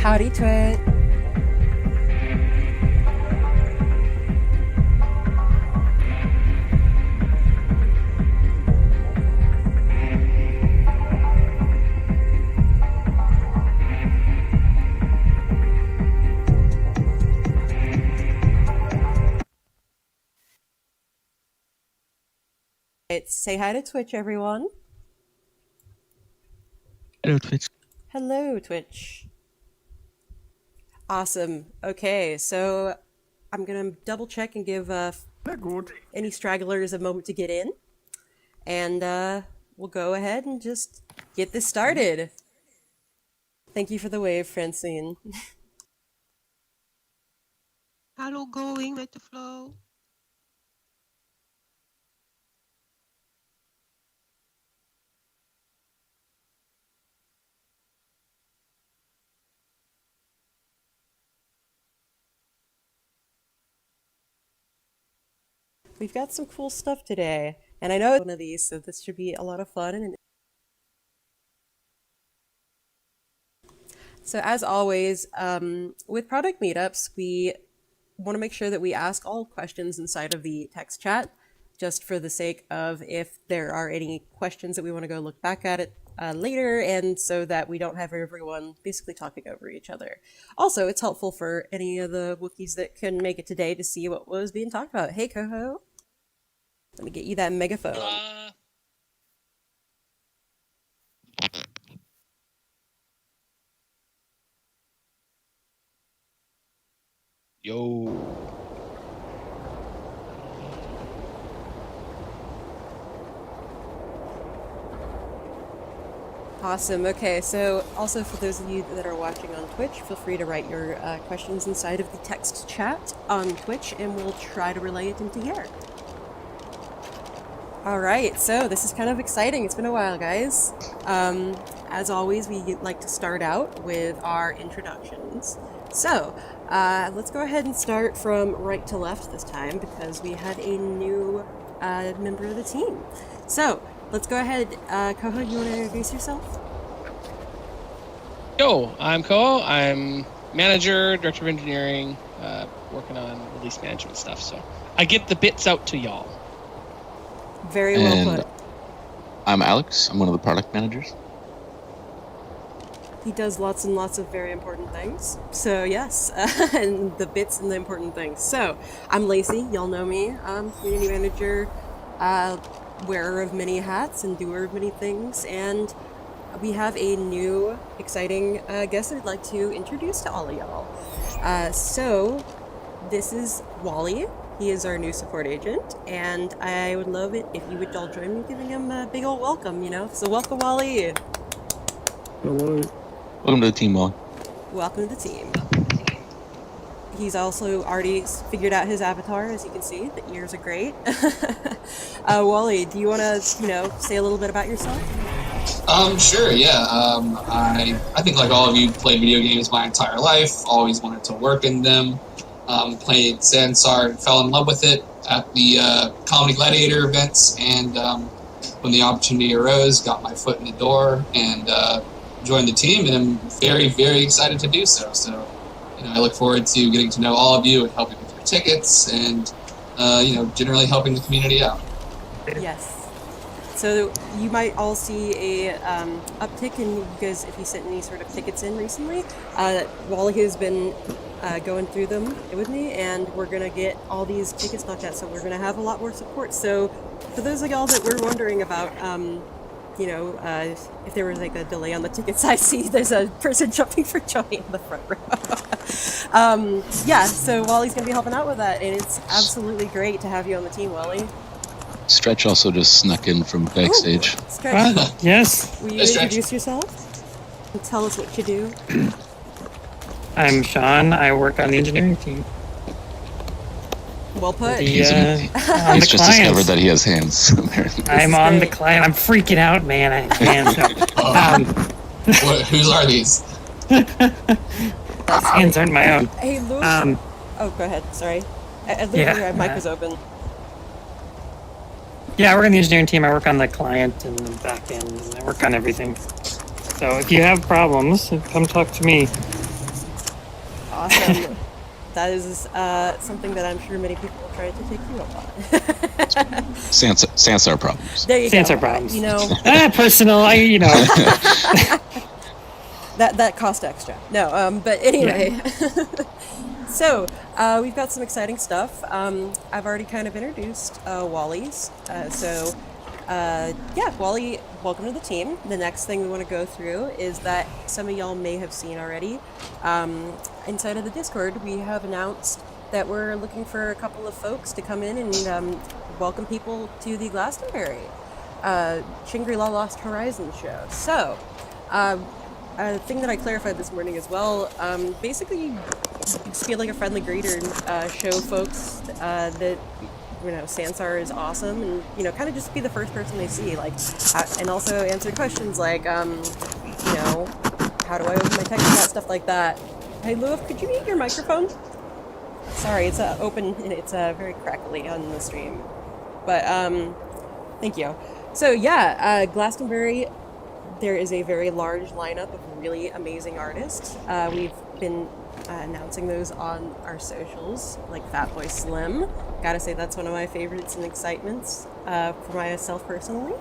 Howdy, Twit. Say hi to Twitch, everyone. Hello, Twitch. Hello, Twitch. Awesome. Okay, so I'm gonna double check and give any stragglers a moment to get in, and we'll go ahead and just get this started. Thank you for the wave, Francine. Hello, going with the flow. We've got some cool stuff today, and I know it's one of these, so this should be a lot of fun. And so, as always, with product meetups, we want to make sure that we ask all questions inside of the text chat, just for the sake of if there are any questions that we want to go look back at it later, and so that we don't have everyone basically talking over each other. Also, it's helpful for any of the Wookiees that can make it today to see what was being talked about. Hey, Coho. Let me get you that megaphone. Yo. Awesome. Okay, so also for those of you that are watching on Twitch, feel free to write your questions inside of the text chat on Twitch, and we'll try to relay it into here. All right, so this is kind of exciting. It's been a while, guys. As always, we like to start out with our introductions. So let's go ahead and start from right to left this time, because we had a new member of the team. So let's go ahead. Coho, you want to introduce yourself? Yo, I'm Ko. I'm manager, director of engineering, working on release management stuff. So I get the bits out to y'all. Very well put. I'm Alex. I'm one of the product managers. He does lots and lots of very important things. So yes, and the bits and the important things. So I'm Lacey. Y'all know me. I'm community manager, wearer of many hats and doer of many things. And we have a new, exciting guest I'd like to introduce to all of y'all. So this is Wally. He is our new support agent, and I would love it if you would all join me giving him a big old welcome, you know? So welcome, Wally. Hello. Welcome to the team, Wally. Welcome to the team. He's also already figured out his avatar, as you can see. The ears are great. Wally, do you want to, say a little bit about yourself? Sure, yeah. I think like all of you, played video games my entire life, always wanted to work in them. Played Sansar and fell in love with it at the Comedy Gladiator events, and when the opportunity arose, got my foot in the door and joined the team, and I'm very, very excited to do so. So, I look forward to getting to know all of you and helping with your tickets and, generally helping the community out. Yes. So you might all see a uptick in you guys if you sent any sort of tickets in recently. Wally has been going through them with me, and we're going to get all these tickets knocked out, so we're going to have a lot more support. So for those of y'all that were wondering about, if there was like a delay on the tickets, I see there's a person jumping for Johnny in the front row. So Wally's going to be helping out with that, and it's absolutely great to have you on the team, Wally. Stretch also just snuck in from backstage. Ooh, Stretch. Yes. Will you introduce yourself and tell us what you do? I'm Sean. I work on the engineering team. Well put. He's just discovered that he has hands. I'm on the client. I'm freaking out, man. I have hands. Whose are these? Hands aren't my own. Hey, Luke. Go ahead. Sorry. Your mic was open. Yeah, I work on the engineering team. I work on the client and the back end, and I work on everything. So if you have problems, come talk to me. Awesome. That is something that I'm sure many people will try to take you up on. Sansar problems. There you Sansar go. problems. You know, Personal, that cost extra. No, but anyway. So, we've got some exciting stuff. I've already kind of introduced Wally's. Yeah, Wally, welcome to the team. The next thing we want to go through is that some of y'all may have seen already. Inside of the Discord, we have announced that we're looking for a couple of folks to come in and welcome people to the Glastonbury Shangri-La Lost Horizons show. So, a thing that I clarified this morning as well, basically just feel like a friendly greeter and show folks that, you know, Sansar is awesome, and, you know, kind of just be the first person they see, like, and also answer questions like, you know, how do I open my text chat, stuff like that. Hey, Lou, could you mute your microphone? Sorry, it's open and it's very crackly on the stream, but thank you. So yeah, Glastonbury. There is a very large lineup of really amazing artists. We've been announcing those on our socials, like Fatboy Slim. Gotta say that's one of my favorites and excitements for myself personally.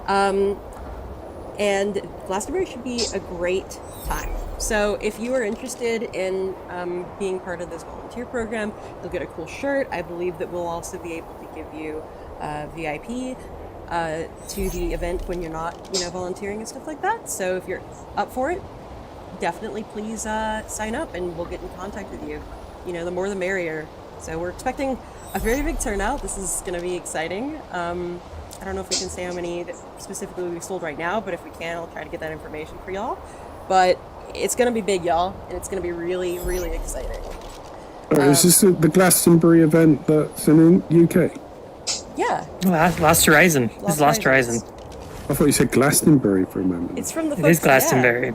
And Glastonbury should be a great time. So if you are interested in being part of this volunteer program, you'll get a cool shirt. I believe that we'll also be able to give you VIP to the event when you're not, you know, volunteering and stuff like that. So if you're up for it, definitely please sign up and we'll get in contact with you. You know, the more the merrier. So we're expecting a very big turnout. This is going to be exciting. I don't know if we can say how many specifically we've sold right now, but if we can, I'll try to get that information for y'all. But it's going to be big, y'all, and it's going to be really, really exciting. Is this the Glastonbury event that's in the UK? Yeah. Lost Horizon. It's Lost Horizon. I thought you said Glastonbury for a moment. It's from the It folks, is Glastonbury.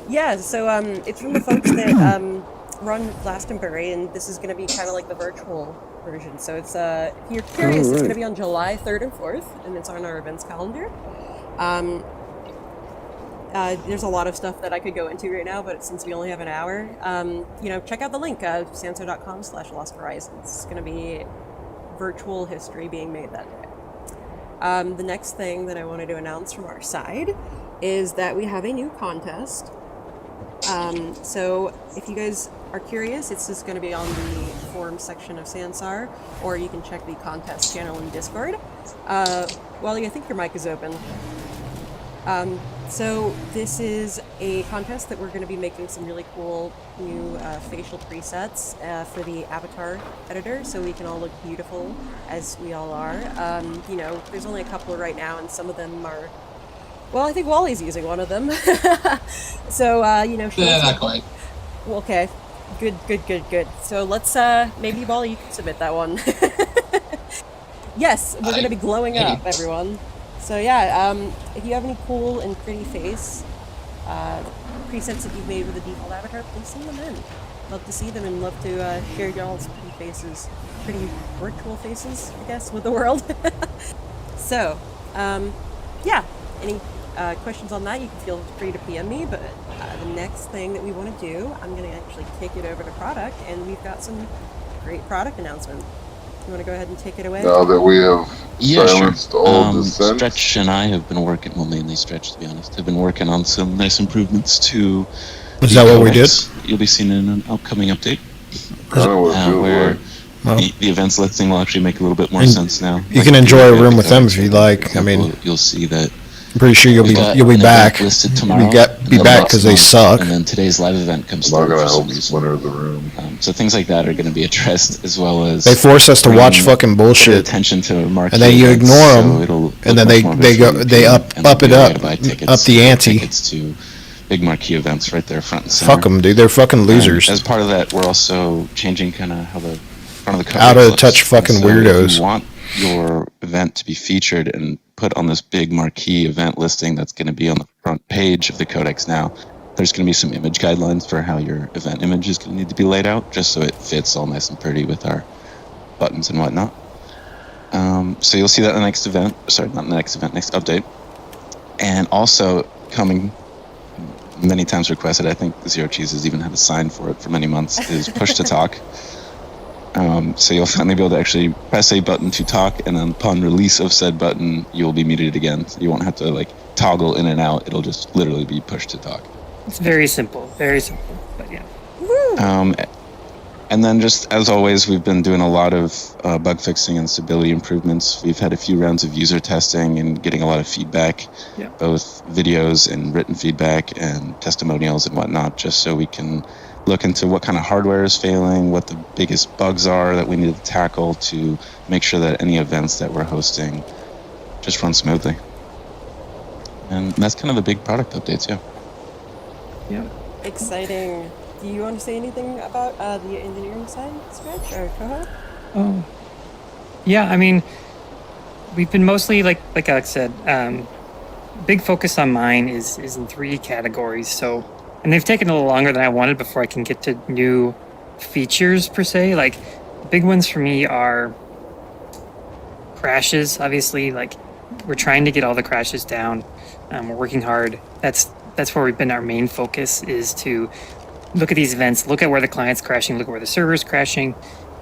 Yeah, so it's from the folks that run Glastonbury, and this is going to be kind of like the virtual version. So it's if you're curious, it's going to be on July 3rd and 4th, and it's on our events calendar. There's a lot of stuff that I could go into right now, but since we only have an hour, you know, check out the link, sanso.com/Lost Horizons. It's going to be virtual history being made that day. The next thing that I wanted to announce from our side is that we have a new contest. So if you guys are curious, it's just going to be on the forum section of Sansar, or you can check the contest channel in Discord. Wally, I think your mic is open. So this is a contest that we're going to be making some really cool new facial presets for the avatar editor, so we can all look beautiful as we all are. You know, there's only a couple right now, and some of them are, well, I think Wally's using one of them. So, you know, Yeah, not quite. well, okay, good. So let's, maybe Wally, you can submit that one. Yes, we're going to be glowing up, everyone. So yeah, if you have any cool and pretty face presets that you've made with the default avatar, please send them in. Love to see them and love to share y'all's pretty faces, pretty virtual faces, I guess, with the world. So, yeah, any questions on that, you can feel free to PM me, but the next thing that we want to do, I'm going to actually kick it over to product, and we've got some great product announcement. You want to go ahead and take it away? Now that we have silenced all dissent. Stretch and I have been working, well, mainly Stretch, to be honest, have been working on some nice improvements to. Is that what we did? You'll be seeing in an upcoming update. Where the events listing will actually make a little bit more sense now. You can enjoy a room with them if you like. I mean, you'll see that. I'm pretty sure you'll be back. Listed tomorrow. Be back because they suck. And then today's live event comes I'm not through. going to help the splinter of the room. So things like that are going to be addressed, as well as They force us to watch fucking bullshit, attention to marquee and then you events, ignore them, so and then they up the ante. Tickets to big marquee events right there front and center. Fuck them, dude. They're fucking losers. As part of that, we're also changing kind of how the front of the cover Out of looks. touch fucking So weirdos. If you want your event to be featured and put on this big marquee event listing that's going to be on the front page of the Codex now, there's going to be some image guidelines for how your event image is going to need to be laid out, just so it fits all nice and pretty with our buttons and whatnot. So you'll see that in the next event. Sorry, not the next event, next update. And also coming many times requested. I think Zero Cheese has even had a sign for it for many months. Is push to talk. So you'll finally be able to actually press a button to talk, and then upon release of said button, you'll be muted again. So you won't have to toggle in and out. It'll just literally be push to talk. It's very simple, but yeah. And then just as always, we've been doing a lot of bug fixing and stability improvements. We've had a few rounds of user testing and getting a lot of feedback, both videos and written feedback and testimonials and whatnot, just so we can look into what kind of hardware is failing, what the biggest bugs are that we need to tackle to make sure that any events that we're hosting just run smoothly. And that's kind of the big product updates, Yeah. Exciting. Do you want to say anything about the engineering side, Scratch or Koho? Oh, yeah. I mean, we've been mostly like Alex said. Big focus on mine is in 3 categories. So, and they've taken a little longer than I wanted before I can get to new features per se. Like, the big ones for me are crashes. Obviously, like we're trying to get all the crashes down. We're working hard. That's where we've been. Our main focus is to look at these events, look at where the client's crashing, look at where the server's crashing,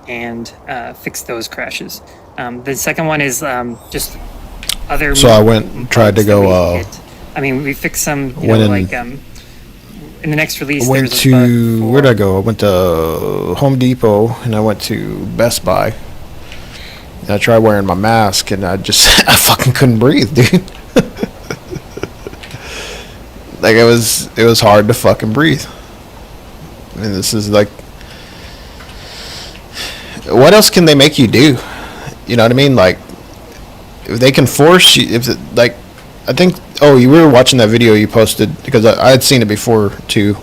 and fix those crashes. The second one is just other. So I went and tried to go. I mean, we fixed some. In the next release, went to where'd I go? I went to Home Depot and I went to Best Buy. And I tried wearing my mask and I fucking couldn't breathe, dude. Like it was hard to fucking breathe. I mean, this is like, what else can they make you do? You know what I mean? Like, if they can force you, I think, you were watching that video you posted, because I had seen it before too,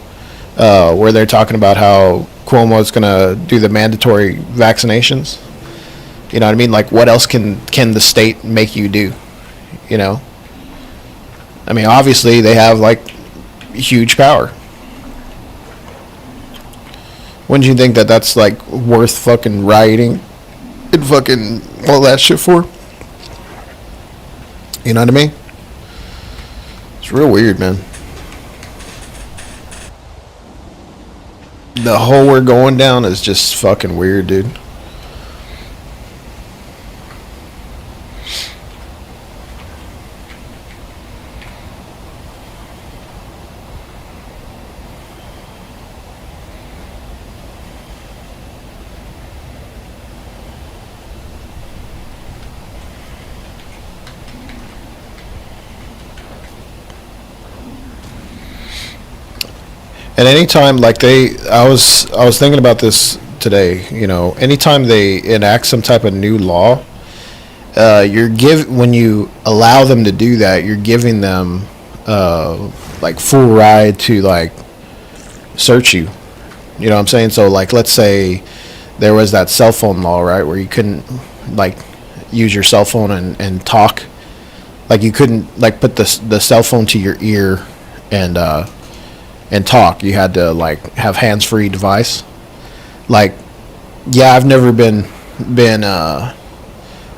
where they're talking about how Cuomo's gonna do the mandatory vaccinations. You know what I mean? Like, what else can the state make you do? You know? I mean, obviously they have huge power. Wouldn't you think that that's worth fucking rioting and fucking all that shit for? You know what I mean? It's real weird, man. The hole we're going down is just fucking weird, dude. And anytime I was thinking about this today, you know, anytime they enact some type of new law, when you allow them to do that, you're giving them full ride to search you. You know what I'm saying? So let's say there was that cell phone law, right, where you couldn't use your cell phone and talk. You couldn't put the cell phone to your ear and talk. You had to have hands-free device. Yeah, I've never been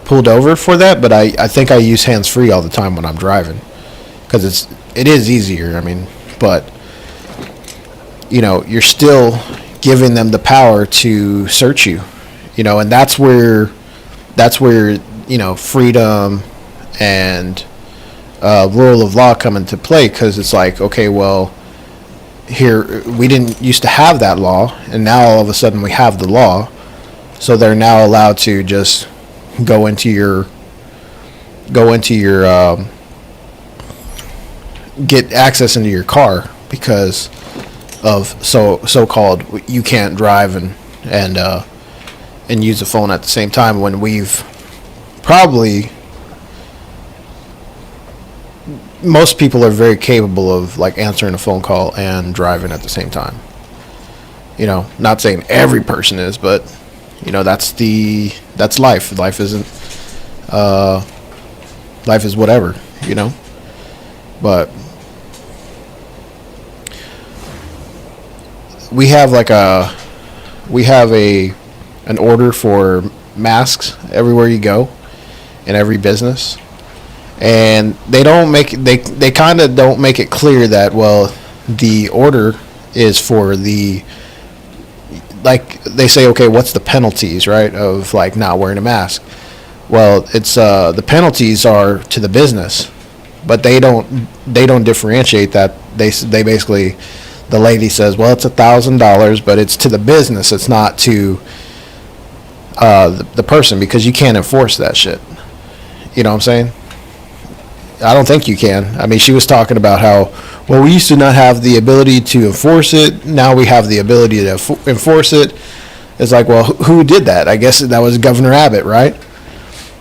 pulled over for that, but I think I use hands-free all the time when I'm driving, because it is easier. I mean, but you know, you're still giving them the power to search you, you know, and that's where you know, freedom and rule of law come into play, because it's okay, well, here we didn't used to have that law, and now all of a sudden we have the law, so they're now allowed to just go into your get access into your car because of so-called you can't drive and use the phone at the same time, when we've probably, most people are very capable of answering a phone call and driving at the same time. You know, not saying every person is, but you know, that's life. Life is whatever, you know. But we have an order for masks everywhere you go in every business. And they kind of don't make it clear that, well, the order is for the, like they say, okay, what's the penalties, right, of like not wearing a mask? Well, it's the penalties are to the business, but they don't differentiate that. They basically, the lady says, well, it's $1,000, but it's to the business. It's not to the person, because you can't enforce that shit. You know what I'm saying? I don't think you can. I mean, she was talking about how, well, we used to not have the ability to enforce it. Now we have the ability to enforce it. It's like, well, who did that? I guess that was Governor Abbott, right?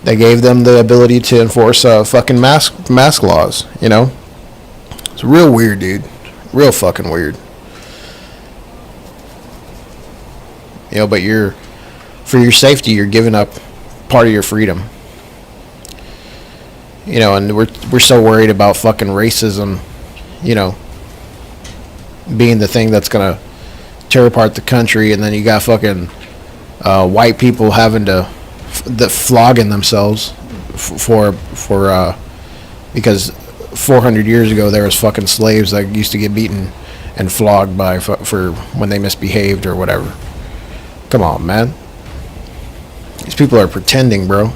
They gave them the ability to enforce fucking mask laws, you know? It's real weird, dude. Real fucking weird. You know, but for your safety, you're giving up part of your freedom. You know, and we're so worried about fucking racism, you know, being the thing that's gonna tear apart the country, and then you got fucking white people having to flogging themselves for because 400 years ago there was fucking slaves that used to get beaten and flogged for when they misbehaved or whatever. Come on, man. These people are pretending, bro.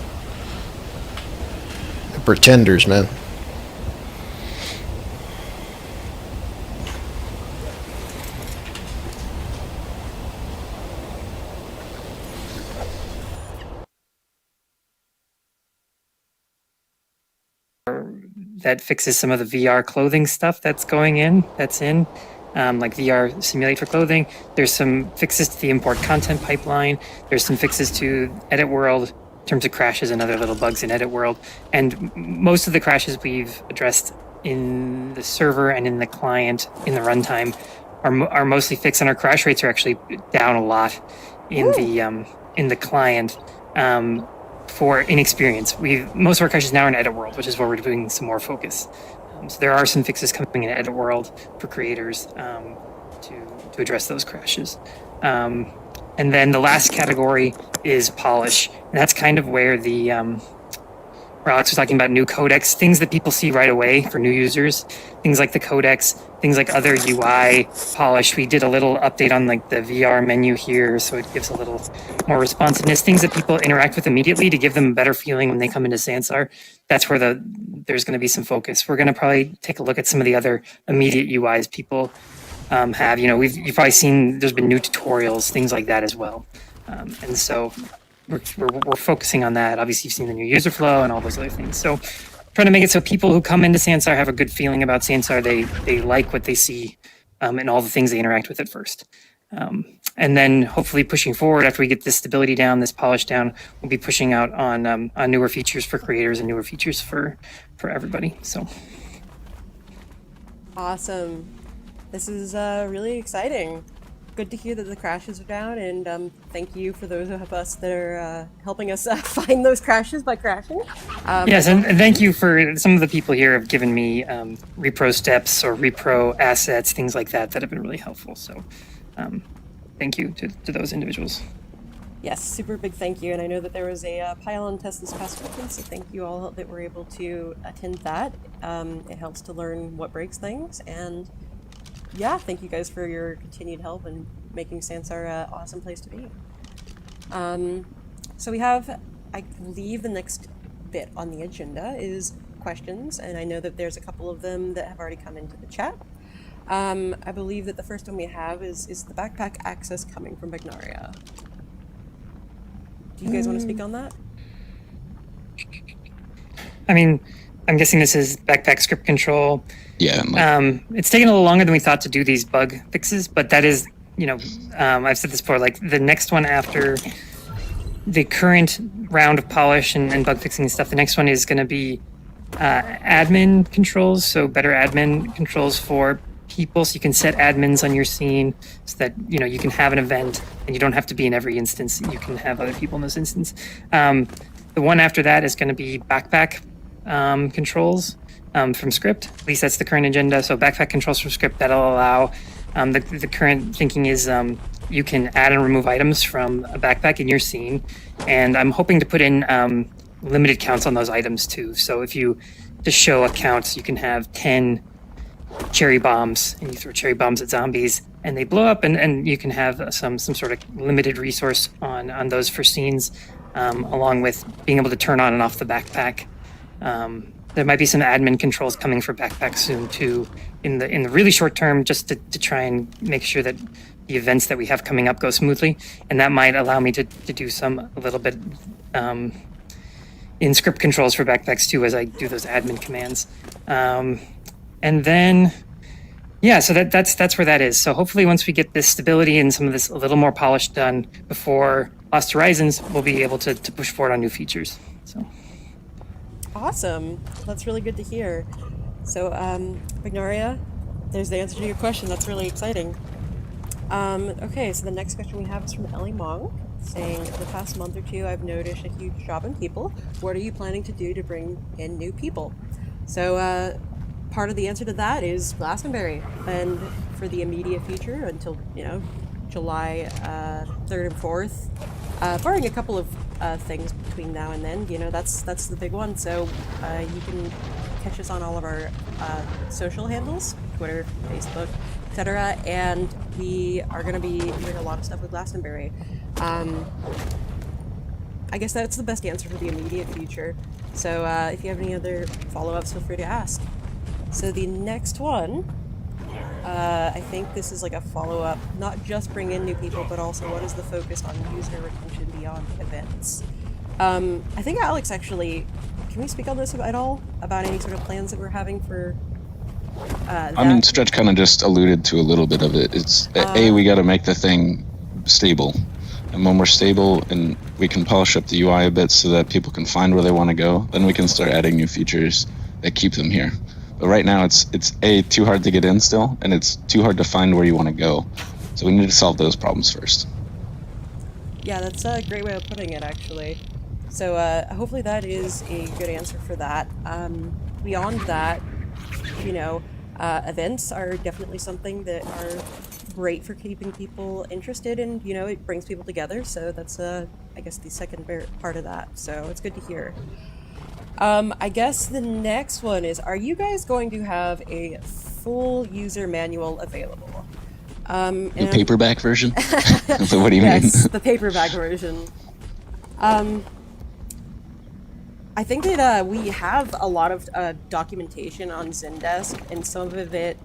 They're pretenders, man. That fixes some of the VR clothing stuff that's in, like VR Simulate for clothing. There's some fixes to the import content pipeline. There's some fixes to Edit World in terms of crashes and other little bugs in Edit World. And most of the crashes we've addressed in the server and in the client in the runtime are mostly fixed, and our crash rates are actually down a lot in the client. For inexperience, most of our crashes now are in Edit World, which is where we're doing some more focus. So there are some fixes coming in Edit World for creators to address those crashes. And then the last category is polish, and that's kind of where where Alex was talking about new codecs, things that people see right away for new users, things like the codecs, things like other UI polish. We did a little update on like the VR menu here, so it gives a little more responsiveness, things that people interact with immediately to give them a better feeling when they come into Sansar. That's where there's going to be some focus. We're going to probably take a look at some of the other immediate UIs people have. You know, you've probably seen there's been new tutorials, things like that as well. And so we're focusing on that. Obviously, you've seen the new user flow and all those other things. So trying to make it so people who come into Sansar have a good feeling about Sansar. They like what they see and all the things they interact with at first. And then hopefully pushing forward after we get this stability down, this polish down, we'll be pushing out on newer features for creators and newer features for everybody. So awesome. This is really exciting. Good to hear that the crashes are down, and thank you for those of us that are helping us find those crashes by crashing. Yes, and thank you for some of the people here have given me repro steps or repro assets, things like that have been really helpful. So thank you to those individuals. Yes, super big thank you, and I know that there was a pylon test this past weekend, so thank you all that were able to attend that. It helps to learn what breaks things, and yeah, thank you guys for your continued help in making Sansar an awesome place to be. So we have, I believe the next bit on the agenda is questions, and I know that there's a couple of them that have already come into the chat. I believe that the first one we have is the backpack access coming from Bagnaria. Do you guys want to speak on that? I mean, I'm guessing this is backpack script control. Yeah. It's taken a little longer than we thought to do these bug fixes, but that is, you know, I've said this before, like the next one after the current round of polish and bug fixing and stuff, the next one is going to be admin controls. So better admin controls for people. So you can set admins on your scene so that, you know, you can have an event and you don't have to be in every instance. You can have other people in those instances. The one after that is going to be backpack controls from script. At least that's the current agenda. So backpack controls from script that'll allow the current thinking is you can add and remove items from a backpack in your scene, and I'm hoping to put in limited counts on those items too. So if you just show a count, you can have 10 cherry bombs, and you throw cherry bombs at zombies, and they blow up, and you can have some sort of limited resource on those for scenes, along with being able to turn on and off the backpack. There might be some admin controls coming for backpack soon too, in the really short term, just to try and make sure that the events that we have coming up go smoothly, and that might allow me to do a little bit in script controls for backpacks too as I do those admin commands. And then, yeah, so that's where that is. So hopefully once we get this stability and some of this a little more polished done before Lost Horizons, we'll be able to push forward on new features. So Awesome. That's really good to hear. So, Vignaria, there's the answer to your question. That's really exciting. Okay, so the next question we have is from Ellie Mong, saying, the past month or two, I've noticed a huge drop in people. What are you planning to do to bring in new people? So, part of the answer to that is Glastonbury. And for the immediate future, until, July 3rd and 4th, barring a couple of things between now and then, that's the big one. So you can catch us on all of our social handles, Twitter, Facebook, etc. And we are going to be doing a lot of stuff with Glastonbury. I guess that's the best answer for the immediate future. So if you have any other follow-ups, feel free to ask. So the next one, I think this is like a follow-up, not just bring in new people, but also what is the focus on user retention beyond events? I think Alex actually, can we speak on this at all? About any sort of plans that we're having for that? I mean, Stretch kind of just alluded to a little bit of it. It's, we got to make the thing stable. And when we're stable and we can polish up the UI a bit so that people can find where they want to go, then we can start adding new features that keep them here. But right now it's too hard to get in still, and it's too hard to find where you want to go. So we need to solve those problems first. Yeah, that's a great way of putting it, actually. So hopefully that is a good answer for that. Beyond that, events are definitely something that are great for keeping people interested, and it brings people together. So that's I guess the second part of that. So it's good to hear. I guess the next one is, are you guys going to have a full user manual available? The paperback version? What do you mean? Yes, the paperback version. I think that we have a lot of documentation on Zendesk, and some of it,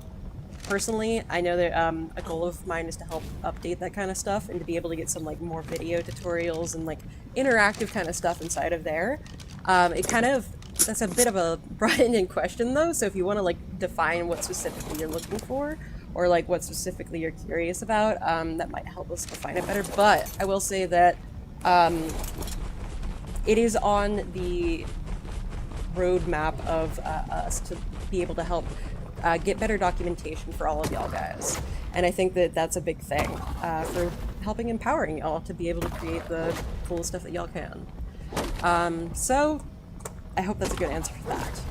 personally, I know that a goal of mine is to help update that kind of stuff and to be able to get some more video tutorials and interactive kind of stuff inside of there. That's a bit of a brought-in question though, so if you want to define what specifically you're looking for, or what specifically you're curious about, that might help us define it better. But I will say that it is on the roadmap of us to be able to help get better documentation for all of y'all guys. And I think that that's a big thing for helping empowering y'all to be able to create the cool stuff that y'all can. So I hope that's a good answer for that.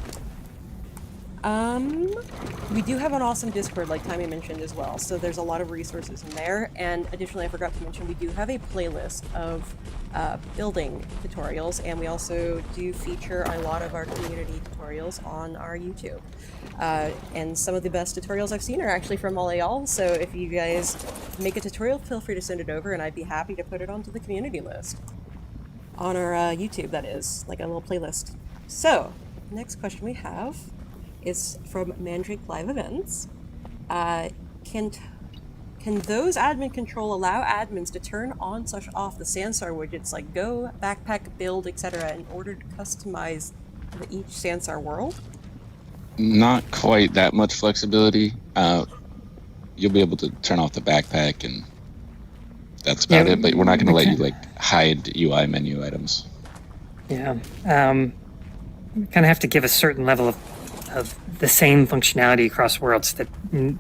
We do have an awesome Discord, like Timmy mentioned as well, so there's a lot of resources in there. And additionally, I forgot to mention, we do have a playlist of building tutorials, and we also do feature a lot of our community tutorials on our YouTube. And some of the best tutorials I've seen are actually from all of y'all, so if you guys make a tutorial, feel free to send it over, and I'd be happy to put it onto the community list. On our YouTube, that is, like a little playlist. So, next question we have is from Mandrake Live Events. Can those admin control allow admins to turn on / off the Sansar widgets like Go, Backpack, Build, etc. in order to customize each Sansar world? Not quite that much flexibility. You'll be able to turn off the backpack, and that's about it. But we're not going to let you hide UI menu items. Yeah, we kind of have to give a certain level of the same functionality across worlds, that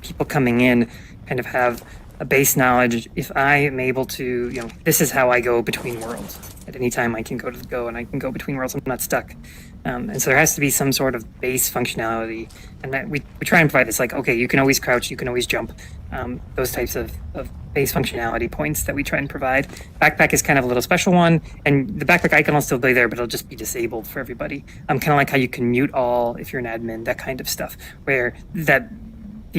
people coming in kind of have a base knowledge. If I am able to, this is how I go between worlds. At any time I can go to the Go and I can go between worlds. I'm not stuck. And so there has to be some sort of base functionality. And that we try and provide this, okay, you can always crouch, you can always jump. Those types of base functionality points that we try and provide. Backpack is kind of a little special one, and the backpack icon will still be there, but it'll just be disabled for everybody. Kind of like how you can mute all if you're an admin, that kind of stuff, where that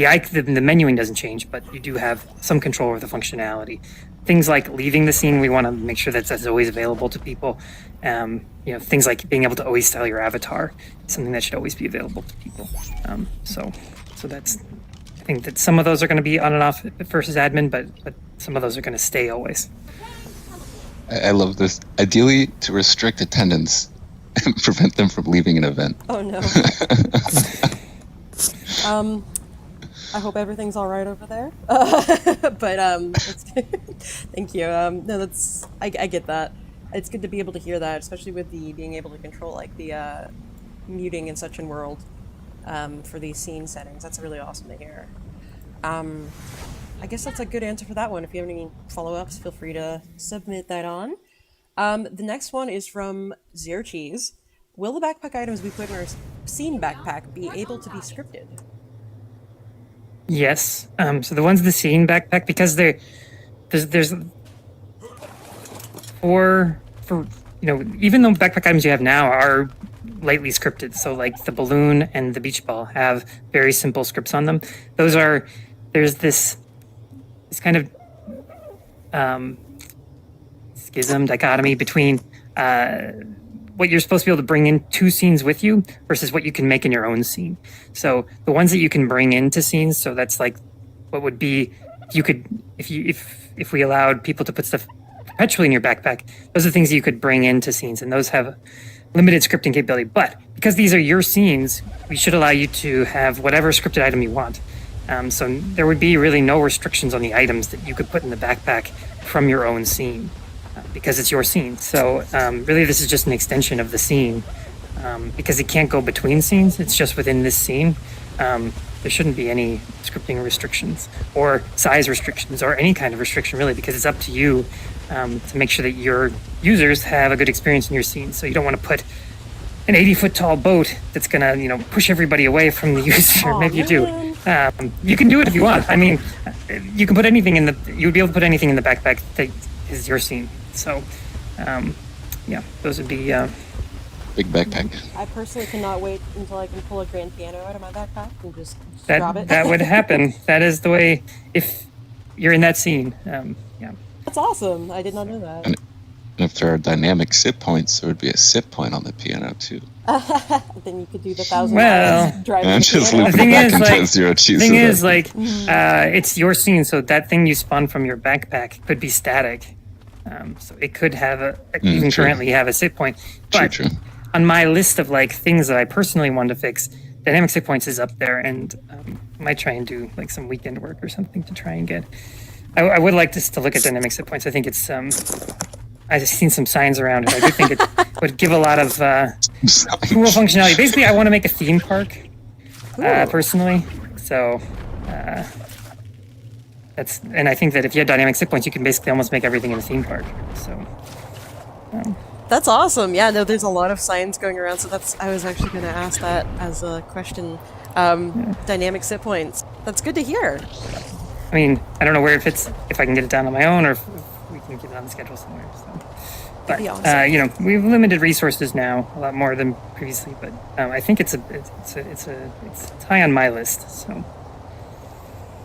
the menuing doesn't change, but you do have some control over the functionality. Things like leaving the scene, we want to make sure that's always available to people. Things like being able to always style your avatar is something that should always be available to people. So that's, I think that some of those are going to be on and off versus admin, but some of those are going to stay always. I love this. Ideally, to restrict attendance and prevent them from leaving an event. Oh no. I hope everything's all right over there. But thank you. No, I get that. It's good to be able to hear that, especially with the being able to control like the muting in such a world for these scene settings. That's really awesome to hear. I guess that's a good answer for that one. If you have any follow-ups, feel free to submit that on. The next one is from Zero Cheese. Will the backpack items we put in our scene backpack be able to be scripted? Yes. So the ones in the scene backpack, because there's for even though backpack items you have now are lightly scripted, so like the balloon and the beach ball have very simple scripts on them. There's this kind of schism, dichotomy between what you're supposed to be able to bring into scenes with you versus what you can make in your own scene. So the ones that you can bring into scenes, so that's like what would be if we allowed people to put stuff perpetually in your backpack, those are things that you could bring into scenes, and those have limited scripting capability. But because these are your scenes, we should allow you to have whatever scripted item you want. So there would be really no restrictions on the items that you could put in the backpack from your own scene, because it's your scene. So really this is just an extension of the scene, because it can't go between scenes, it's just within this scene. There shouldn't be any scripting restrictions or size restrictions or any kind of restriction really, because it's up to you to make sure that your users have a good experience in your scene. So you don't want to put an 80-foot tall boat that's gonna, push everybody away from the user. Maybe you do. You can do it if you want. I mean, you can put anything you would be able to put anything in the backpack that is your scene. So, those would be big backpack. I personally cannot wait until I can pull a grand piano out of my backpack and just drop it. That would happen. That is the way if you're in that scene. That's awesome. I did not know that. And if there are dynamic sit points, there would be a sit point on the piano too. Then you could do the 1,000 Well, miles driving I'm the just piano. looping back into Zero Cheese. The thing is, it's your scene, so that thing you spun from your backpack could be static. So it could have even true. Currently have a sit point. But True. on my list of things that I personally want to fix, dynamic sit points is up there, and I might try and do some weekend work or something to try and get. I would like to look at dynamic sit points. I think it's I've seen some signs around it. I do think it would give a lot of cool functionality. Basically, I want to make a theme park, personally. So and I think that if you had dynamic sit points, you can basically almost make everything in a theme park. So That's awesome. Yeah, no, there's a lot of signs going around, so I was actually going to ask that as a question. Dynamic sit points. That's good to hear. I mean, I don't know where it fits, if I can get it done on my own or if we can get it on the schedule somewhere. So. But, awesome. We have limited resources now, a lot more than previously, but I think it's high on my list. So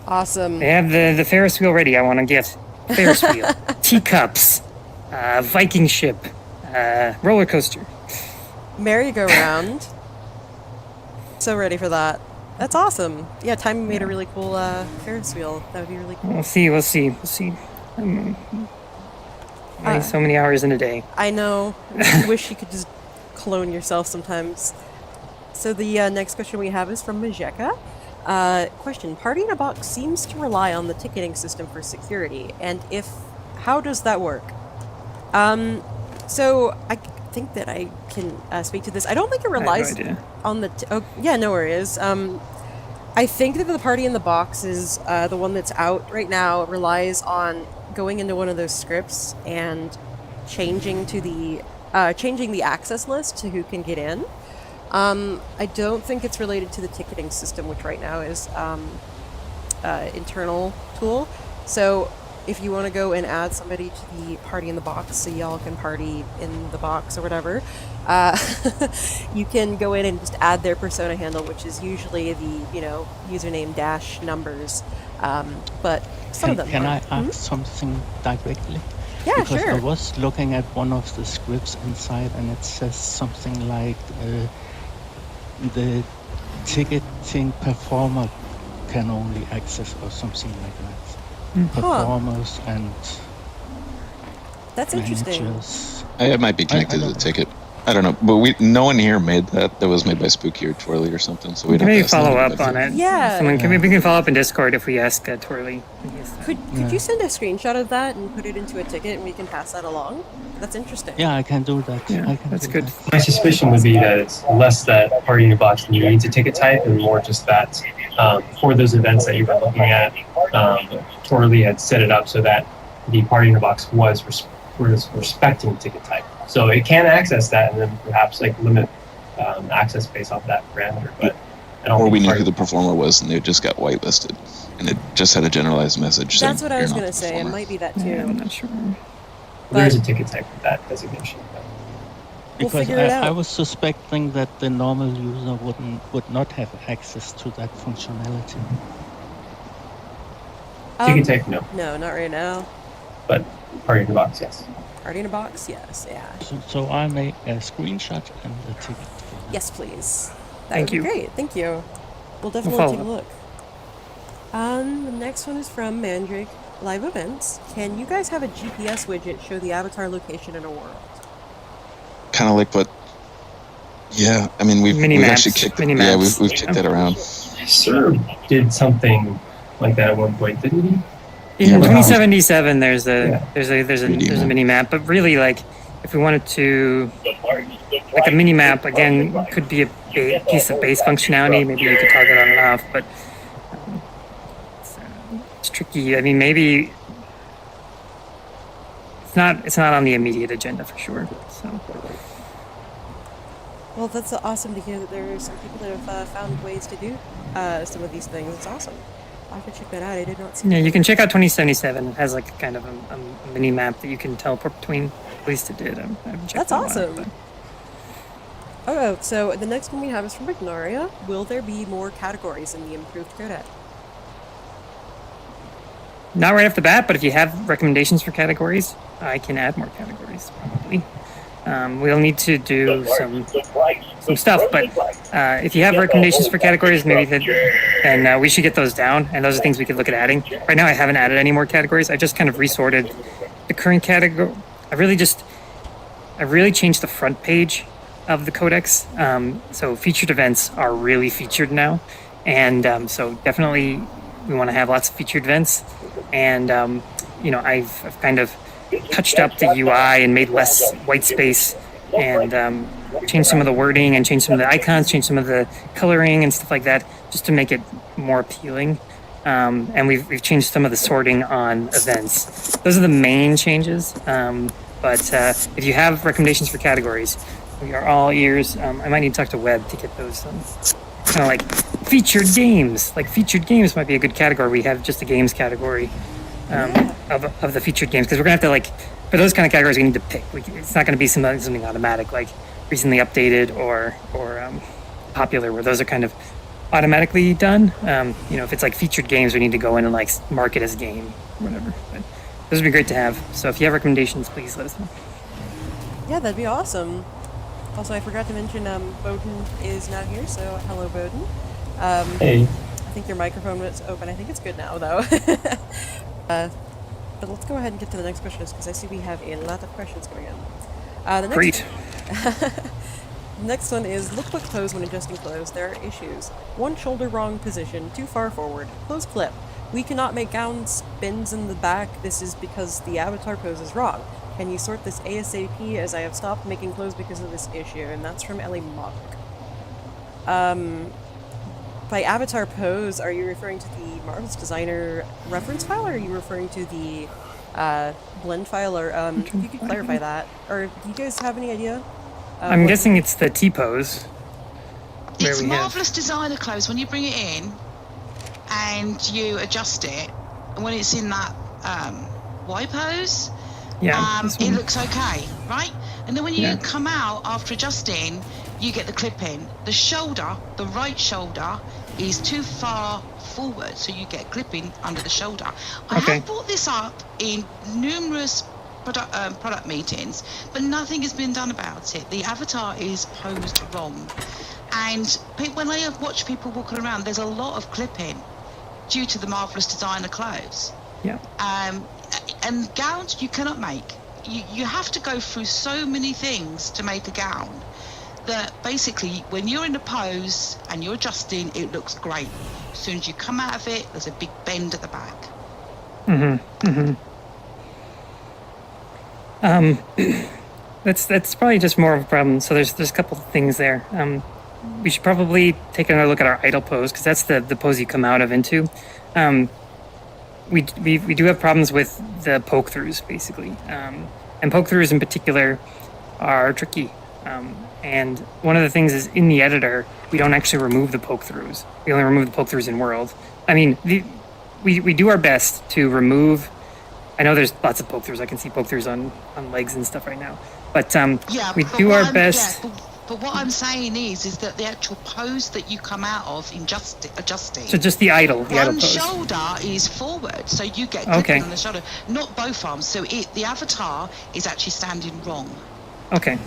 Awesome. they have the Ferris wheel ready. I want to get Ferris wheel, teacups, Viking ship, roller coaster, merry-go-round. So ready for that. That's awesome. Yeah, Time made a really cool Ferris wheel. That would be really cool. We'll see. So many hours in a day. I know. I wish you could just clone yourself sometimes. So the next question we have is from Majeka. Question: Party in a Box seems to rely on the ticketing system for security, and how does that work? So I think that I can speak to this. I don't think it relies on the. No worries. I think that the Party in the Box is the one that's out right now. It relies on going into one of those scripts and changing the access list to who can get in. I don't think it's related to the ticketing system, which right now is internal tool. So if you want to go and add somebody to the party in the box so y'all can party in the box or whatever, you can go in and just add their persona handle, which is usually the, username dash numbers. But some of them Can I aren't. ask something directly? Yeah, Because sure. I was looking at one of the scripts inside, and it says something like the ticketing performer can only access, or something like that. Performers and That's interesting. managers. It might be connected to the ticket. I don't know, but no one here made that. That was made by Spooky or Twirly or something. So we don't Maybe follow up on it. Yeah. Maybe we can follow up in Discord if we ask Twirly. Could you send a screenshot of that and put it into a ticket and we can pass that along? That's interesting. Yeah, I can do that. Yeah, that's good. My suspicion would be that it's less that party in a box needs a ticket type and more just that for those events that you were looking at, Twirly had set it up so that the party in a box was respecting ticket type. So it can access that and then perhaps limit access based off that parameter. But or we knew who the performer was and they just got whitelisted and it just had a generalized message. That's what I was going to say. It might be that too. Yeah, I'm not sure. There's a ticket type for that designation. Because figure it out. I was suspecting that the normal user would not have access to that functionality. Ticket type, no. No, not right now. But party in the box, yes. Party in a box, yes, yeah. So I make a screenshot and a ticket. Yes, please. That Thank would you. be great. Thank you. We'll definitely follow take a look. The next one is from Mandrake. Live events. Can you guys have a GPS widget show the avatar location in a world? Kind of like, but yeah, I mean, we've actually kicked. Yeah, we've kicked that around. Sir did something like that at one point, didn't he? In 2077, there's a mini map, but really, if we wanted to, a mini map again could be a piece of base functionality. Maybe you could toggle it on and off, but it's tricky. I mean, maybe it's not on the immediate agenda for sure. So. Well, that's awesome to hear that there are some people that have found ways to do some of these things. It's awesome. I have to check that out. I did not see. Yeah, you can check out 2077. It has kind of a mini map that you can teleport between. At least it did. I haven't checked That's awesome. Oh, so the next one we have is from Ignoria. Will there be more categories in the improved codec? Not right off the bat, but if you have recommendations for categories, I can add more categories probably. We'll need to do some stuff, but if you have recommendations for categories, maybe then we should get those down, and those are things we could look at adding. Right now, I haven't added any more categories. I just kind of resorted the current category. I really changed the front page of the codex. So featured events are really featured now, and so definitely we want to have lots of featured events. And I've kind of touched up the UI and made less white space and changed some of the wording and changed some of the icons, changed some of the coloring and stuff like that, just to make it more appealing. And we've changed some of the sorting on events. Those are the main changes. But if you have recommendations for categories, we are all ears. I might need to talk to Webb to get those kind of like featured games. Like featured games might be a good category. We have just a games category of the featured games, because we're gonna have to for those kind of categories we need to pick. It's not gonna be something automatic like recently updated or popular, where those are kind of automatically done. If it's like featured games, we need to go in and mark it as a game or whatever. But those would be great to have. So if you have recommendations, please let us know. Yeah, that'd be awesome. Also, I forgot to mention Bowden is not here, so hello, Bowden. Hey. I think your microphone was open. I think it's good now, though. But let's go ahead and get to the next question, because I see we have a lot of questions going in. Great. The next one is, lookbook pose when adjusting clothes. There are issues. One shoulder wrong position, too far forward. Close clip. We cannot make gowns bins in the back. This is because the avatar pose is wrong. Can you sort this ASAP, as I have stopped making clothes because of this issue? And that's from Ellie Mock. By avatar pose, are you referring to the Marvel's Designer reference file, or are you referring to the blend file? Or if you could clarify that. Or do you guys have any idea? I'm guessing it's the T-pose. It's Marvelous Designer clothes. When you bring it in and you adjust it, when it's in that Y pose, Yeah. it looks okay, right? And then when you come out after adjusting, you get the clip in. The shoulder, the right shoulder, is too far forward, so you get clipping under the shoulder. I have brought this up in numerous product meetings, but nothing has been done about it. The avatar is posed wrong. And when I watch people walking around, there's a lot of clipping due to the marvelous designer clothes. Yeah. And gowns you cannot make. You have to go through so many things to make a gown that basically when you're in a pose and you're adjusting, it looks great. As soon as you come out of it, there's a big bend at the back. That's probably just more of a problem. So there's a couple of things there. We should probably take another look at our idle pose, because that's the pose you come out of into. We do have problems with the poke throughs, basically, and poke throughs in particular are tricky. And one of the things is in the editor we don't actually remove the poke throughs. We only remove the poke throughs in World. I mean, we do our best to remove. I know there's lots of poke throughs. I can see poke throughs on legs and stuff right now, but we do our best. But what I'm saying is that the actual pose that you come out of in adjusting. So just the idle pose. One shoulder is forward, so you get clipping on the shoulder, not both arms. So the avatar is actually standing wrong. Okay.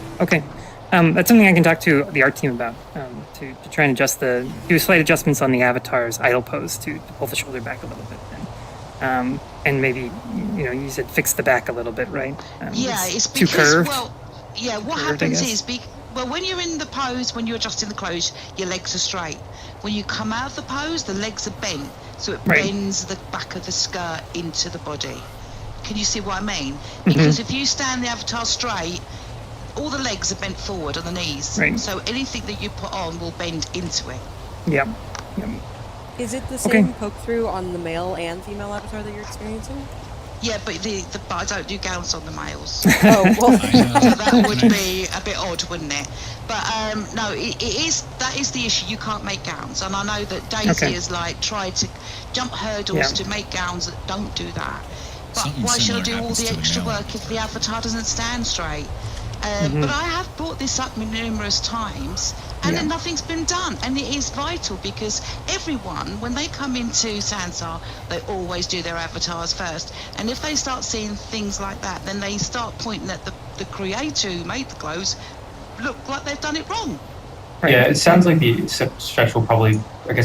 That's something I can talk to the art team about, to try and do slight adjustments on the avatar's idle pose to pull the shoulder back a little bit. And maybe, you said fix the back a little bit, right? It's too because, curved. What happens is, when you're in the pose, when you're adjusting the clothes, your legs are straight. When you come out of the pose, the legs are bent, so it bends the back of the skirt into the body. Can you see what I mean? Because if you stand the avatar straight, all the legs are bent forward on the knees. Right. So anything that you put on will bend into it. Yep. Is it the same poke through on the male and female avatar that you're experiencing? Yeah, but I don't do gowns on the males. Oh, well. So that would be a bit odd, wouldn't it? But no, that is the issue. You can't make gowns, and I know that Daisy has tried to jump hurdles to make gowns that don't do that. But why should I do all the extra work if the avatar doesn't stand straight? But I have brought this up numerous times, and then nothing's been done. And it is vital, because everyone, when they come into Sansar, they always do their avatars first. And if they start seeing things like that, then they start pointing at the creator who made the clothes, look like they've done it wrong. Right. Yeah, it sounds like the stretch will probably,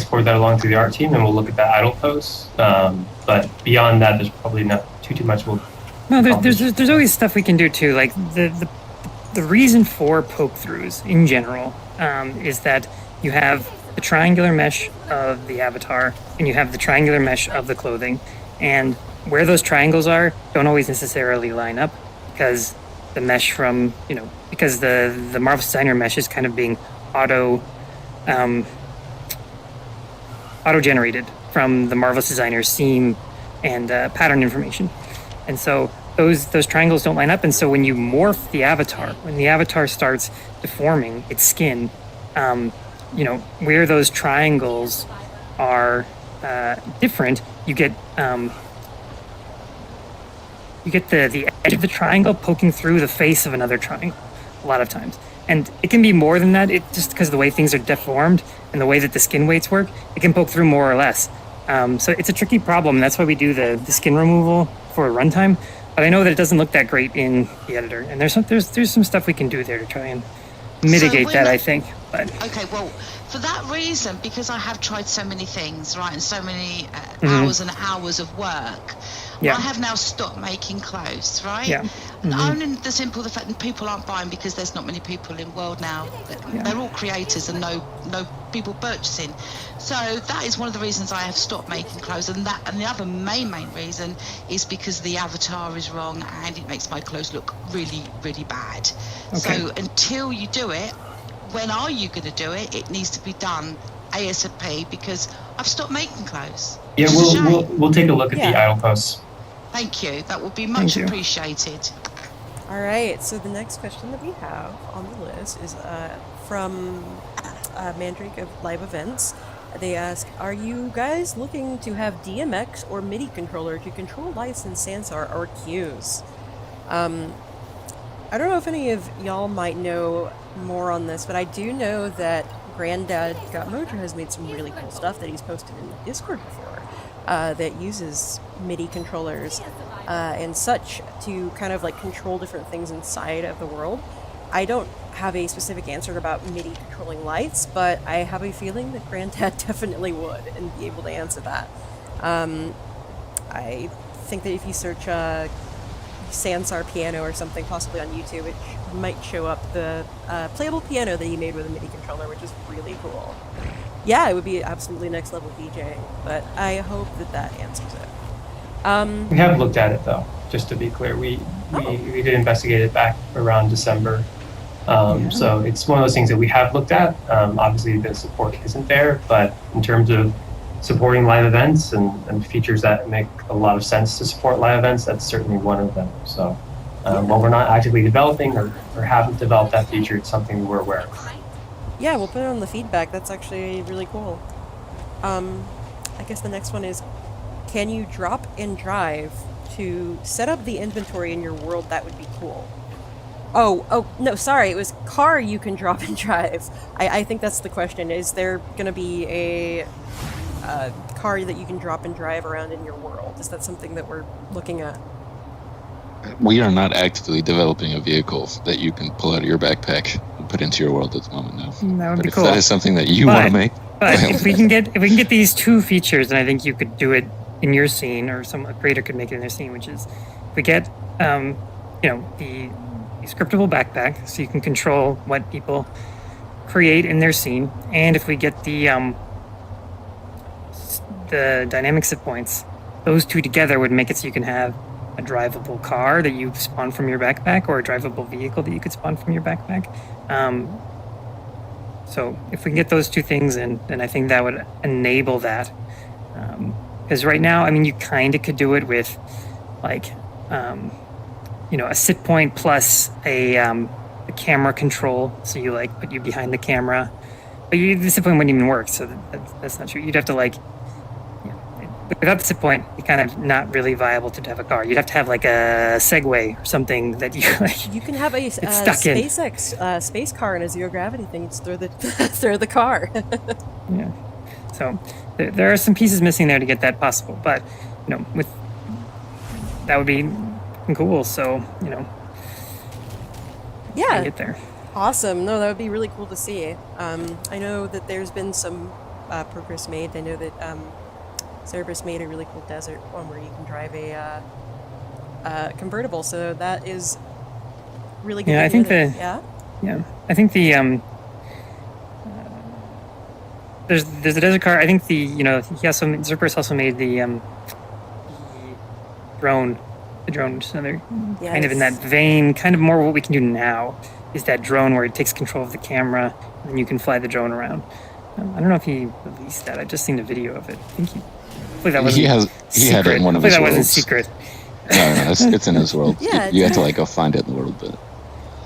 forward that along to the art team, and we'll look at the idle pose. But beyond that, there's probably not too much. No, there's always stuff we can do too. Like the reason for poke throughs in general is that you have the triangular mesh of the avatar and you have the triangular mesh of the clothing, and where those triangles are don't always necessarily line up, because the mesh from because the Marvel Designer mesh is kind of being auto generated from the Marvel Designer seam and pattern information, and so those triangles don't line up. And so when you morph the avatar, when the avatar starts deforming its skin, where those triangles are different, you get the edge of the triangle poking through the face of another triangle a lot of times. And it can be more than that. It just because of the way things are deformed and the way that the skin weights work, it can poke through more or less. So it's a tricky problem. That's why we do the skin removal for runtime. But I know that it doesn't look that great in the editor, and there's some stuff we can do there to try and mitigate that, I think. But okay, well, for that reason, because I have tried so many things, right, and so many hours and hours of work, I have now stopped making clothes, right? Yeah. Only the fact that people aren't buying because there's not many people in the world now. They're all creators and no people purchasing. So that is one of the reasons I have stopped making clothes, and the other main reason is because the avatar is wrong and it makes my clothes look really, really bad. Okay. So until you do it, when are you going to do it? It needs to be done ASAP, because I've stopped making clothes. Yeah, we'll take a look at the idle posts. Thank you. That would be much appreciated. All right. So the next question that we have on the list is from Mandrake of Live Events. They ask, are you guys looking to have DMX or MIDI controller to control lights in Sansar or cues? I don't know if any of y'all might know more on this, but I do know that Granddad Got Mojo has made some really cool stuff that he's posted in Discord before that uses MIDI controllers and such to kind of like control different things inside of the world. I don't have a specific answer about MIDI controlling lights, but I have a feeling that Granddad definitely would and be able to answer that. I think that if you search Sansar piano or something, possibly on YouTube, it might show up the playable piano that he made with a MIDI controller, which is really cool. Yeah, it would be absolutely next level DJing, but I hope that that answers it. We have looked at it though, just to be clear. We did investigate it back around December. So it's one of those things that we have looked at. Obviously the support isn't there, but in terms of supporting live events and features that make a lot of sense to support live events, that's certainly one of them. So while we're not actively developing or haven't developed that feature, it's something we're aware of. Yeah, we'll put it on the feedback. That's actually really cool. I guess the next one is, can you drop and drive to set up the inventory in your world? That would be cool. Oh, no, sorry, it was car you can drop and drive. I think that's the question. Is there going to be a car that you can drop and drive around in your world? Is that something that we're looking at? We are not actively developing a vehicle that you can pull out of your backpack and put into your world at the moment, no. That would be if cool. That is something that you want to make. But if we can get these two features, then I think you could do it in your scene, or some creator could make it in their scene, which is if we get the scriptable backpack, so you can control what people create in their scene, and if we get the dynamic sit points, those two together would make it so you can have a drivable car that you spawn from your backpack, or a drivable vehicle that you could spawn from your backpack. So if we can get those two things in, then I think that would enable that. Because right now, I mean, you kind of could do it with like a sit point plus a camera control, so you like put you behind the camera, but the sit point wouldn't even work, so that's not true. You'd have to without the sit point, it's kind of not really viable to have a car. You'd have to have like a Segway or something that you like. You can have a SpaceX space car and a zero gravity thing. Just throw the car. Yeah. So there are some pieces missing there to get that possible, but with that would be cool. So yeah, get there. Awesome. No, that would be really cool to see. I know that there's been some progress made. I know that Cerberus made a really cool desert one where you can drive a convertible. So that is really good. Yeah, I think I think the there's a desert car. I think Cerberus also made the drone. The drone, which is another kind of in that vein, kind of more what we can do now is that drone where it takes control of the camera and you can fly the drone around. I don't know if he released that. I've just seen a video of it. I think hopefully that wasn't he had it in one of his that worlds. wasn't secret. No, it's in his world. Yeah, you have to go find it in the world, but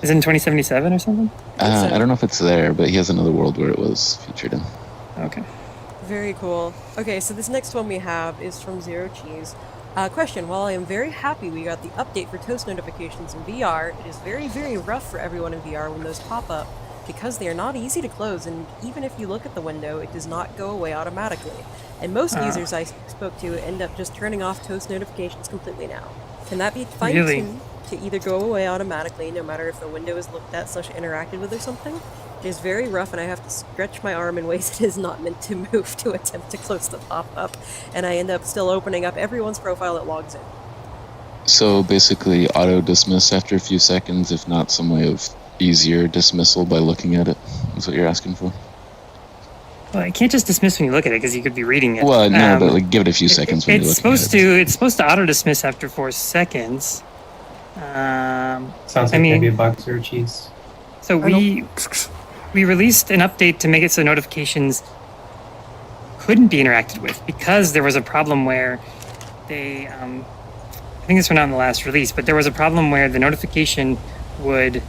is it in 2077 or something? I don't know if it's there, but he has another world where it was featured in. Okay. Very cool. Okay, so this next one we have is from Zero Cheese. Question, while I am very happy we got the update for toast notifications in VR, it is very, very rough for everyone in VR when those pop up, because they are not easy to close, and even if you look at the window, it does not go away automatically. And most users I spoke to end up just turning off toast notifications completely now. Can that be fine-tuned to either go away automatically, no matter if the window is looked at / interacted with or something? It is very rough, and I have to stretch my arm in ways it is not meant to move to attempt to close the pop-up, and I end up still opening up everyone's profile that logs in. So basically auto-dismiss after a few seconds, if not some way of easier dismissal by looking at it, is what you're asking for? Well, it can't just dismiss when you look at it, because you could be reading it. Well, no, but give it a few seconds when you're looking at it. It's supposed to auto-dismiss after 4 seconds. Sounds like maybe a bug, Zero Cheese. So we released an update to make it so notifications couldn't be interacted with, because there was a problem where they, I think this went out in the last release, but there was a problem where the notification would be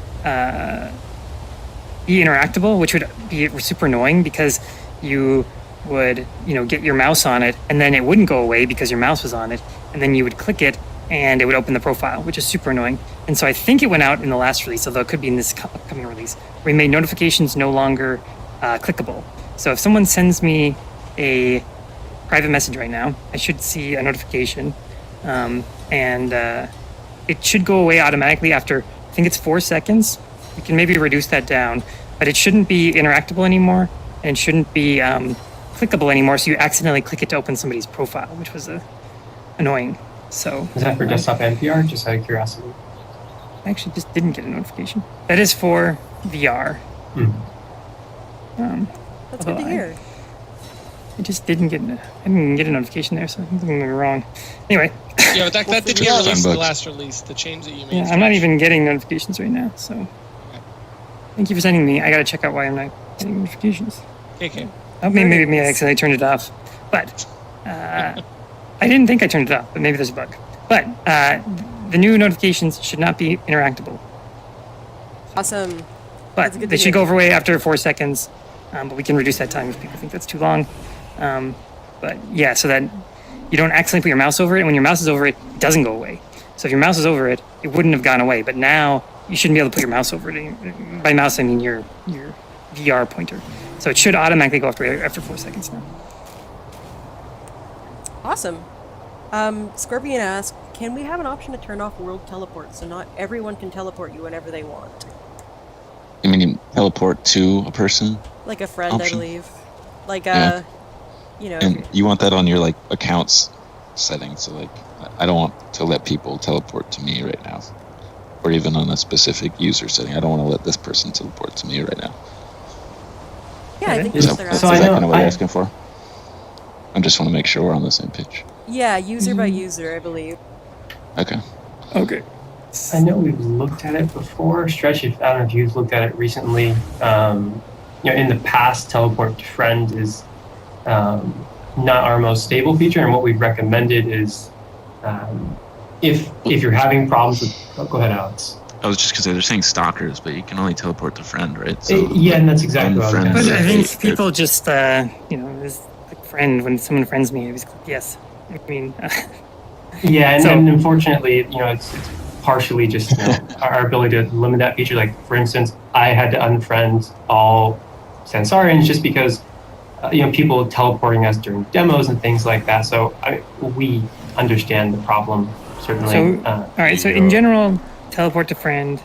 interactable, which would be super annoying, because you would, get your mouse on it, and then it wouldn't go away because your mouse was on it, and then you would click it, and it would open the profile, which is super annoying. And so I think it went out in the last release, although it could be in this upcoming release. We made notifications no longer clickable. So if someone sends me a private message right now, I should see a notification, and it should go away automatically after, I think it's 4 seconds. We can maybe reduce that down, but it shouldn't be interactable anymore, and it shouldn't be clickable anymore, so you accidentally click it to open somebody's profile, which was annoying. So is that for desktop and VR? Just out of curiosity. I actually just didn't get a notification. That is for VR. That's good to hear. I just didn't get I didn't get a notification there, so I think something went wrong. Anyway. Yeah, but that didn't get released in the last release. The change that you made. Yeah, I'm not even getting notifications right now, so. Thank you for sending me. I gotta check out why I'm not getting notifications. Okay. Oh, maybe I accidentally turned it off. But I didn't think I turned it off, but maybe there's a bug. But the new notifications should not be interactable. Awesome. But they should go away after 4 seconds. But we can reduce that time if people think that's too long. But yeah, so that you don't accidentally put your mouse over it. And when your mouse is over it, it doesn't go away. So if your mouse is over it, it wouldn't have gone away. But now you shouldn't be able to put your mouse over it. By mouse, I mean your VR pointer. So it should automatically go after 4 seconds now. Awesome. Scorpion asks, can we have an option to turn off world teleport so not everyone can teleport you whenever they want? You mean you teleport to a person? Like a friend, option? I believe. Like And you want that on your accounts settings. So I don't want to let people teleport to me right now, or even on a specific user setting. I don't want to let this person teleport to me right now. Yeah, I think Is that's that, what is they're that asking. kind of what you're asking for? I just want to make sure we're on the same page. Yeah, user by user, I believe. Okay. I know we've looked at it before. Stretch, I don't know if you've looked at it recently. In the past, teleport to friend is not our most stable feature, and what we've recommended is if you're having problems with, go ahead, Alex. I was just because they're saying stalkers, but you can only teleport to friend, right? Yeah, and that's exactly what I was going to But say. I think people just, this friend, when someone friends me, I always click yes. I mean, yeah, and unfortunately, it's partially just our ability to limit that feature. Like, for instance, I had to unfriend all Sansarians just because, people teleporting us during demos and things like that. So we understand the problem, certainly. So, all right, so in general, teleport to friend,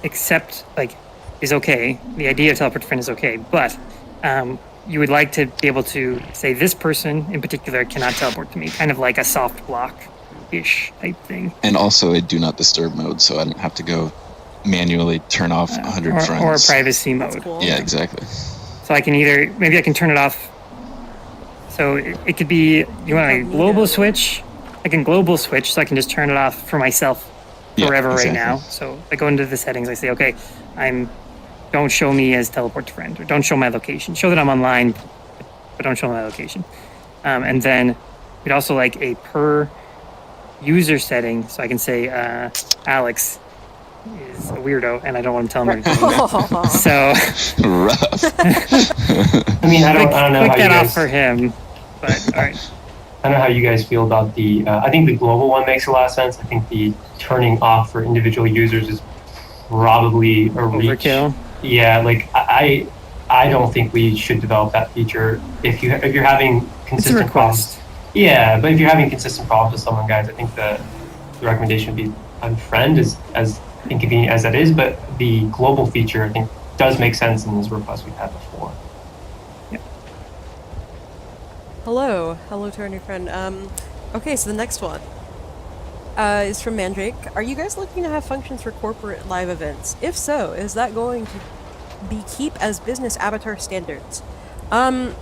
except, is okay. The idea of teleport to friend is okay, but you would like to be able to say this person in particular cannot teleport to me, kind of like a soft block-ish type thing. And also a do not disturb mode, so I don't have to go manually turn off 100 friends. Or a privacy mode. Cool. Yeah, exactly. So I can maybe I can turn it off. So it could be, you want a global switch? I can global switch, so I can just turn it off for myself forever right now. So I go into the settings, I say, okay, don't show me as teleport to friend, or don't show my location. Show that I'm online, but don't show my location. And then we'd also like a per user setting, so I can say Alex is a weirdo, and I don't want to tell him everything. So rough. I mean, I don't know click how that you off guys, for him. But all right. I don't know how you guys feel about the. I think the global one makes a lot of sense. I think the turning off for individual users is probably a reach. Overkill. Yeah, I don't think we should develop that feature if you're having It's a consistent problems. request. Yeah, but if you're having consistent problems with someone, guys, I think the recommendation would be unfriend, as inconvenient as that is. But the global feature, I think, does make sense in this request we've had before. Hello to our new friend. Okay, so the next one is from Mandrake. Are you guys looking to have functions for corporate live events? If so, is that going to be keep as business avatar standards? I'm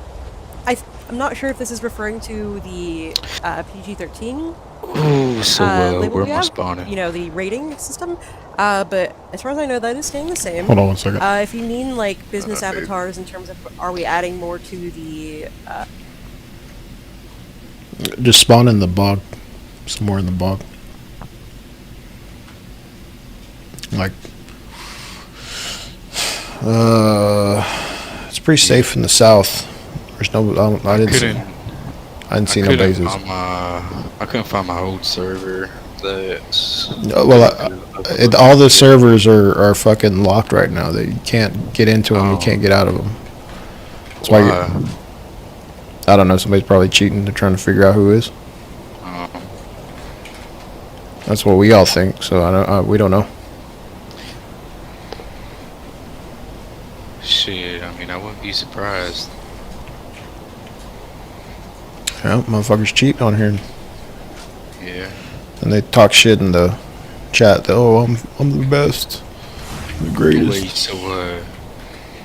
not sure if this is referring to the PG-13 Ooh, so label where we am I have, spawning? the rating system. But as far as I know, that is staying the same. Hold on one second. If you mean business avatars in terms of, are we adding more to the Just spawn in the bog. Somewhere in the bog. It's pretty safe in the south. There's no. I didn't see no bases. I couldn't find my old server. All the servers are fucking locked right now. That you can't get into them. You can't get out of them. That's why I don't know. Somebody's probably cheating. They're trying to figure out who is. That's what we all think. So we don't know. Shit, I mean, I wouldn't be surprised. Yeah, motherfuckers cheat on here. Yeah. And they talk shit in the chat. Oh, I'm the best, I'm the greatest. Wait, so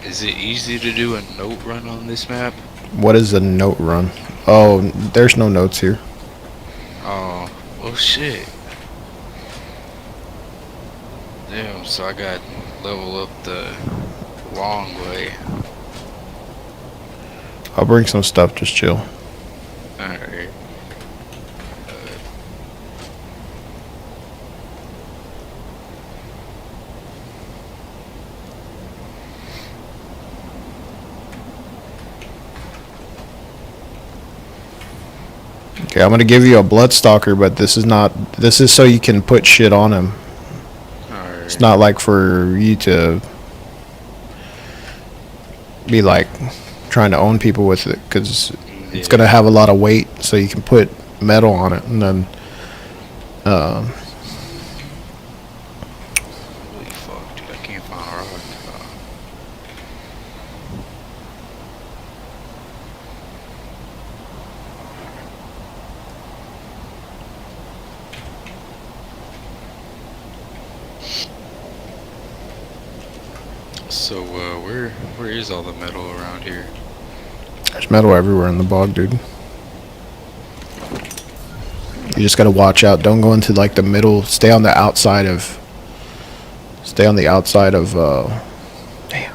is it easy to do a note run on this map? What is a note run? Oh, there's no notes here. Oh, well, shit. Damn, so I got level up the long way. I'll bring some stuff. Just chill. Alright. Okay, I'm gonna give you a Bloodstalker, but this is not. This is so you can put shit on him. Alright. It's not like for you to be like trying to own people with it, because it's gonna have a lot of weight, so you can put metal on it, and then Holy fuck, dude, I can't find a rock. So, where is all the metal around here? there's metal everywhere in the bog, dude. You just gotta watch out. Don't go into like the middle. Stay on the outside of. Damn.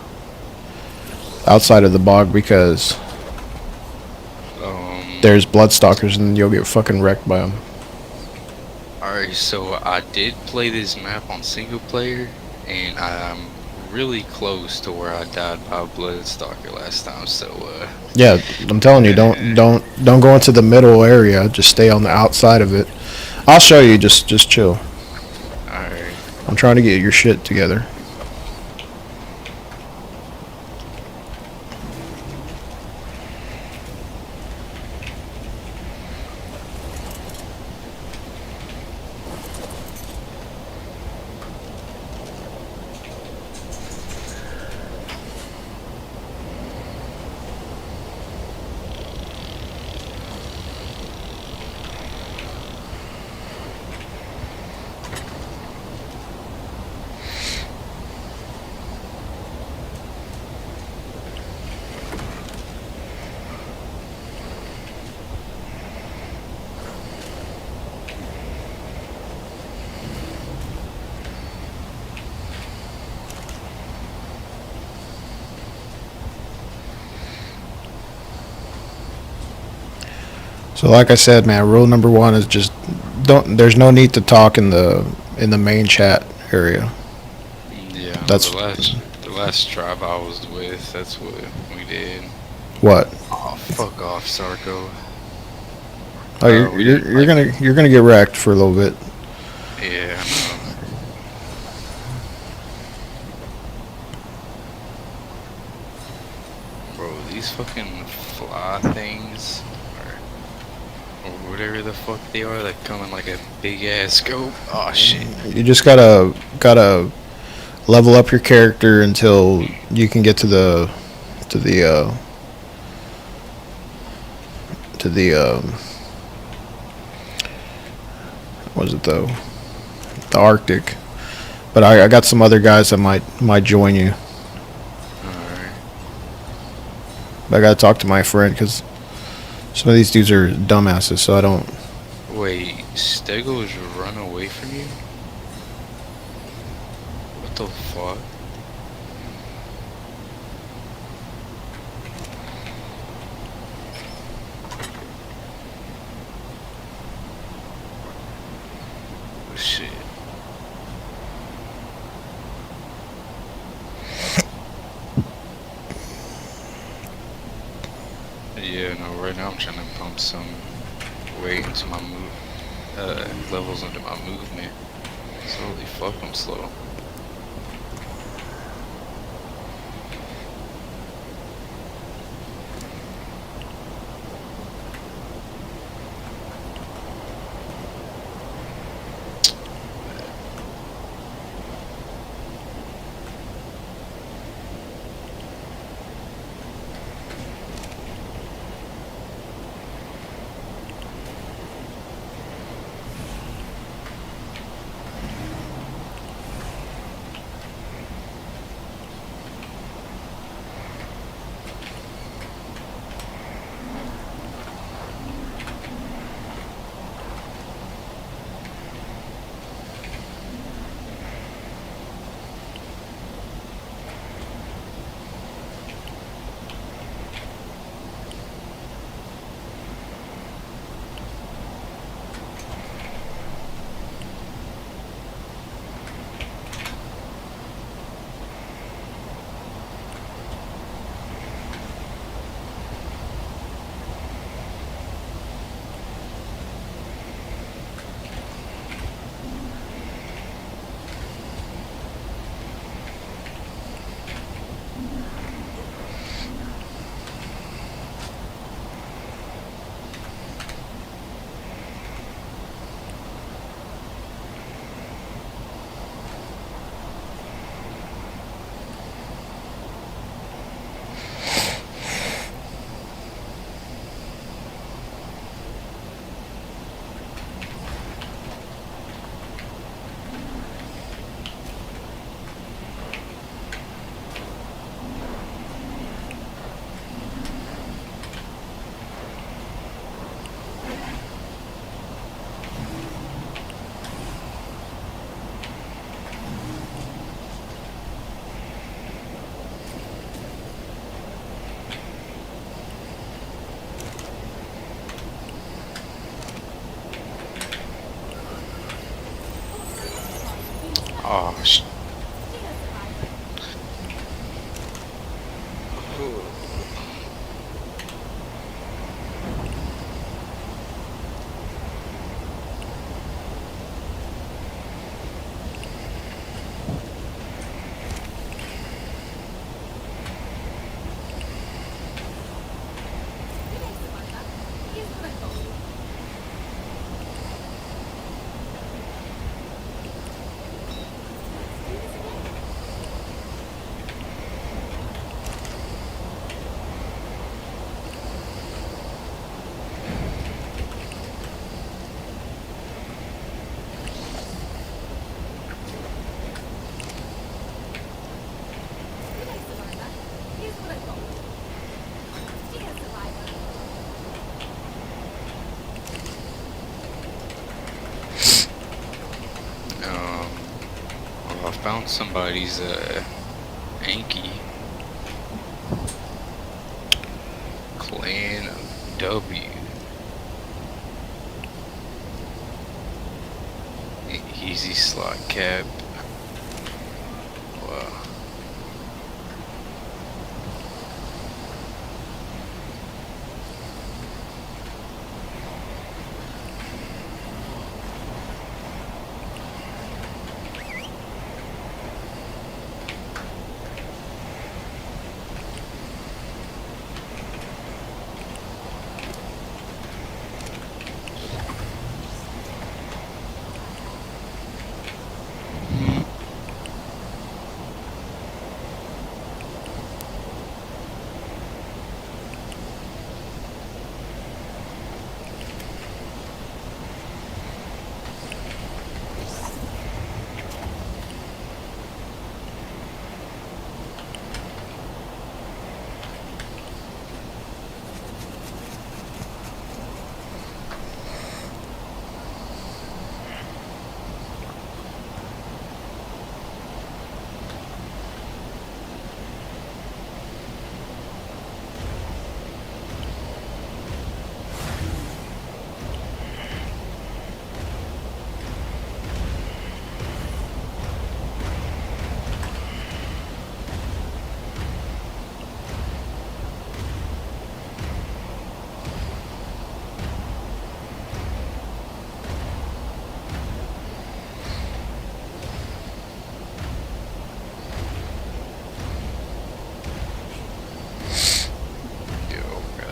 Outside of the bog, because there's Bloodstalkers and you'll get fucking wrecked by them. Alright, so I did play this map on single player, and I'm really close to where I died by a Bloodstalker last time, so Yeah, I'm telling you, don't go into the middle area. Just stay on the outside of it. I'll show you. Just chill. alright. I'm trying to get your shit together. So like I said, man, rule number one is just don't. There's no need to talk in the main chat area. Yeah, That's the last tribe I was with, that's what we did. What? Oh, fuck off, Sarko. Oh, you're gonna get wrecked for a little bit. Yeah, I know. Bro, these fucking fly things, or whatever the fuck they are, that come in like a big ass scope. Oh shit. You just gotta level up your character until you can get to the what is it though? The Arctic. But I got some other guys that might join you. Alright. But I gotta talk to my friend, because some of these dudes are dumbasses, so I don't. Wait, Stegos run away from you? What the fuck? Oh, shit. Yeah, no, right now I'm trying to pump some weight into my levels into my movement. So holy fuck, I'm slow. Oh, well, I found somebody's Anki Clan W. Easy slot cap. Wow.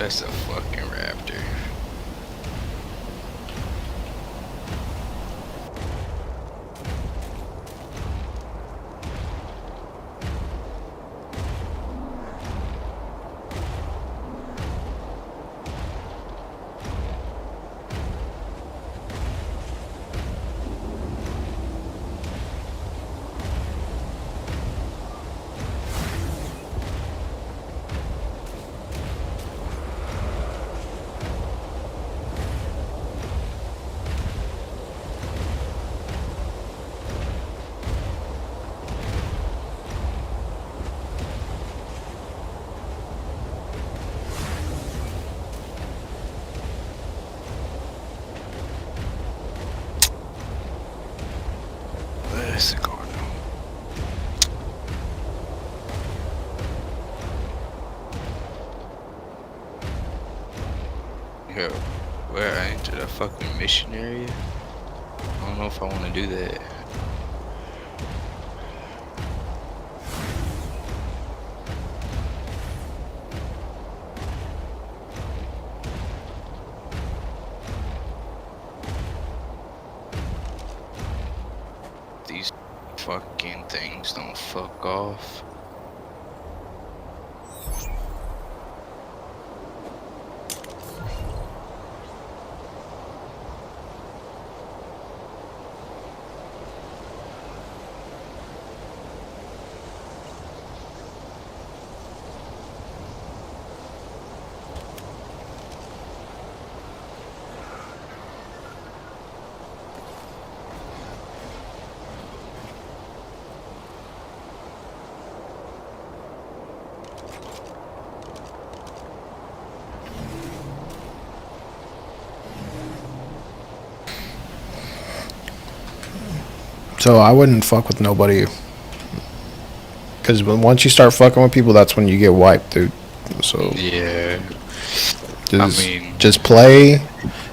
That's a fucking raptor. That's a cardinal. Yo, where I entered a fucking mission area? I don't know if I want to do that. These fucking things don't fuck off. So I wouldn't fuck with nobody, because once you start fucking with people, that's when you get wiped, dude. So yeah, just play.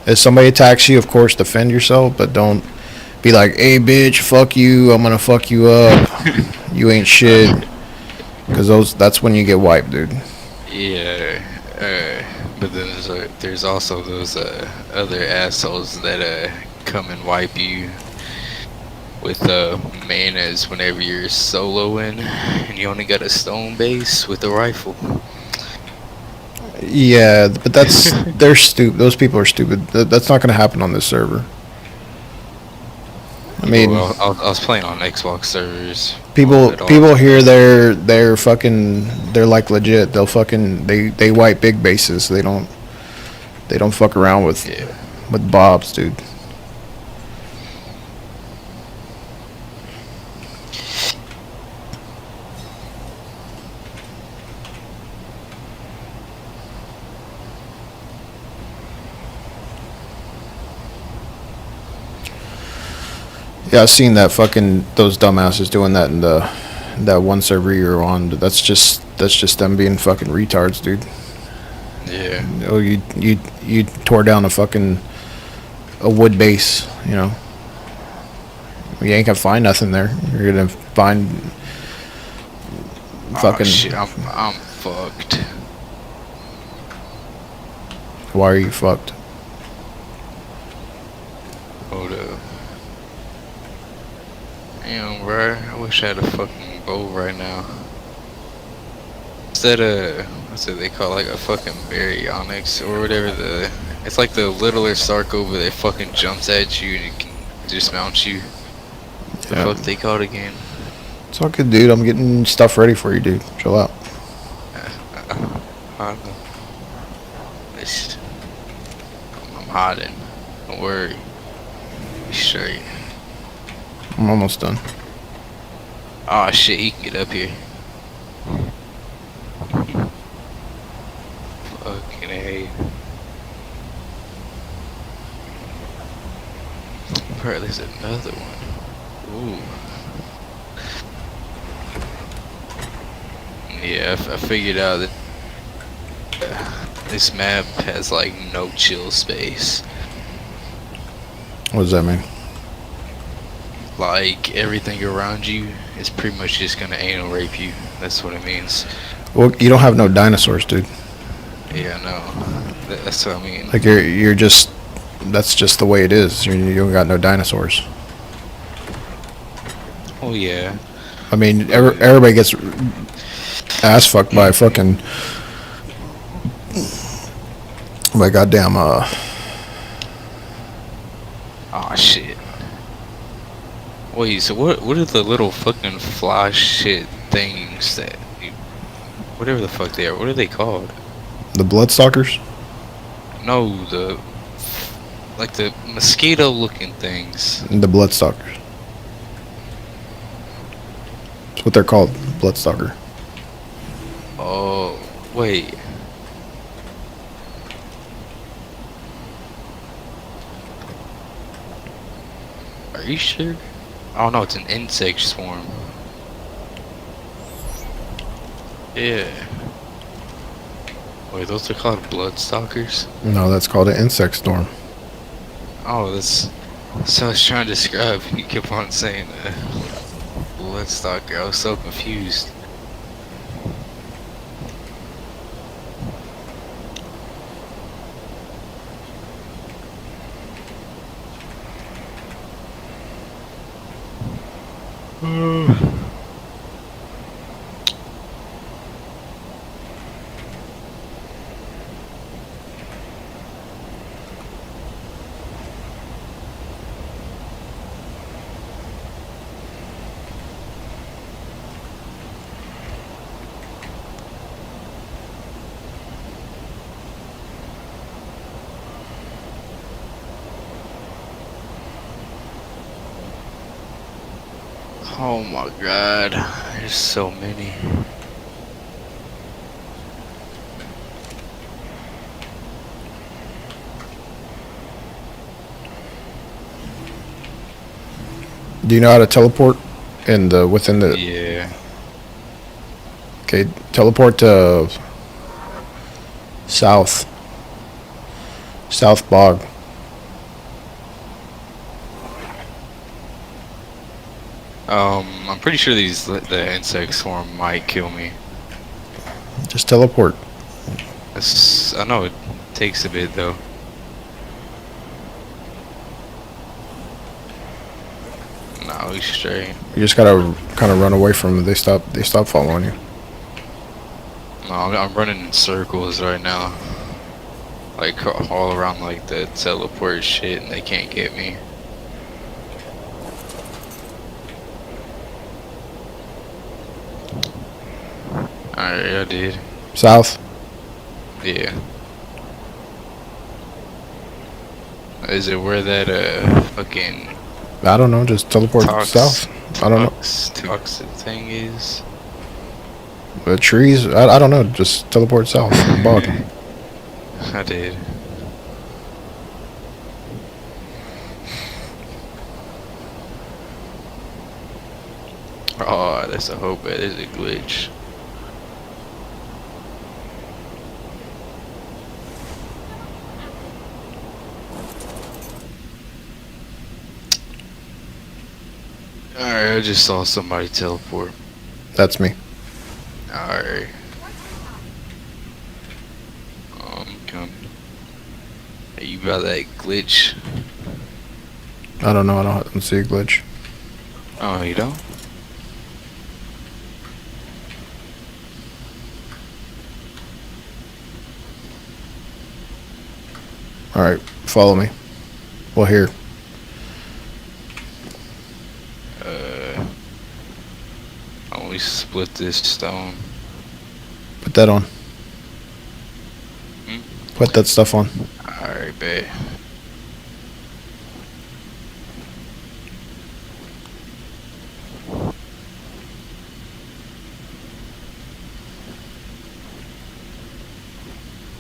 If somebody attacks you, of course, defend yourself, but don't be like, "Hey, bitch, fuck you. I'm gonna fuck you up. You ain't shit." Because that's when you get wiped, dude. Yeah, but then there's also those other assholes that come and wipe you with manas whenever you're soloing and you only got a stone base with a rifle. Yeah, but they're stupid. Those people are stupid. That's not gonna happen on this server. I mean, well, I was playing on Xbox servers. People here, they're fucking, they're like legit. They'll fucking they wipe big bases. They don't fuck around with bobs, dude. Yeah, I've seen that those dumbasses doing that in that one server you're on. That's just them being fucking retards, dude. Yeah. Oh, you tore down a wood base, you know. You ain't gonna find nothing there. You're gonna find fucking. Oh, shit, I'm fucked. Why are you fucked? Hold up. Damn, bro. I wish I had a fucking bow right now. Is that what's it they call, like a fucking baryonyx or whatever, it's like the littler Sarkova that fucking jumps at you and can dismount you. The fuck they called again? It's all good, dude. I'm getting stuff ready for you, dude. Chill out. I know. I'm hiding. Don't worry. Be straight. I'm almost done. Oh shit, he can get up here. Fucking A. Bro, there's another one. Ooh. Yeah, I figured out that this map has like no chill space. What does that mean? Like everything around you is pretty much just gonna anal rape you. That's what it means. Well, you don't have no dinosaurs, dude. Yeah, no. That's what I mean. Like you're just, that's just the way it is. You don't got no dinosaurs. Oh yeah. I mean, everybody gets ass fucked by fucking by goddamn Oh shit. Wait, so what are the little fucking fly shit things that whatever the fuck they are, what are they called? the bloodsuckers. No, like the mosquito looking things. The bloodsuckers. That's what they're called, bloodsucker. Oh, wait. Are you sure? Oh no, it's an insect swarm. Yeah. Wait, those are called bloodsuckers? No, that's called an insect storm. Oh, that's so I was trying to describe. You kept on saying bloodstalker. I was so confused. Oh my god, there's so many. Do you know how to teleport in the within the? Yeah. Okay, teleport to South Bog. I'm pretty sure the insect swarm might kill me. Just teleport. I know it takes a bit though. No, he's straight. You just gotta kind of run away from them. They stop following you. No, I'm running in circles right now. Like all around like the teleport shit and they can't get me. Alright, I did. South? Yeah. Is it where that fucking I don't know, just teleport south. I don't know. Toxic thing is? The trees? I don't know, just teleport south. Bog. I did. Oh, that's a hope. That is a glitch. Alright, I just saw somebody teleport. That's me. Alright. Coming. Are you about that glitch? I don't know, I don't see a glitch. Oh, you don't? Alright, follow me. Well, here. We split this stone. Put that on. Put that stuff on. Alright, bet.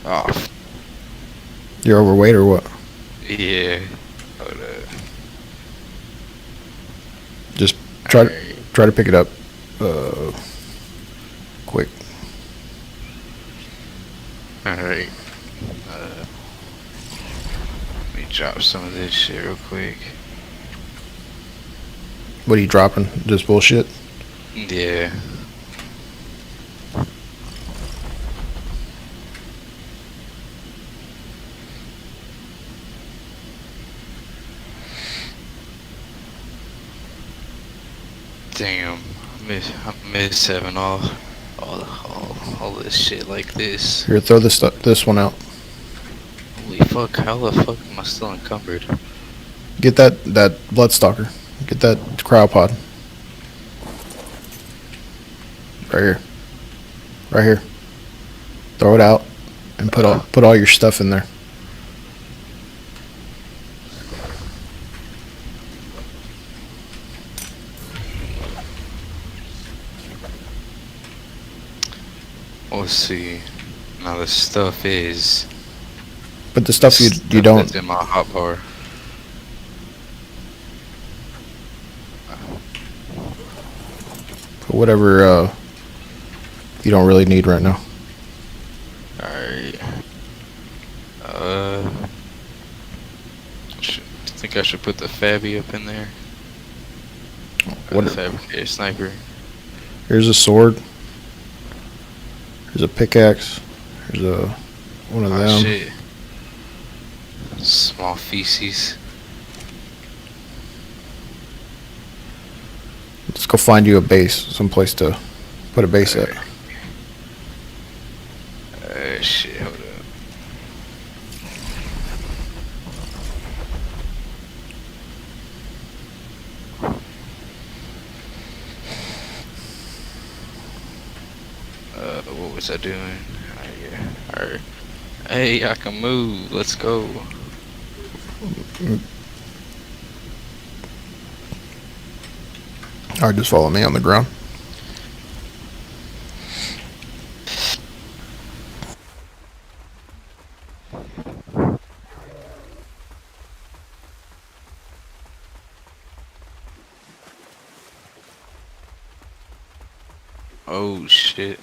Oh. You're overweight or what? Yeah. Hold up. Just try to pick it up. Quick. Alright. Let me drop some of this shit real quick. What are you dropping? Just bullshit? Yeah. Damn, I miss having all this shit like this. Here, throw this one out. Holy fuck! How the fuck am I still encumbered? Get that Bloodstalker. Get that cryopod. Right here. Right here. Throw it out and put all your stuff in there. Let's see. Now the stuff is. But the stuff you don't. That's in my hotbar. Put whatever you don't really need right now. Alright. I think I should put the Fabby up in there. What? The fabricated sniper. Here's a sword. Here's a pickaxe. Here's one of them. Shit. Small feces. Let's go find you a base, someplace to put a base at. Shit, hold up. What was I doing? Alright. Hey, I can move. Let's go. Alright, just follow me on the ground. Oh shit.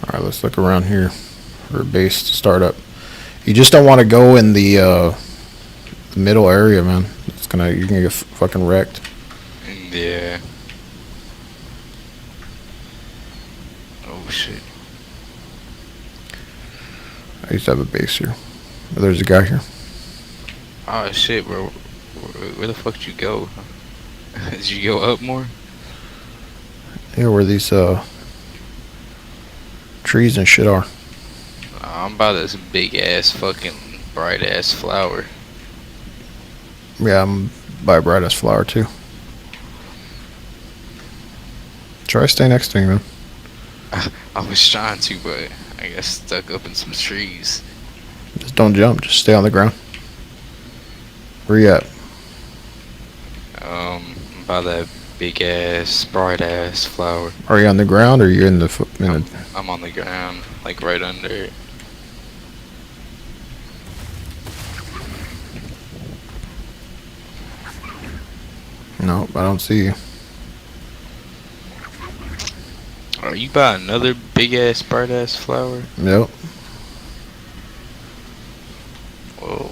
Alright, let's look around here for a base to start up. You just don't want to go in the middle area, man. You're gonna get fucking wrecked. Yeah. Oh shit. I used to have a base here. There's a guy here. Oh shit, bro. Where the fuck did you go? Did you go up more? Yeah, where these trees and shit are. I'm by this big ass fucking bright ass flower. Yeah, I'm by a bright ass flower too. Try stay next to me, man. I was trying to, but I got stuck up in some trees. Just don't jump. Just stay on the ground. Where you at? By that big ass, bright ass flower. Are you on the ground or are you in the? I'm on the ground, like right under it. No, I don't see you. Are you by another big ass, bright ass flower? Yep. Whoa.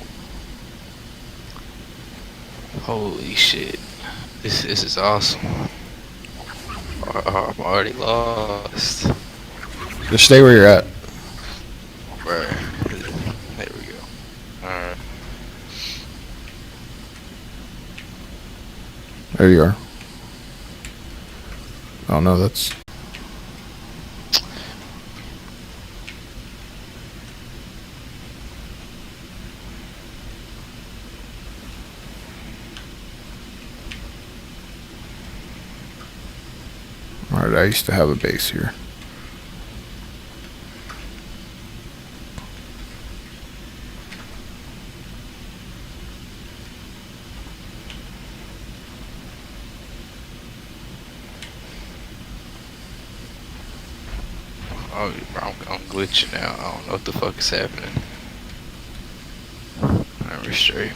Holy shit. This is awesome. I'm already lost. Just stay where you're at. Right. There we go. Alright. There you are. Oh no, that's. Alright, I used to have a base here. Oh, I'm glitching out. I don't know what the fuck is happening. Alright, straight.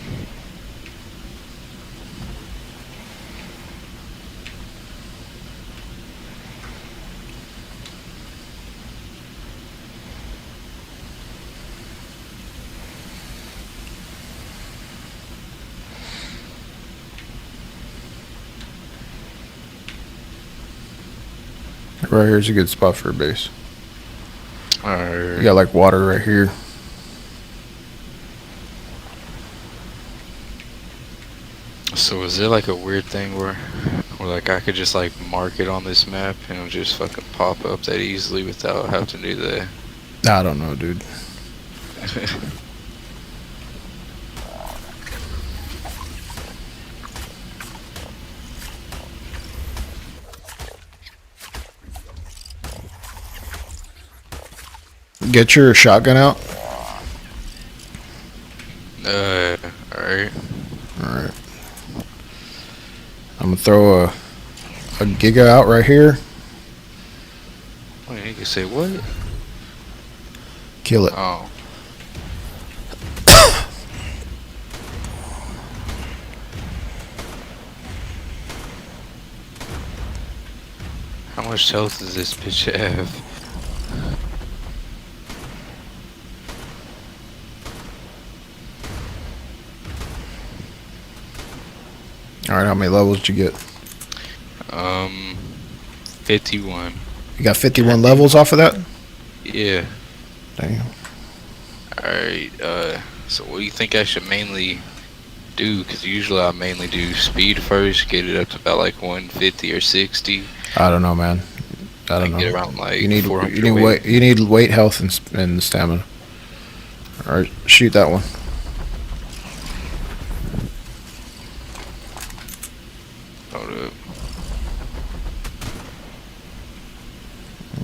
Right here's a good spot for a base. Alright. You got like water right here. So is there like a weird thing where like I could just like mark it on this map and it'll just fucking pop up that easily without having to do that? I don't know, dude. Get your shotgun out. Alright. Alright. I'm gonna throw a Giga out right here. Wait, you can say what? Kill it. Oh. How much health does this bitch have? Alright, how many levels did you get? 51. You got 51 levels off of that? Yeah. Damn. Alright, so what do you think I should mainly do? Because usually I mainly do speed first, get it up to about like 150 or 60. I don't know, man. I don't know. Get around like you need 400 weight. You need weight, health, and stamina. Alright, shoot that one. Hold up.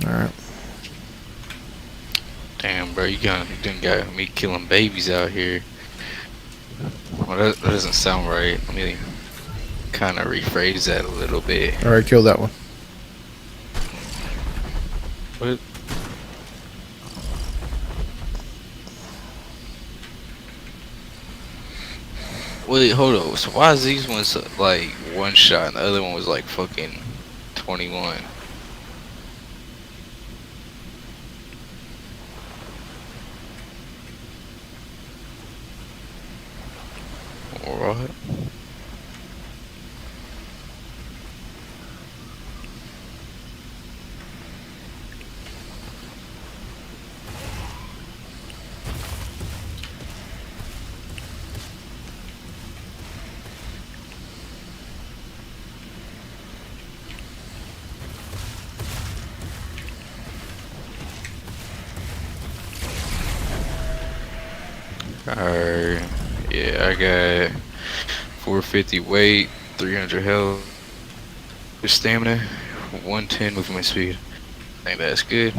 Alright. Damn, bro, you done got me killing babies out here. Well, that doesn't sound right. Let me kind of rephrase that a little bit. Alright, kill that one. What? Wait, hold on. So why is these ones like one shot and the other one was like fucking 21? Alright. Alright, yeah, I got 450 weight, 300 health, stamina, 110 movement speed. I think that's good.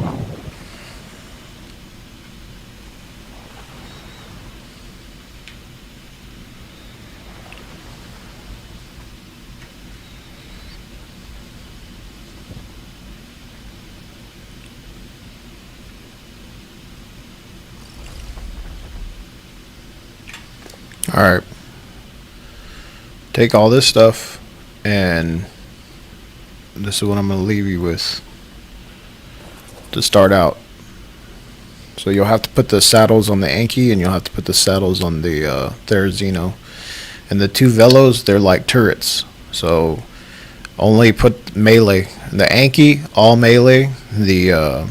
Alright. Take all this stuff, and this is what I'm going to leave you with to start out. So you'll have to put the saddles on the Anki, and you'll have to put the saddles on the Therizino. And the two Velos, they're like turrets. So only put melee. The Anki, all melee. The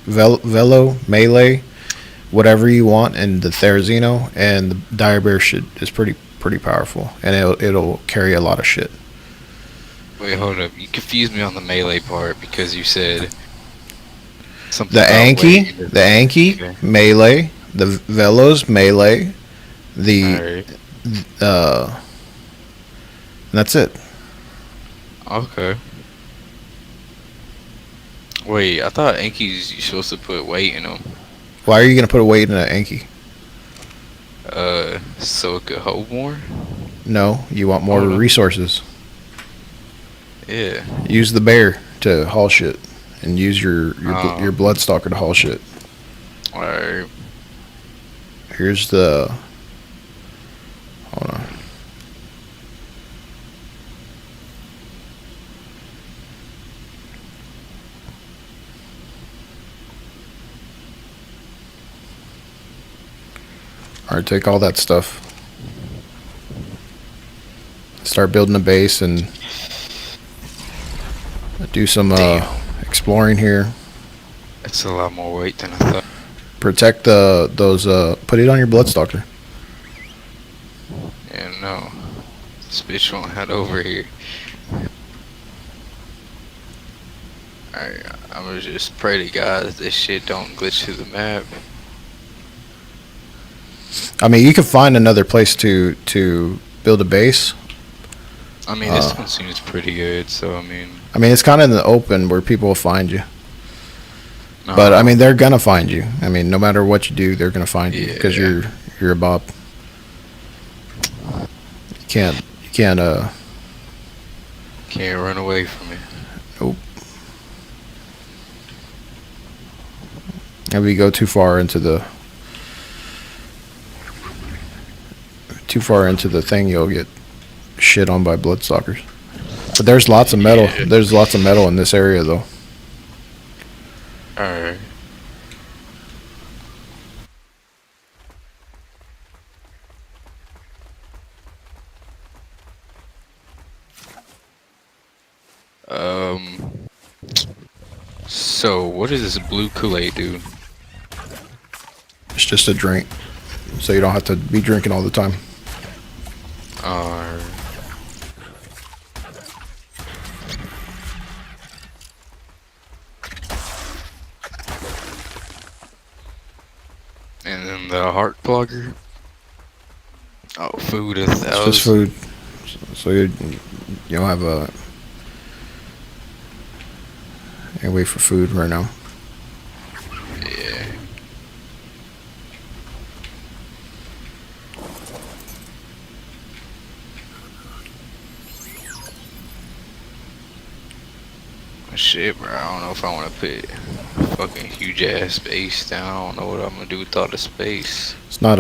Velo, melee. Whatever you want, and the Therizino, and the Dire Bear is pretty powerful, and it'll carry a lot of shit. Wait, hold up. You confused me on the melee part because you said something The about Anki, weight. Okay. melee. The Velos, melee. The Alright. that's it. Okay. Wait, I thought Anki's you're supposed to put weight in them. Why are you gonna put a weight in an Anki? So it could hold more? No, you want more resources. Yeah. Use the bear to haul shit, and use your Bloodstalker to haul shit. Alright. Here's the. Hold on. Alright, take all that stuff. Start building a base, and Do some exploring here. That's a lot more weight than I thought. Protect those. Put it on your Bloodstalker. Yeah, no. This bitch won't head over here. Alright, I'm gonna just pray to God that this shit don't glitch through the map. I mean, you can find another place to build a base. I mean, this one seems pretty good, so I mean, it's kind of in the open where people will find you. But I mean, they're gonna find you. I mean, no matter what you do, they're gonna find you because you're a Bob. You can't run away from it. Nope. If you go too far into the thing, you'll get shit on by Bloodstalkers. But there's lots of metal. Yeah. There's lots of metal in this area, though. Alright. So what does this blue Kool-Aid do? It's just a drink, so you don't have to be drinking all the time. And then the heart blogger. Oh, food. It's just food, so you don't have a. You wait for food right now. Yeah. Shit, bro. I don't know if I want to put a fucking huge ass base down. I don't know what I'm gonna do with all the space. It's not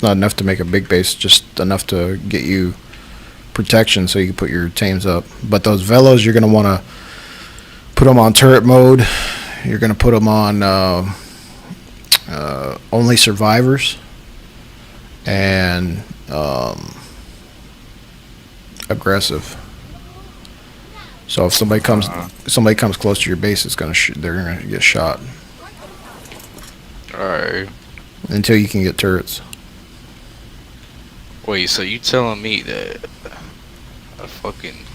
enough to make a big base. Just enough to get you protection so you can put your tames up. But those velos, you're gonna want to put them on turret mode. You're gonna put them on only survivors and aggressive. So if somebody comes close to your base, they're gonna get shot. Alright. Until you can get turrets. Wait, so you telling me that a fucking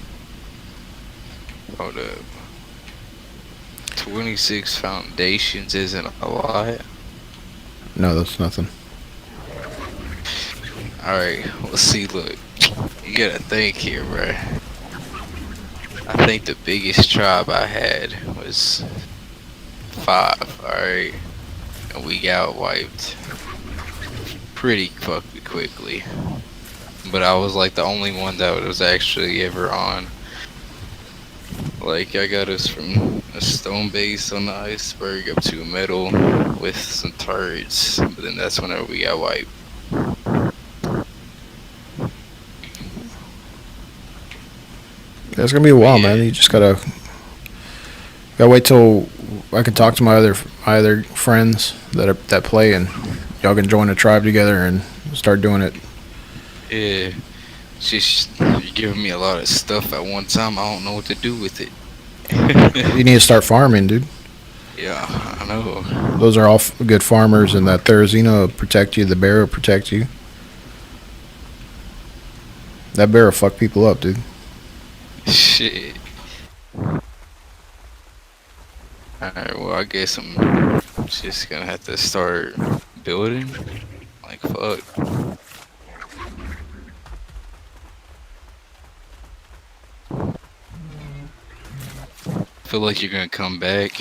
26 foundations isn't a lot? No, that's nothing. Alright, well see, look, you gotta think here, bro. I think the biggest tribe I had was 5, alright? And we got wiped pretty fucking quickly. But I was like the only one that was actually ever on. Like, I got us from a stone base on the iceberg up to a metal with some turrets. But then that's whenever we got wiped. It's gonna be a while, man. You just gotta wait till I can talk to my other friends that play, and y'all can join a tribe together and start doing it. Yeah, just you're giving me a lot of stuff at one time. I don't know what to do with it. You need to start farming, dude. Yeah, I know. Those are all good farmers, and that Therizina will protect you. The bear will protect you. That bear will fuck people up, dude. Shit. Alright, well, I guess I'm just gonna have to start building. Like, fuck. I feel like you're gonna come back.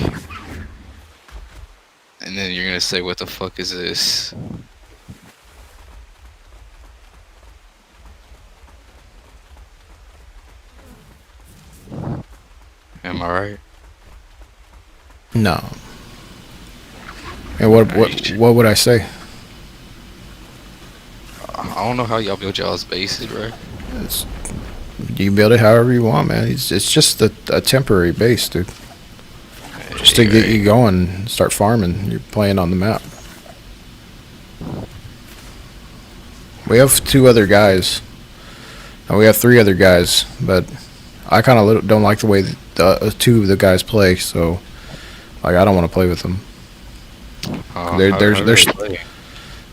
And then you're gonna say, what the fuck is this? Am I right? No. And what would I say? I don't know how y'all build y'all's bases, bro. You can build it however you want, man. It's just a temporary base, dude. Just to get you going and start farming. You're playing on the map. We have 2 other guys. And we have 3 other guys, but I kind of don't like the way two of the guys play, so like I don't want to play with them.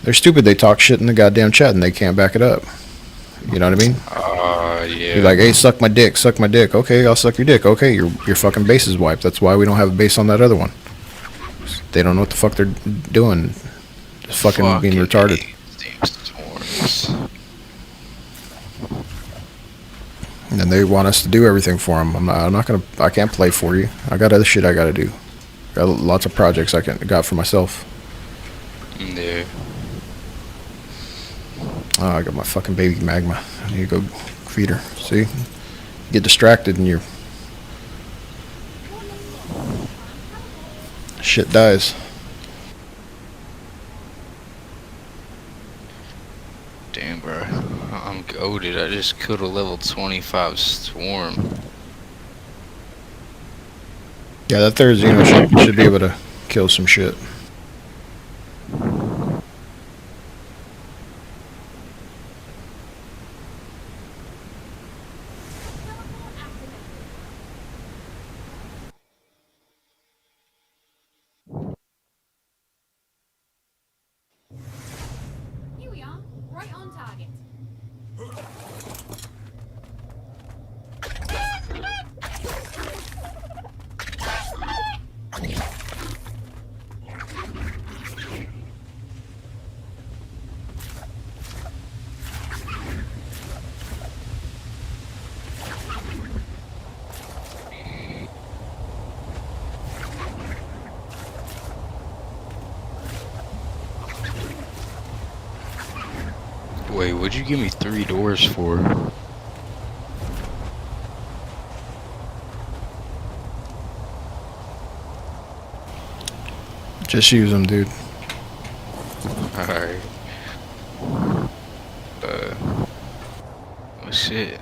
They're stupid. They talk shit in the goddamn chat and they can't back it up. You know what I mean? Yeah. You're like, hey, suck my dick, suck my dick. Okay, I'll suck your dick. Okay, your fucking base is wiped. That's why we don't have a base on that other one. They don't know what the fuck they're doing. Just fucking being retarded. And then they want us to do everything for them. I can't play for you. I got other shit I gotta do. Got lots of projects I got for myself. Yeah. Oh, I got my fucking baby Magma. I need to go feed her. See? Get distracted and your shit dies. Damn, bro. I'm goated. I just killed a level 25 Swarm. Yeah, that third Xeno should be able to kill some shit. Here we are, right on target. Wait, what'd you give me 3 doors for? Just use them, dude. Alright. Oh shit.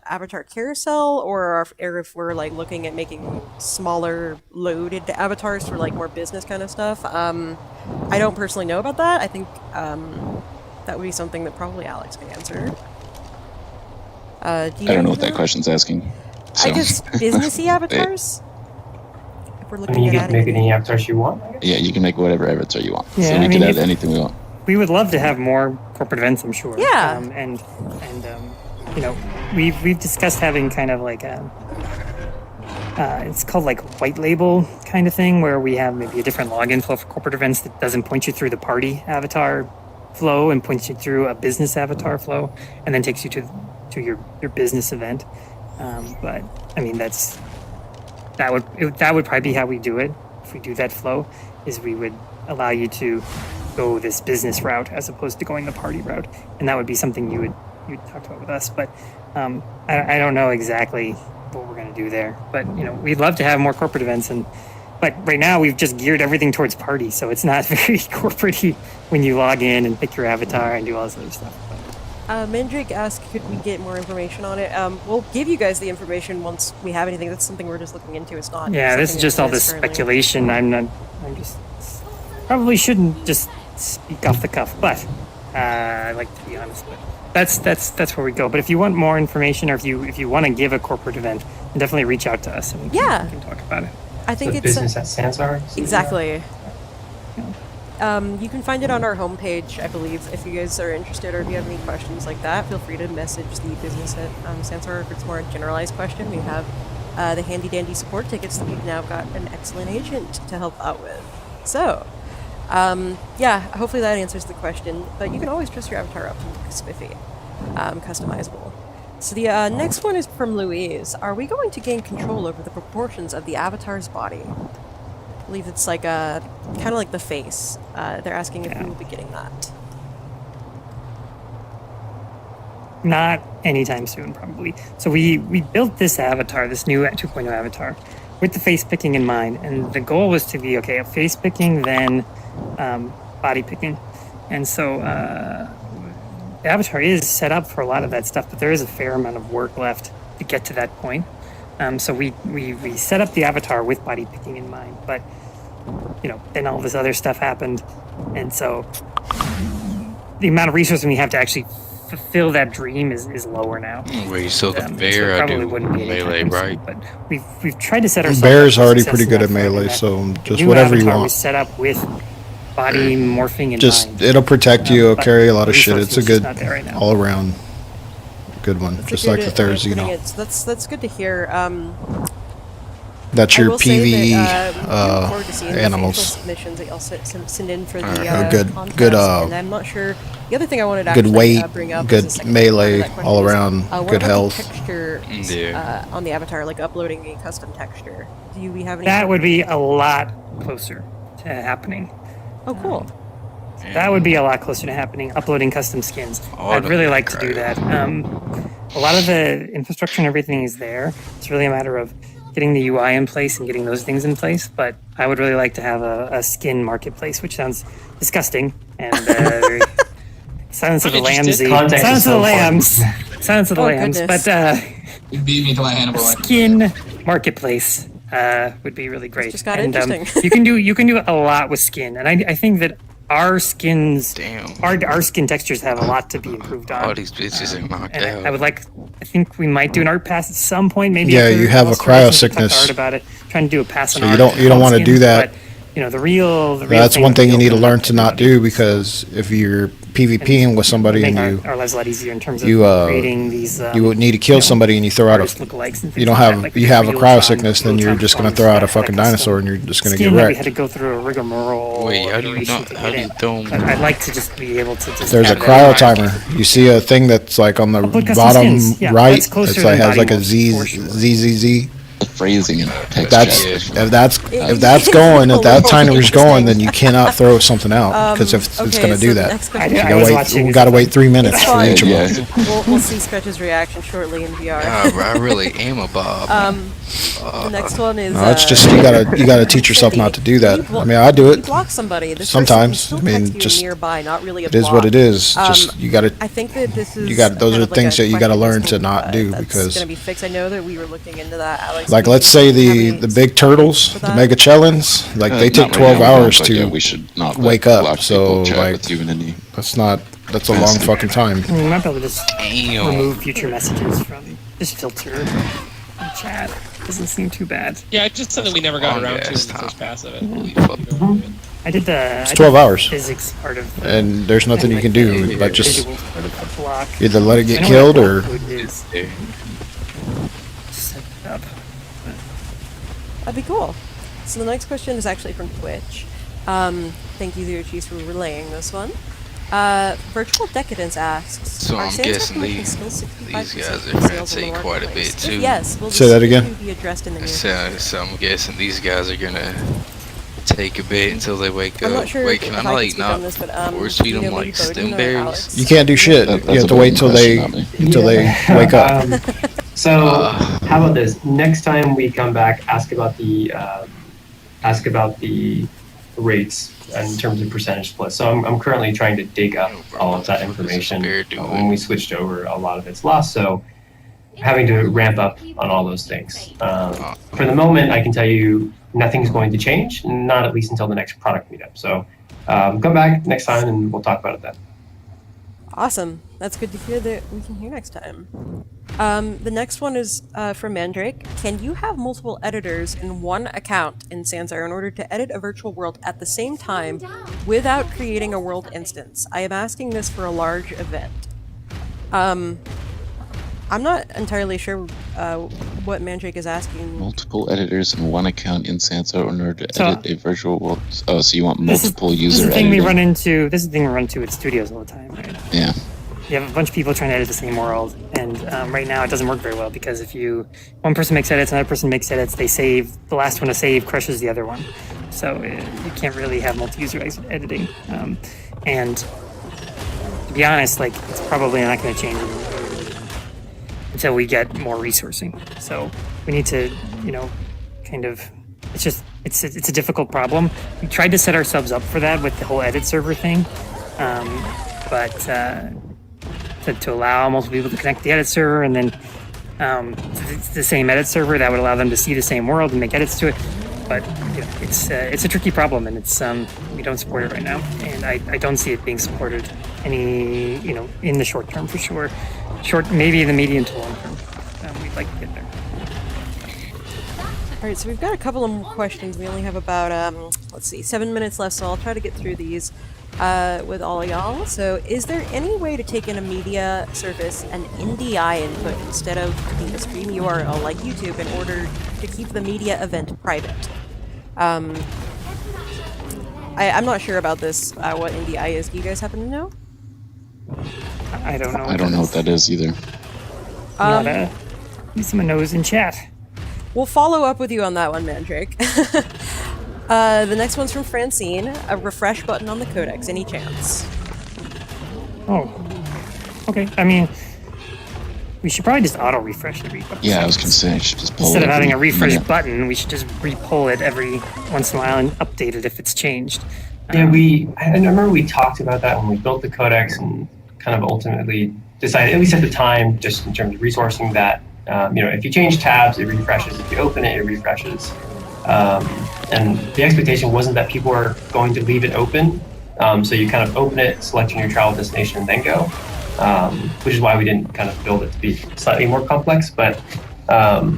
Avatar carousel, or if we're like looking at making smaller loaded avatars for like more business kind of stuff. I don't personally know about that. I think that would be something that probably Alex could answer. I don't know what that question's asking. So. I just businessy avatars. If we're looking you at can make any avatars you want. Yeah, you can make whatever avatar you want. Yeah, so we can add anything we want. We would love to have more corporate events, I'm sure. Yeah. And you know, we've discussed having kind of like a it's called like white label kind of thing, where we have maybe a different login flow for corporate events that doesn't point you through the party avatar flow and points you through a business avatar flow, and then takes you to your business event. But I mean, that would probably be how we do it. If we do that flow, is we would allow you to go this business route as opposed to going the party route, and that would be something you'd talk about with us. But I don't know exactly what we're going to do there. But you know, we'd love to have more corporate events, but right now we've just geared everything towards party, so it's not very corporate-y when you log in and pick your avatar and do all this other stuff. Mendrick asked, could we get more information on it? We'll give you guys the information once we have anything. That's something we're just looking into. It's not. Yeah, this is something just that all this currently. speculation. I'm just probably shouldn't just speak off the cuff, but I like to be honest. But that's where we go. But if you want more information, or if you want to give a corporate event, then definitely reach out to us and we can talk about it. I think So it's business at Sansar? exactly. You can find it on our homepage, I believe. If you guys are interested or if you have any questions like that, feel free to message the business at Sansar. If it's more a generalized question, we have the handy dandy support tickets that we've now got an excellent agent to help out with. So, yeah, hopefully that answers the question. But you can always dress your avatar up to look spiffy, customizable. So the next one is from Louise. Are we going to gain control over the proportions of the avatar's body? I believe it's like kind of like the face. They're asking if we will be getting that. Not anytime soon, probably. So we built this avatar, this new 2.0 avatar, with the face picking in mind, and the goal was to be a face picking, then body picking, and so the avatar is set up for a lot of that stuff, but there is a fair amount of work left to get to that point. So we set up the avatar with body picking in mind, but then all this other stuff happened, and so the amount of resources we have to actually fulfill that dream is lower now. Wait, so the So bear, it I probably do wouldn't be melee, anytime soon, right? but we've tried to set ourselves. Bear's up for already success pretty good at enough right melee, that so the just new whatever you avatar want. was set up with body morphing in Just mind. it'll protect you. It'll but carry a lot of shit. resources It's a good not there right now. all around good one. That's a Just good like the third way of putting Xeno. it. So that's good to hear. That's I your will say PvE that, we look forward to seeing the animals. facial submissions that y'all send in for the Good- contest, good, and I'm not sure. The other thing I wanted to good actually weight, bring up good as a second part of melee, that question all is, around, what good about health. the texture on the avatar, like uploading a custom texture. Do we have any? That would be a lot closer to happening. Oh, cool. That would be a lot closer to happening. Uploading custom skins. I'd really like to do that. A lot of the infrastructure and everything is there. It's really a matter of getting the UI in place and getting those things in place. But I would really like to have a skin marketplace, which sounds disgusting and very Silence of the Lambs. Context Silence is of so the important. Lambs. Silence of the Oh, Lambs. goodness. But You beat me to my Hannibal. skin marketplace would be really great. just got And, interesting. you can do a lot with skin, and I think that our skins, our skin textures have a lot to be improved on. All these bitches are knocked And out. I think we might do an art pass at some point. Maybe Yeah, after you have a Australia, cryo since we talked to sickness. Art about it, trying to do a pass on So you art don't on want to skins, do that. But, the real. That's thing one would thing be you need to opening learn up to not do, because if you're PvPing with somebody and make you our lives a lot easier in terms of you creating these. you would need to kill somebody and you throw out artist lookalikes and you things don't like have that, like you have a reels cryo on sickness, then you're real-time just gonna phones, throw out a that fucking custom dinosaur and you're just gonna get skin that we wrecked. had to go through a rigmarole. Wait, how do you iteration not? to How get do you in. don't? But I'd like to just be able to just. There's a have that cryo in timer. You see a thing that's like on the Upload custom bottom skins. Yeah, right. that's closer It's like than has like a body Z morphs, for sure. ZZZ. The phrasing in text That's chat. if that's going, if that timer's going, then you cannot throw something out, because if it's okay, gonna so do the that, next you question- I was gotta watching wait. We it. gotta wait 3 minutes It's for fine. each of Yeah. them. We'll see Scratch's reaction shortly in VR. I really am a Bob. The next one is. No, it's just you gotta teach yourself not to do that. I mean, I do You it block somebody. This sometimes. person I can still mean, text you just nearby, not really a it is block. what it is. Just you gotta. I think that this is. You got those kind are of like things a that you gotta question learn that's to not do, that's because gonna be fixed. I know that we were looking into that, Alex. like we let's say have the big turtles, for the that? mega chelons, like they take Not right 12 now, hours but to yeah, we should not let wake up. black So people chat like with you in any that's a long fucking time. We might be able to just Damn. remove future messages from this filter in chat. Doesn't seem too bad. Yeah, it's just something we never got Long around to in ass the time. first pass of it. Holy fuck. I did the. It's I 12 did hours. Physics part of. And there's nothing you can do but just visual part of the block. either let it get I know killed what or block code is. Set it up. That'd be cool. So the next question is actually from Twitch. Thank you, Zero Cheese, for relaying this one. Virtual Decadence asks. So are I'm sales guessing recommended these still 65% guys are of gonna sales on the take quite a marketplace? bit If too. yes, will Say this that again? issue be addressed in the near So I'm guessing these guys are gonna take a bit until they wake I'm up. not sure Wait, if can I I can like speak on not this, but force feed you them know, maybe like Bowden stem or berries? Alex? you can't do shit. That's You have a to wait big till question, they not me. wake up. So how about this? Next time we come back, ask about the rates in terms of percentage splits. So I'm currently trying to dig up all of that information. When we switched over, a lot of it's lost. So having to ramp up on all those things. For the moment, I can tell you nothing's going to change, not at least until the next product meetup. So come back next time and we'll talk about it then. Awesome. That's good to hear that we can hear next time. The next one is from Mandrake. Can you have multiple editors in one account in Sansar in order to edit a virtual world at the same time without creating a world instance? I am asking this for a large event. I'm not entirely sure what Mandrake is asking. Multiple editors in one account in Sansar in order to edit a virtual world. Oh, so you want multiple user This is the thing editing. we run into. This is the thing we run into with studios all the time, right? Yeah. You have a bunch of people trying to edit the same world, and right now it doesn't work very well because if one person makes edits, another person makes edits, they save, the last one to save crushes the other one. So you can't really have multi-user editing. And to be honest, like, it's probably not going to change until we get more resourcing. So we need to, kind of, it's a difficult problem. We tried to set ourselves up for that with the whole edit server thing, but to allow multiple people to connect to the edit server and then the same edit server that would allow them to see the same world and make edits to it. But it's a tricky problem, and it's we don't support it right now, and I don't see it being supported any in the short term for sure. Maybe in the medium to long term. We'd like to get there. All right, so we've got a couple of more questions. We only have about 7 minutes left, so I'll try to get through these with all of y'all. So, is there any way to take in a media service and NDI input instead of picking a stream URL like YouTube in order to keep the media event private? I'm not sure about this. What NDI is? Do you guys happen to know? I don't know. I don't know what that is either. Someone knows in chat. We'll follow up with you on that one, Mandrake. The next one's from Francine. A refresh button on the codex. Any chance? Oh. Okay. I mean, we should probably just auto-refresh every couple Yeah, I was going to say, I should just pull Instead it of having a every refresh minute. button, we should just re-pull it every once in a while and update it if it's changed. Yeah, I remember we talked about that when we built the codex and kind of ultimately decided, at least at the time, just in terms of resourcing that, if you change tabs, it refreshes. If you open it, it refreshes. And the expectation wasn't that people were going to leave it open. So you kind of open it, select your new travel destination, and then go, which is why we didn't kind of build it to be slightly more complex. But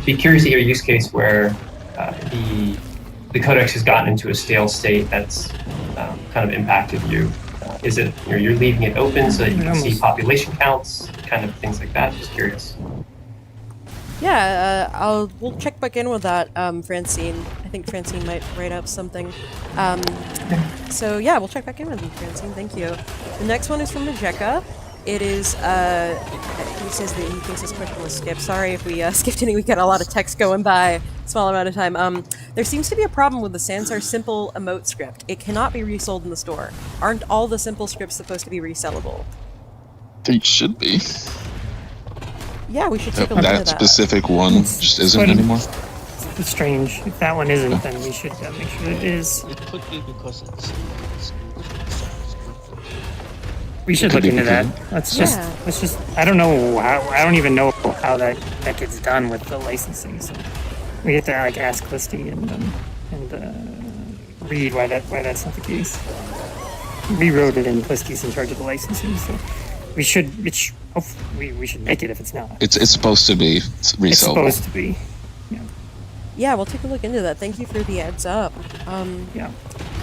be curious to hear a use case where the codex has gotten into a stale state that's kind of impacted you. Is it you're leaving it open so that you can see population counts, kind of things like that? Just curious. Yeah, we'll check back in with that, Francine. I think Francine might write up something. So yeah, we'll check back in with you, Francine. Thank you. The next one is from Majeka. It is, he says that he thinks this question was skipped. Sorry if we skipped any. We got a lot of text going by, small amount of time. There seems to be a problem with the Sansar simple emote script. It cannot be resold in the store. Aren't all the simple scripts supposed to be resellable? They should be. Yeah, we should take a look at That that. specific one just isn't anymore. It's strange. If that one isn't, then we should make sure it is. It could be because it's We should look into that. Let's just. I don't know how. I don't even know how that gets done with the licensing. So we have to ask Listy and read why that's not the case. Rewrote it, and Listy's in charge of the licensing. So we should make it if it's not. It's supposed to be resellable. It's supposed to be. Yeah, we'll take a look into that. Thank you for the heads up. Yeah.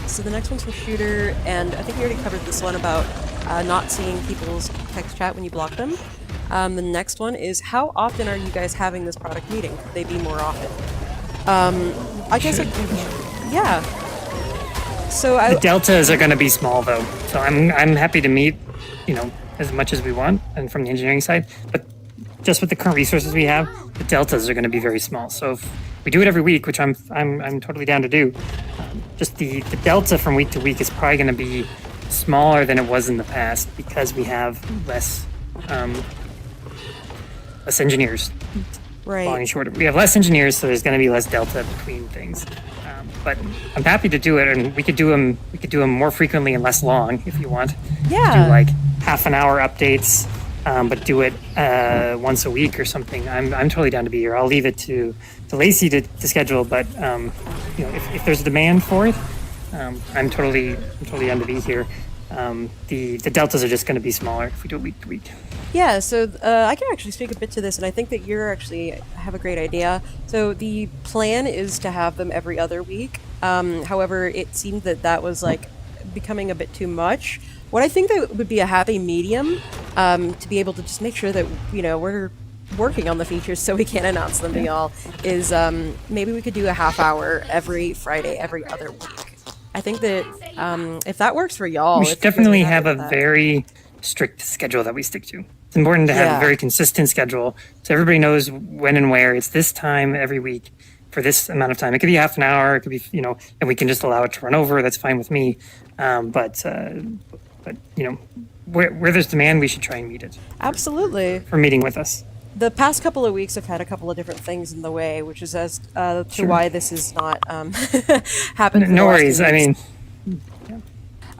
So the next one's from Shooter, and I think we already covered this one about not seeing people's text chat when you block them. The next one is, how often are you guys having this product meeting? Could they be more often? I guess, yeah. So The deltas are going to be small, though. So I'm happy to meet, as much as we want, and from the engineering side. But just with the current resources we have, the deltas are going to be very small. So if we do it every week, which I'm totally down to do, just the delta from week to week is probably going to be smaller than it was in the past because we have less engineers. Right. Long and short. We have less engineers, so there's going to be less delta between things. but I'm happy to do it, and we could do them more frequently and less long if you want. Yeah. Do like half an hour updates, but do it once a week or something. I'm totally down to be here. I'll leave it to Lacey to schedule, but if there's a demand for it, I'm totally down to be here. The deltas are just going to be smaller if we do it week to week. Yeah, so I can actually speak a bit to this, and I think that you actually have a great idea. So the plan is to have them every other week. However, it seemed that was like becoming a bit too much. What I think that would be a happy medium, to be able to just make sure that we're working on the features so we can announce them to y'all, is maybe we could do a half hour every Friday, every other week. I think that if that works for y'all, we should definitely have a very strict schedule that we stick to. It's important to have a very consistent schedule so everybody knows when and where. It's this time every week for this amount of time. It could be half an hour. It could be, and we can just allow it to run over. That's fine with me. But where there's demand, we should try and meet it. Absolutely. For meeting with us. The past couple of weeks have had a couple of different things in the way, which is as to why this is not happened. No worries. I mean.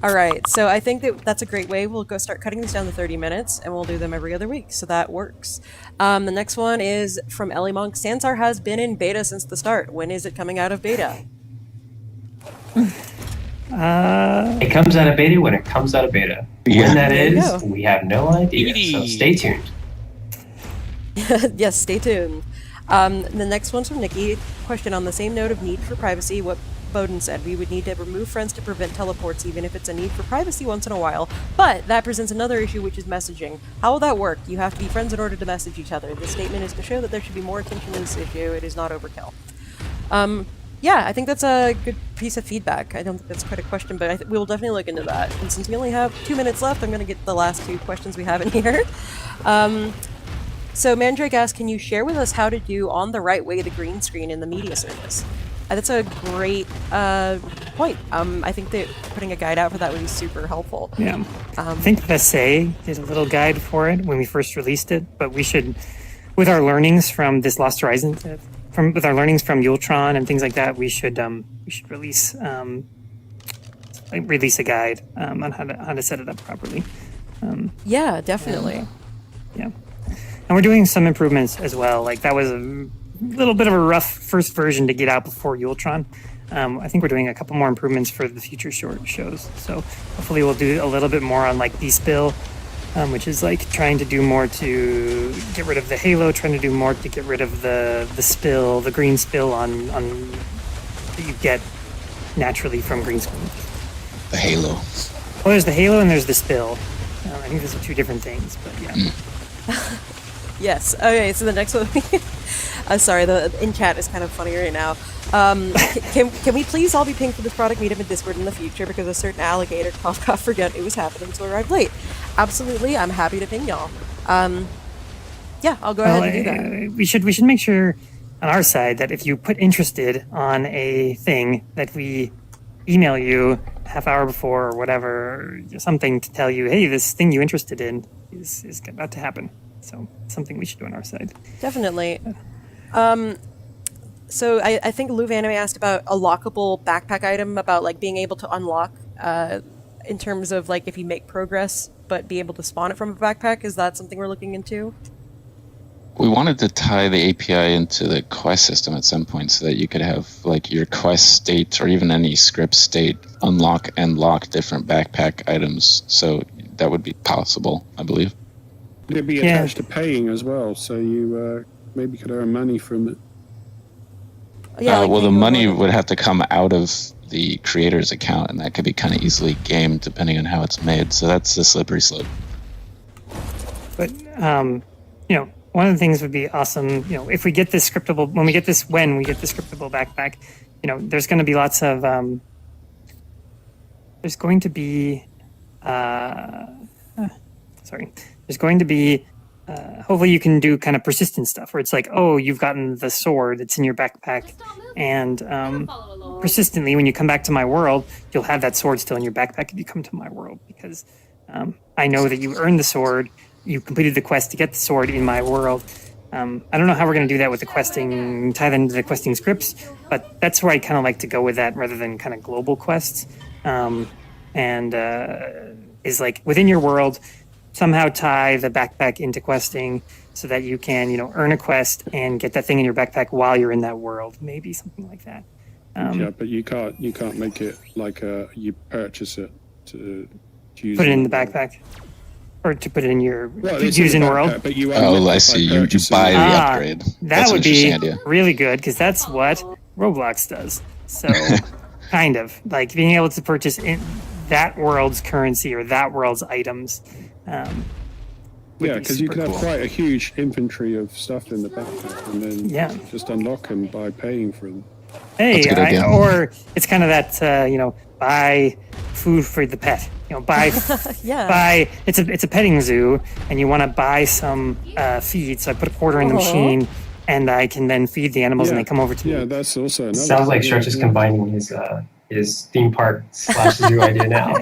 All right, so I think that's a great way. We'll go start cutting these down to 30 minutes, and we'll do them every other week, so that works. The next one is from Ellie Monk. Sansar has been in beta since the start. When is it coming out of beta? It comes out of beta when it comes out of beta. When that is, we have no idea, so stay tuned. Yes, stay tuned. The next one's from Nikki. Question on the same note of need for privacy. What Bowden said, we would need to remove friends to prevent teleports, even if it's a need for privacy once in a while. But that presents another issue, which is messaging. How will that work? You have to be friends in order to message each other. This statement is to show that there should be more attention to this issue. It is not overkill. Yeah, I think that's a good piece of feedback. I don't think that's quite a question, but we will definitely look into that. And since we only have 2 minutes left, I'm going to get the last 2 questions we have in here. So Mandrake asks, can you share with us how to do on the right way the green screen in the media service? That's a great point. I think that putting a guide out for that would be super helpful. Yeah. I think Vassay did a little guide for it when we first released it, but we should, with our learnings from this Lost Horizon, with our learnings from Ultron and things like that, we should release a guide on how to set it up properly. Yeah, definitely. Yeah. And we're doing some improvements as well. Like that was a little bit of a rough first version to get out before Ultron. I think we're doing a couple more improvements for the future short shows. So hopefully we'll do a little bit more on like D-Spill, which is like trying to do more to get rid of the halo, trying to do more to get rid of the spill, the green spill on that you get naturally from green screen. The halo. Well, there's the halo and there's the spill. I think those are 2 different things, but yeah. Yes. Okay, so the next one... sorry, the in chat is kind of funny right now. Can we please all be pinged for this product meetup in Discord in the future because a certain alligator cough forgot it was happening, so arrived late. Absolutely, I'm happy to ping y'all. Yeah, I'll go ahead and do that. We should make sure on our side that if you put interested on a thing that we email you a half hour before or whatever, something to tell you, hey, this thing you're interested in is about to happen. So something we should do on our side. Definitely. So I think Luv Anime asked about a lockable backpack item, about like being able to unlock in terms of like if you make progress but be able to spawn it from a backpack. Is that something we're looking into? We wanted to tie the API into the quest system at some point so that you could have like your quest state or even any script state unlock and lock different backpack items. So that would be possible, I believe. It'd be attached to paying as well, so you maybe could earn money from it. Yeah, well, the money would have to come out of the creator's account, and that could be kind of easily gamed depending on how it's made. So that's the slippery slope. But one of the things would be awesome. If we get this scriptable, when we get this scriptable backpack, there's going to be lots of there's going to be hopefully you can do kind of persistent stuff where it's like, oh, you've gotten the sword that's in your backpack, and persistently when you come back to my world, you'll have that sword still in your backpack if you come to my world, because I know that you earned the sword, you completed the quest to get the sword in my world, I don't know how we're going to do that with the questing, tie them into the questing scripts, but that's where I kind of like to go with that rather than kind of global quests. Is like within your world, somehow tie the backpack into questing so that you can, earn a quest and get that thing in your backpack while you're in that world. Maybe something like that. Yeah, but you can't make it like you purchase it to use put it in the backpack. Or to put it in your use in world. But you I see. You buy the upgrade. That would be really good because that's what Roblox does. So, kind of like being able to purchase in that world's currency or that world's items. Yeah, because you can have quite a huge inventory of stuff in the backpack, and then just unlock them by paying for them. Hey, or it's kind of that buy food for the pet. Buy it's a petting zoo, and you want to buy some feed. So I put a quarter in the machine, and I can then feed the animals, and they come over to me. Yeah, that's also another. Sounds like Stretch is combining his theme park / zoo idea now.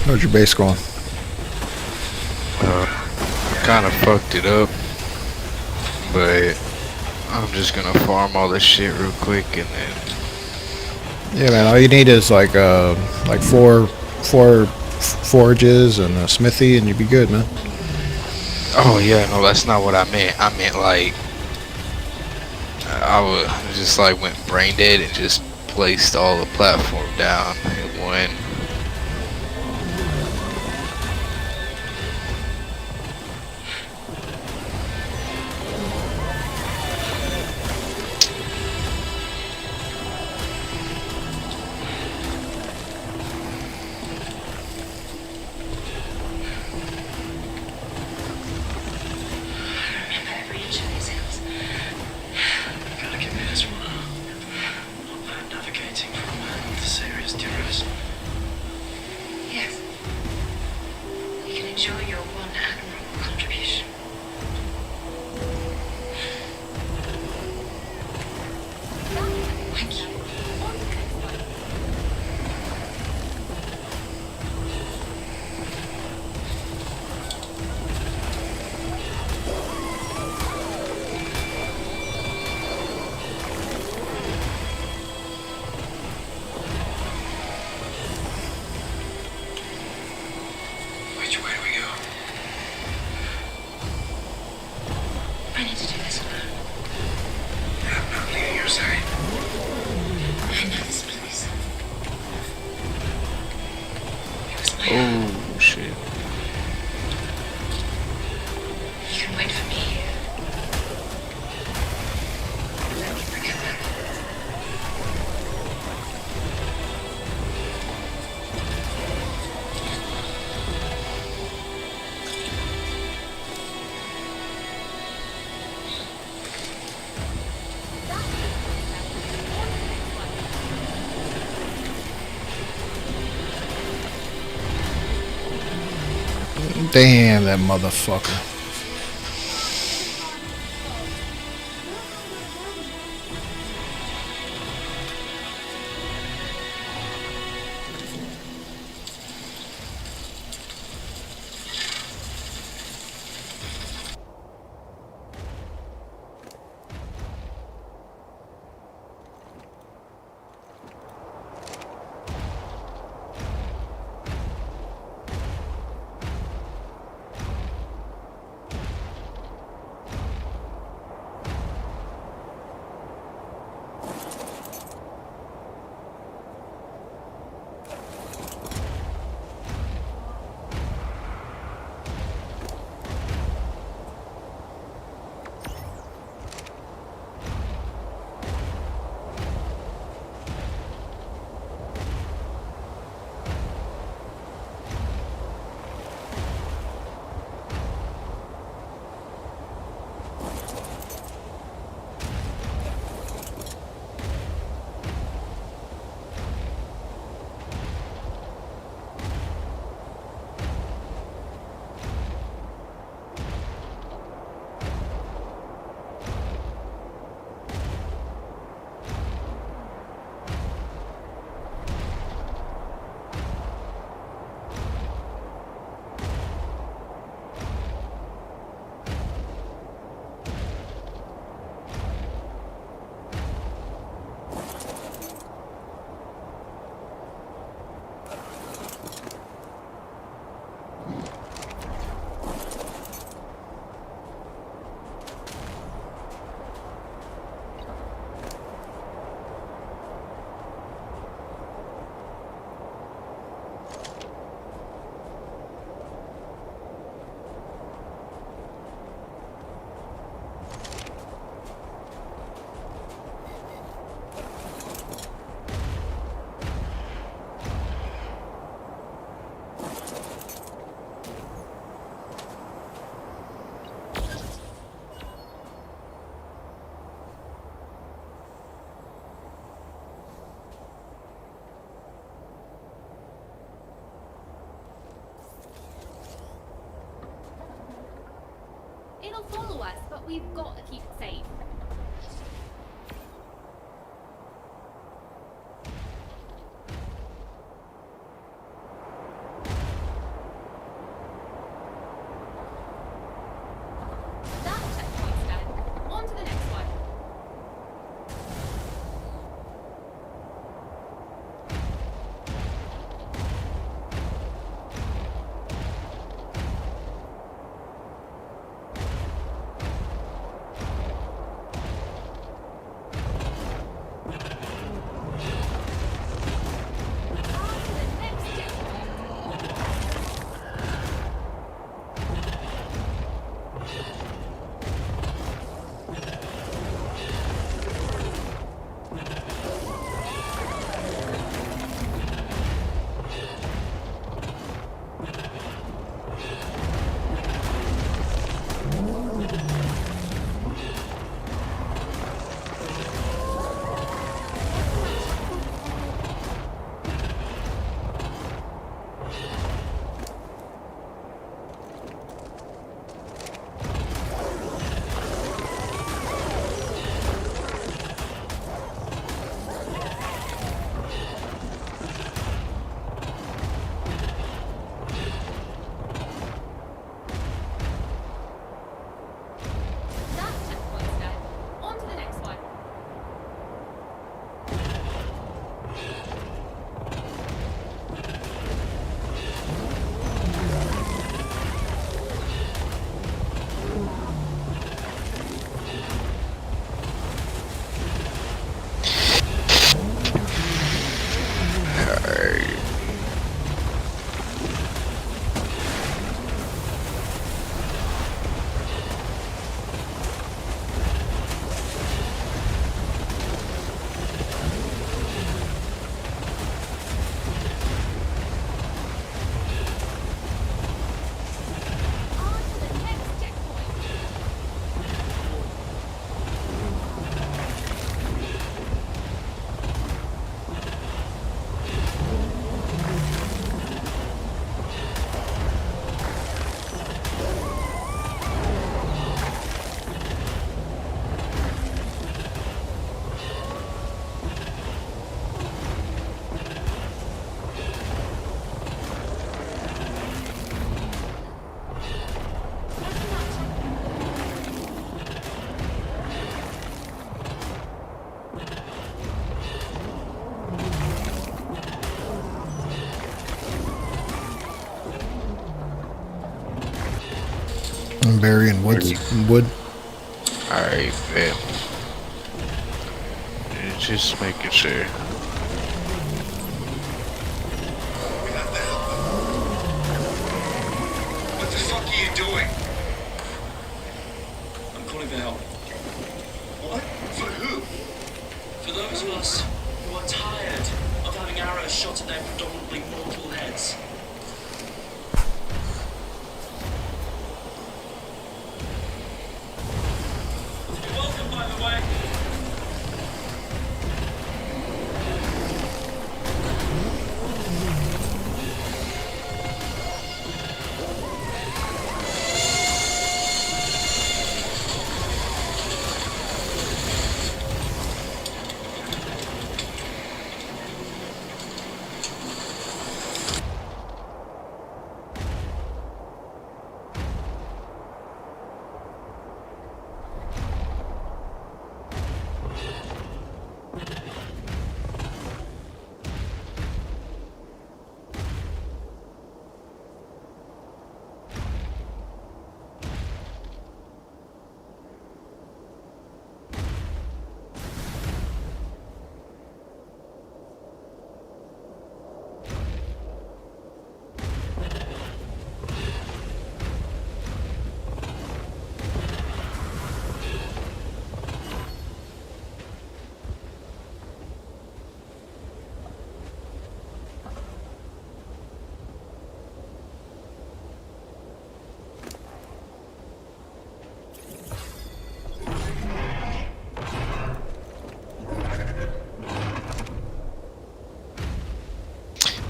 How's your base going? Kind of fucked it up, but I'm just gonna farm all this shit real quick and then. Yeah, man. All you need is like four forages and a smithy, and you'd be good, man. Oh yeah, no, that's not what I meant. I meant like I would just like went brain dead and just placed all the platform down in one. Oh shit. You can wait for me. Let me bring it back. Damn, that motherfucker. They'll follow us, but we've got to keep it safe. That checkpoint's done. On to the next one. I'm burying wood. Alright, man. Just making sure. What the fuck are you doing? I'm calling for help. What? For who? For those of us who are tired of having arrows shot at their predominantly mortal heads. You're welcome, by the way.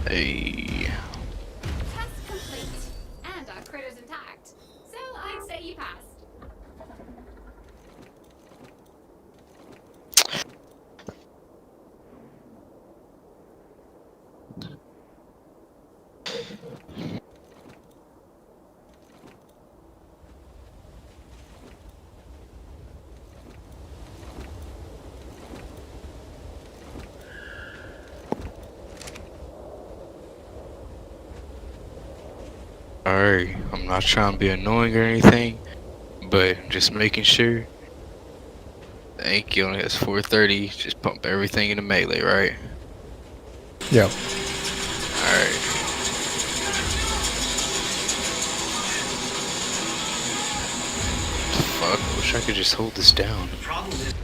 Hey. Test complete. And our critter's intact. So I'd say you passed. Alright, I'm not trying to be annoying or anything, but just making sure. The Anki only has 430. Just pump everything into melee, right? Yep. Alright. Fuck, I wish I could just hold this down. The problem is.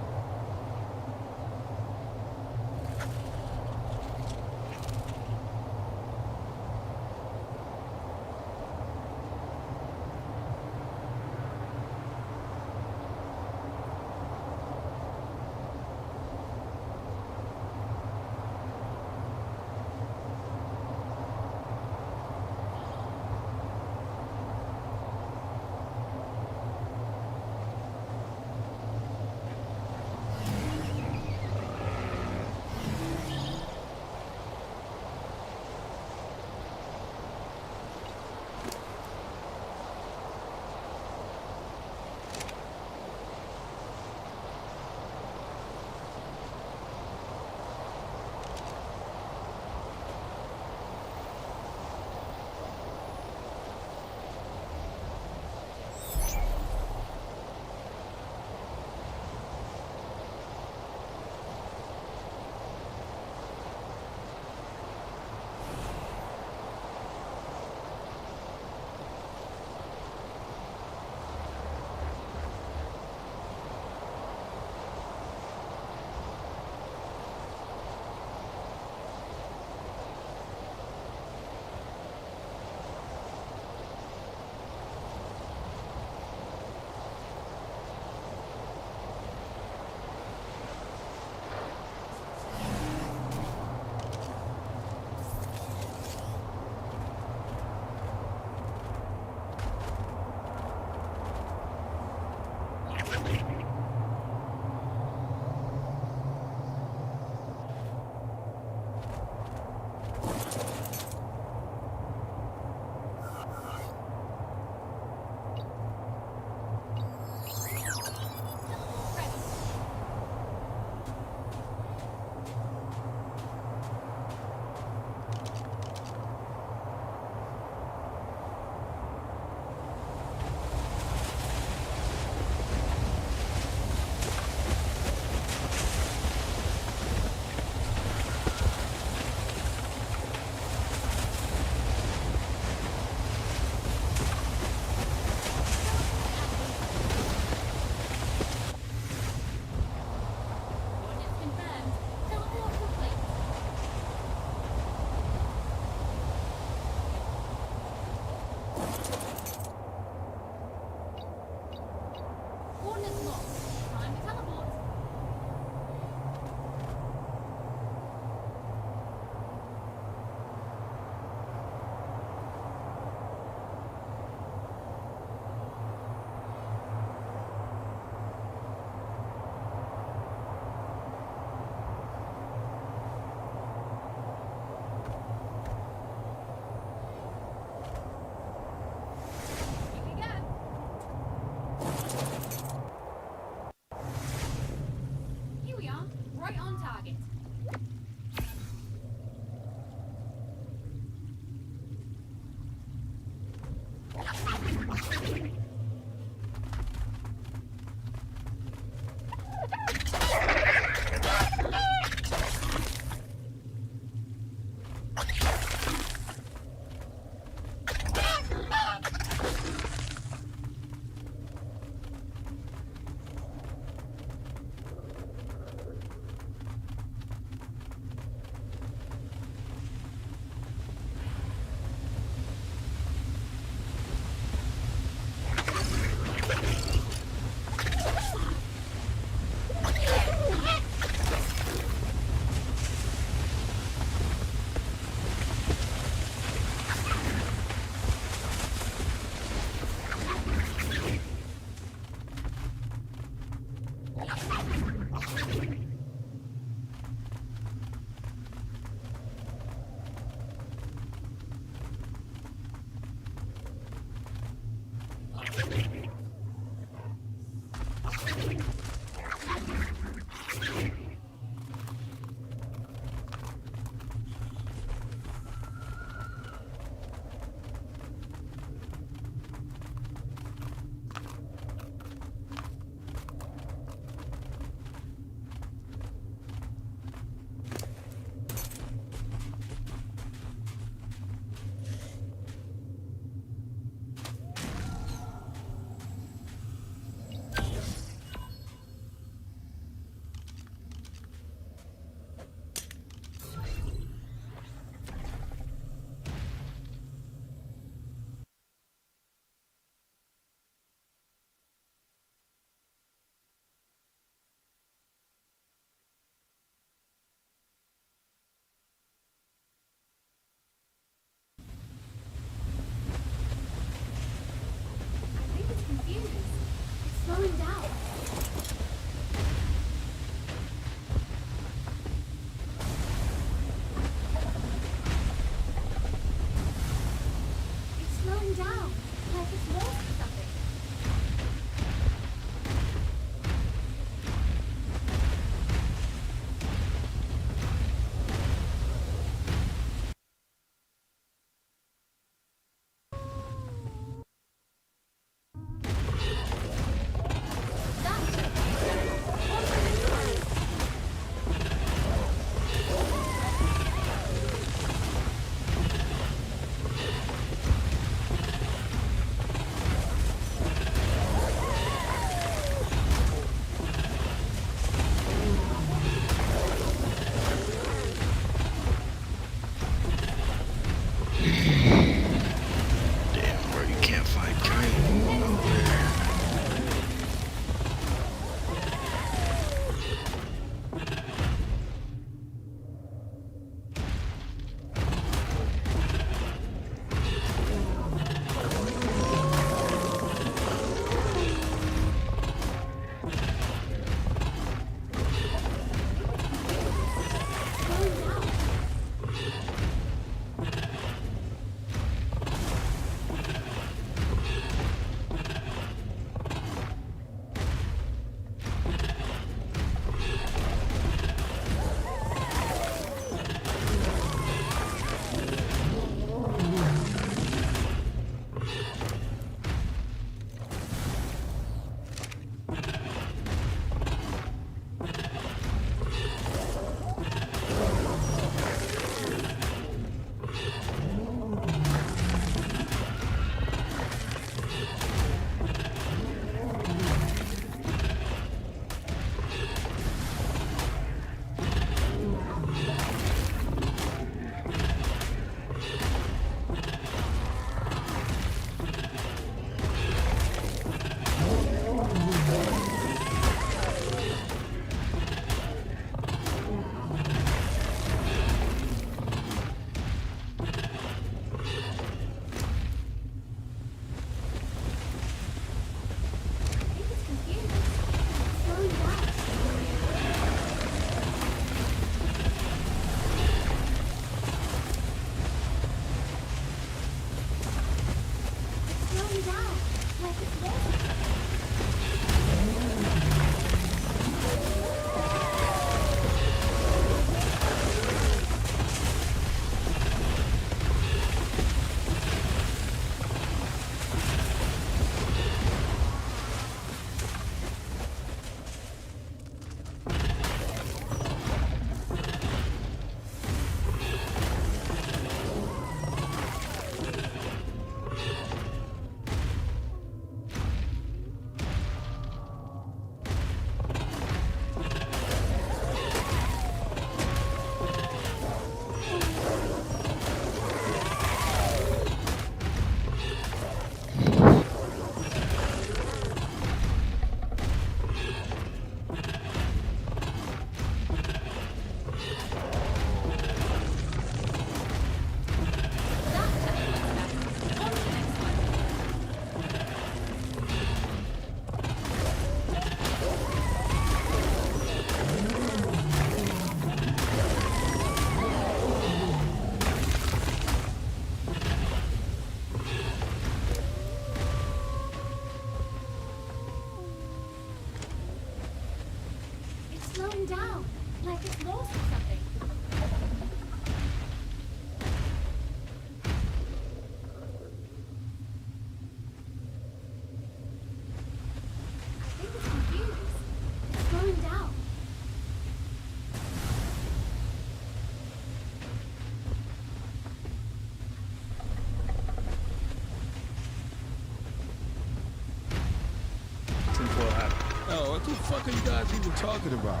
fuck are you guys even talking about?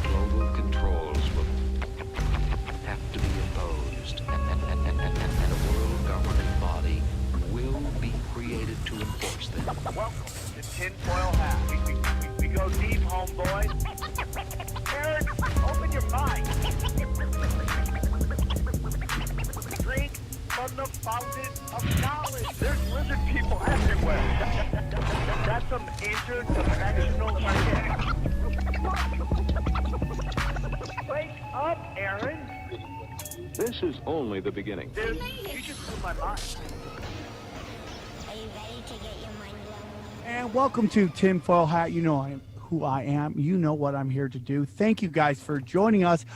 Global controls will have to be imposed, and a world governing body will be created to enforce them. Welcome to Tinfoil Hat. We go deep, homeboy. Aaron, open your mind. Drink from the fountain of knowledge. There's lizard people everywhere. That's some interdimensional shit. Wake up, Aaron. This is only the beginning. Dude, you just blew my mind. And welcome to Tinfoil Hat. You know who I am. You know what I'm here to do. Thank you guys for joining us.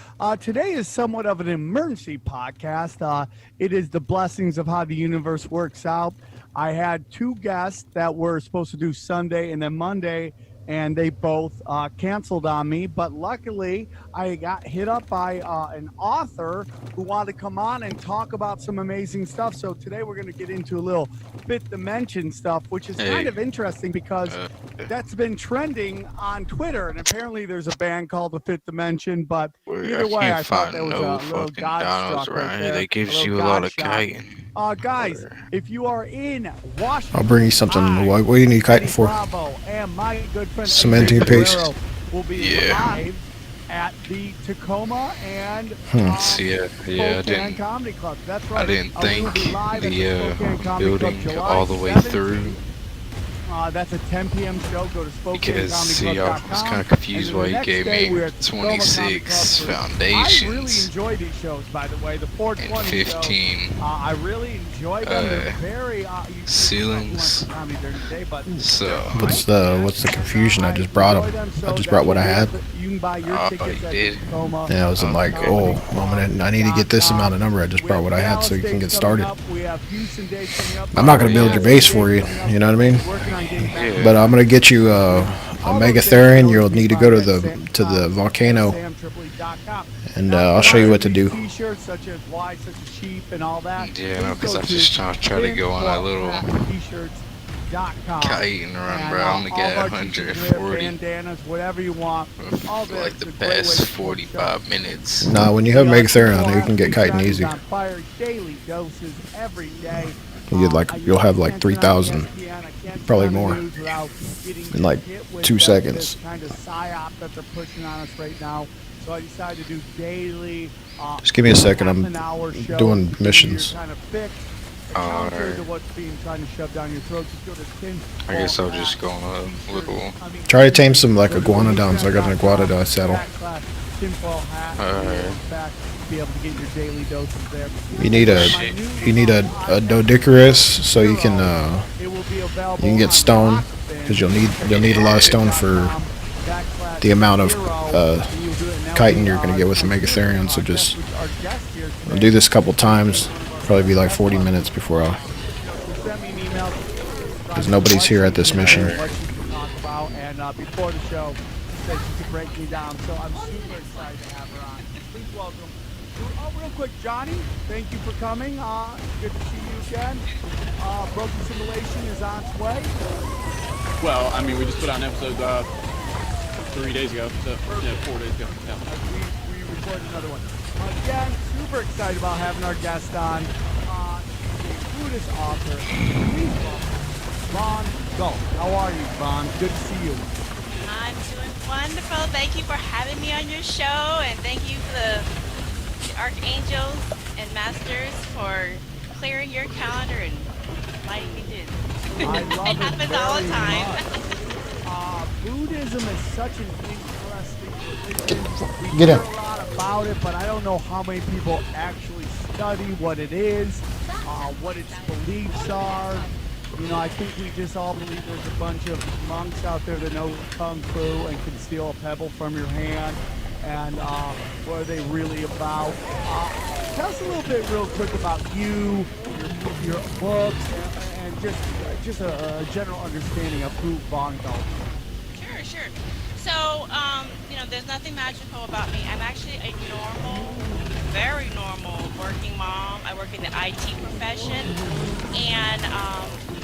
Today is somewhat of an emergency podcast. It is the blessings of how the universe works out. I had two guests that were supposed to do Sunday and then Monday, and they both canceled on me. But luckily, I got hit up by an author who wanted to come on and talk about some amazing stuff. So today we're going to get into a little Fifth Dimension stuff, which is kind of interesting because that's been trending on Twitter. And apparently there's a band called the Fifth Dimension. But either way, I thought there was a little God struck right there. That gives you a lot of kiting. Guys, if you are in Washington, I'll bring you something. What do you need kiting for? And my good friend Cementing paste. Will be live at the Tacoma and Spokane Comedy Club. That's right. I didn't think the building all the way through. That's a 10 p.m. show. Go to Because I was kind of confused why you gave me 26 foundations. I really enjoy these shows, by the way. The 420 and 15 shows, I really enjoy them. They're very ceilings. So what's the confusion? I just brought them. I just brought what I had. You did. Yeah, I wasn't like, oh, I need to get this amount of number. I just brought what I had so you can get started. I'm not gonna build your base for you. You know what I mean? But I'm gonna get you a Megatherium. You'll need to go to the volcano, and I'll show you what to do. Yeah, no, because I'm just trying to go on a little kiting run, bro. I'm gonna get 140 whatever you want. for like the past 45 minutes. Nah, when you have Megatherium, you can get kiting easy. You'll have like 3,000, probably more, in like 2 seconds. Kind of psyop that they're pushing on us right now. So I decided to do daily. Just give me a second. I'm doing missions. Alright. I guess I'll just go on a little. Try to tame some like iguanodons. I got an iguanodon saddle. You need a Doedicurus so you can get stone, because you'll need a lot of stone for the amount of chitin you're gonna get with the Megatherium. So just I'll do this a couple times. Probably be like 40 minutes before because nobody's here at this mission. And before the show, said she could break me down, so I'm super excited to have her on. Please welcome. Oh, real quick, Johnny, thank you for coming. Good to see you again. Broken Simulation is on its way. Well, I mean, we just put out an episode 3 days ago, so 4 days ago. Yeah. We recorded another one. Again, super excited about having our guest on. A Buddhist author. Please welcome Ron Go. How are you, Ron? Good to see you. I'm doing wonderful. Thank you for having me on your show, and thank you to the archangels and masters for clearing your calendar and letting me do. I love it happens all the time. Buddhism is such an interesting religion. We Get hear in. a lot about it, but I don't know how many people actually study what it is, what its beliefs are. You know, I think we just all believe there's a bunch of monks out there that know Kung Fu and can steal a pebble from your hand. And what are they really about? Tell us a little bit real quick about you, your books, and just a general understanding of who Von Gogh is. Sure. So, there's nothing magical about me. I'm actually a normal, very normal working mom. I work in the IT profession, and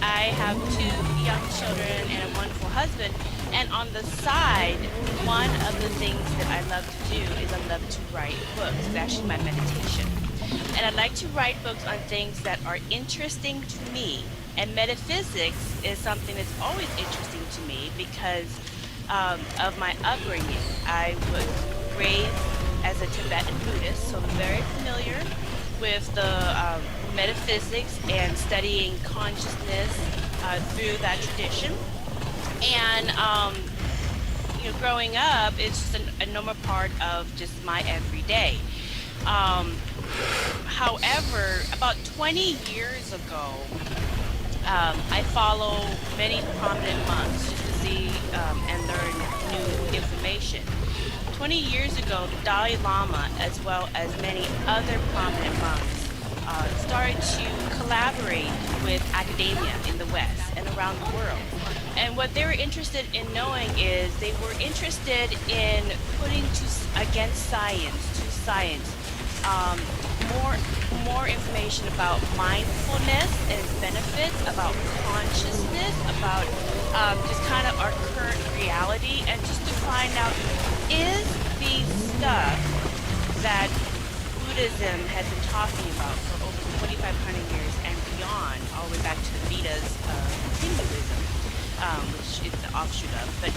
I have 2 young children and a wonderful husband. And on the side, one of the things that I love to do is I love to write books. It's actually my meditation. And I like to write books on things that are interesting to me. And metaphysics is something that's always interesting to me because of my upbringing. I was raised as a Tibetan Buddhist, so I'm very familiar with the metaphysics and studying consciousness through that tradition. And growing up, it's just a normal part of just my everyday. However, about 20 years ago, I follow many prominent monks just to see and learn new information. 20 years ago, the Dalai Lama, as well as many other prominent monks, started to collaborate with academia in the West and around the world. And what they were interested in knowing is they were interested in putting against science, more information about mindfulness and its benefits, about consciousness, about just kind of our current reality, and just to find out, is the stuff that Buddhism has been talking about for over 2,500 years and beyond, all the way back to the Vedas of Hinduism, which is the offshoot of, but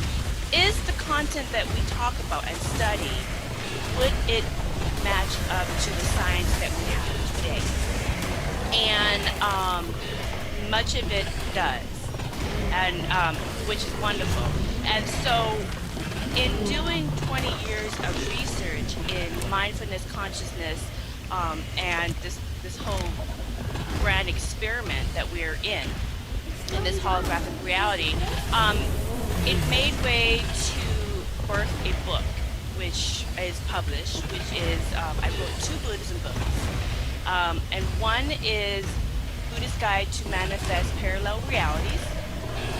is the content that we talk about and study, would it match up to the science that we have today? And much of it does, and which is wonderful. And so in doing 20 years of research in mindfulness, consciousness, and this whole grand experiment that we're in this holographic reality, it made way to birth a book, which is published, which is, I wrote 2 Buddhism books. And one is Buddhist Guide to Manifest Parallel Realities,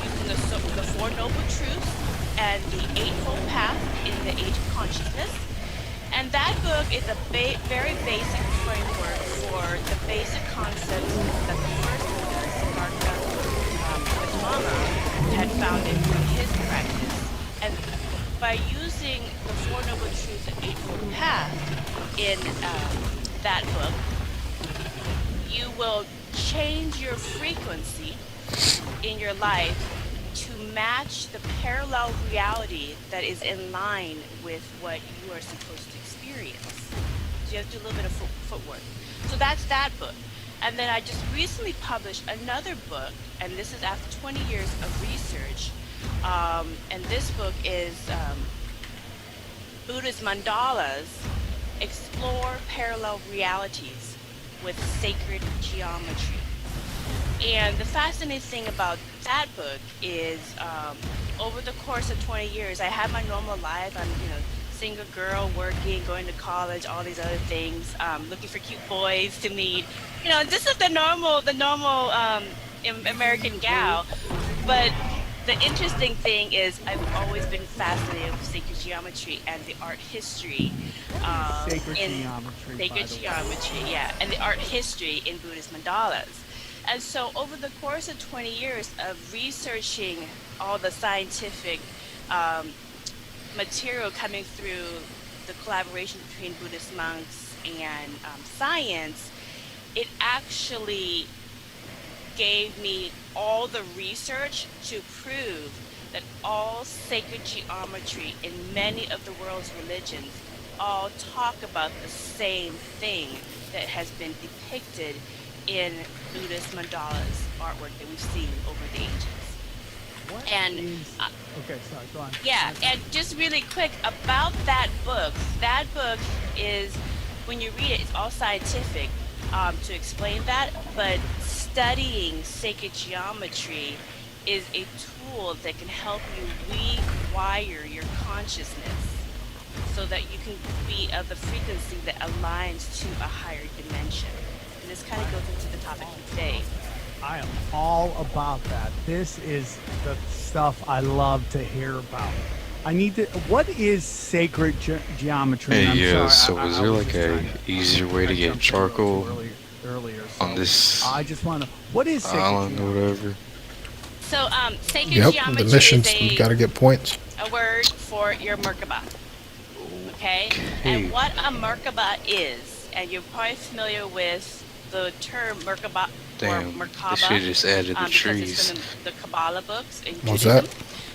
using the 4 Noble Truths and the Eightfold Path in the Age of Consciousness. And that book is a very basic framework for the basic concepts that the first Buddha, Siddhartha Gautama, had founded in his practice. And by using the 4 Noble Truths and Eightfold Path in that book, you will change your frequency in your life to match the parallel reality that is in line with what you are supposed to experience. So you have to do a little bit of footwork. So that's that book. And then I just recently published another book, and this is after 20 years of research. And this book is Buddhist Mandalas Explore Parallel Realities with Sacred Geometry. And the fascinating thing about that book is over the course of 20 years, I had my normal life. I'm, single girl, working, going to college, all these other things, looking for cute boys to meet. This is the normal American gal. But the interesting thing is I've always been fascinated with sacred geometry and the art history. Sacred geometry, yeah, and the art history in Buddhist mandalas. And so over the course of 20 years of researching all the scientific material coming through the collaboration between Buddhist monks and science, it actually gave me all the research to prove that all sacred geometry in many of the world's religions all talk about the same thing that has been depicted in Buddhist mandalas artwork that we've seen over the ages. Okay, sorry, go on. Yeah, and just really quick about that book. That book is, when you read it, it's all scientific to explain that, but studying sacred geometry is a tool that can help you rewire your consciousness so that you can be of the frequency that aligns to a higher dimension. And this kind of goes into the topic of today. I am all about that. This is the stuff I love to hear about. What is sacred geometry? Hey, so is there like a easier way to get charcoal earlier on this I just want to, what is sacred island or whatever? So, sacred Yep, geometry the missions, is you got to get points. a word for your Merkaba. Okay? And what a Merkaba is, and you're probably familiar with the term Merkaba or Damn, Merkaba, this shit just added the because trees. it's from the Kabbalah books in What's Judaism.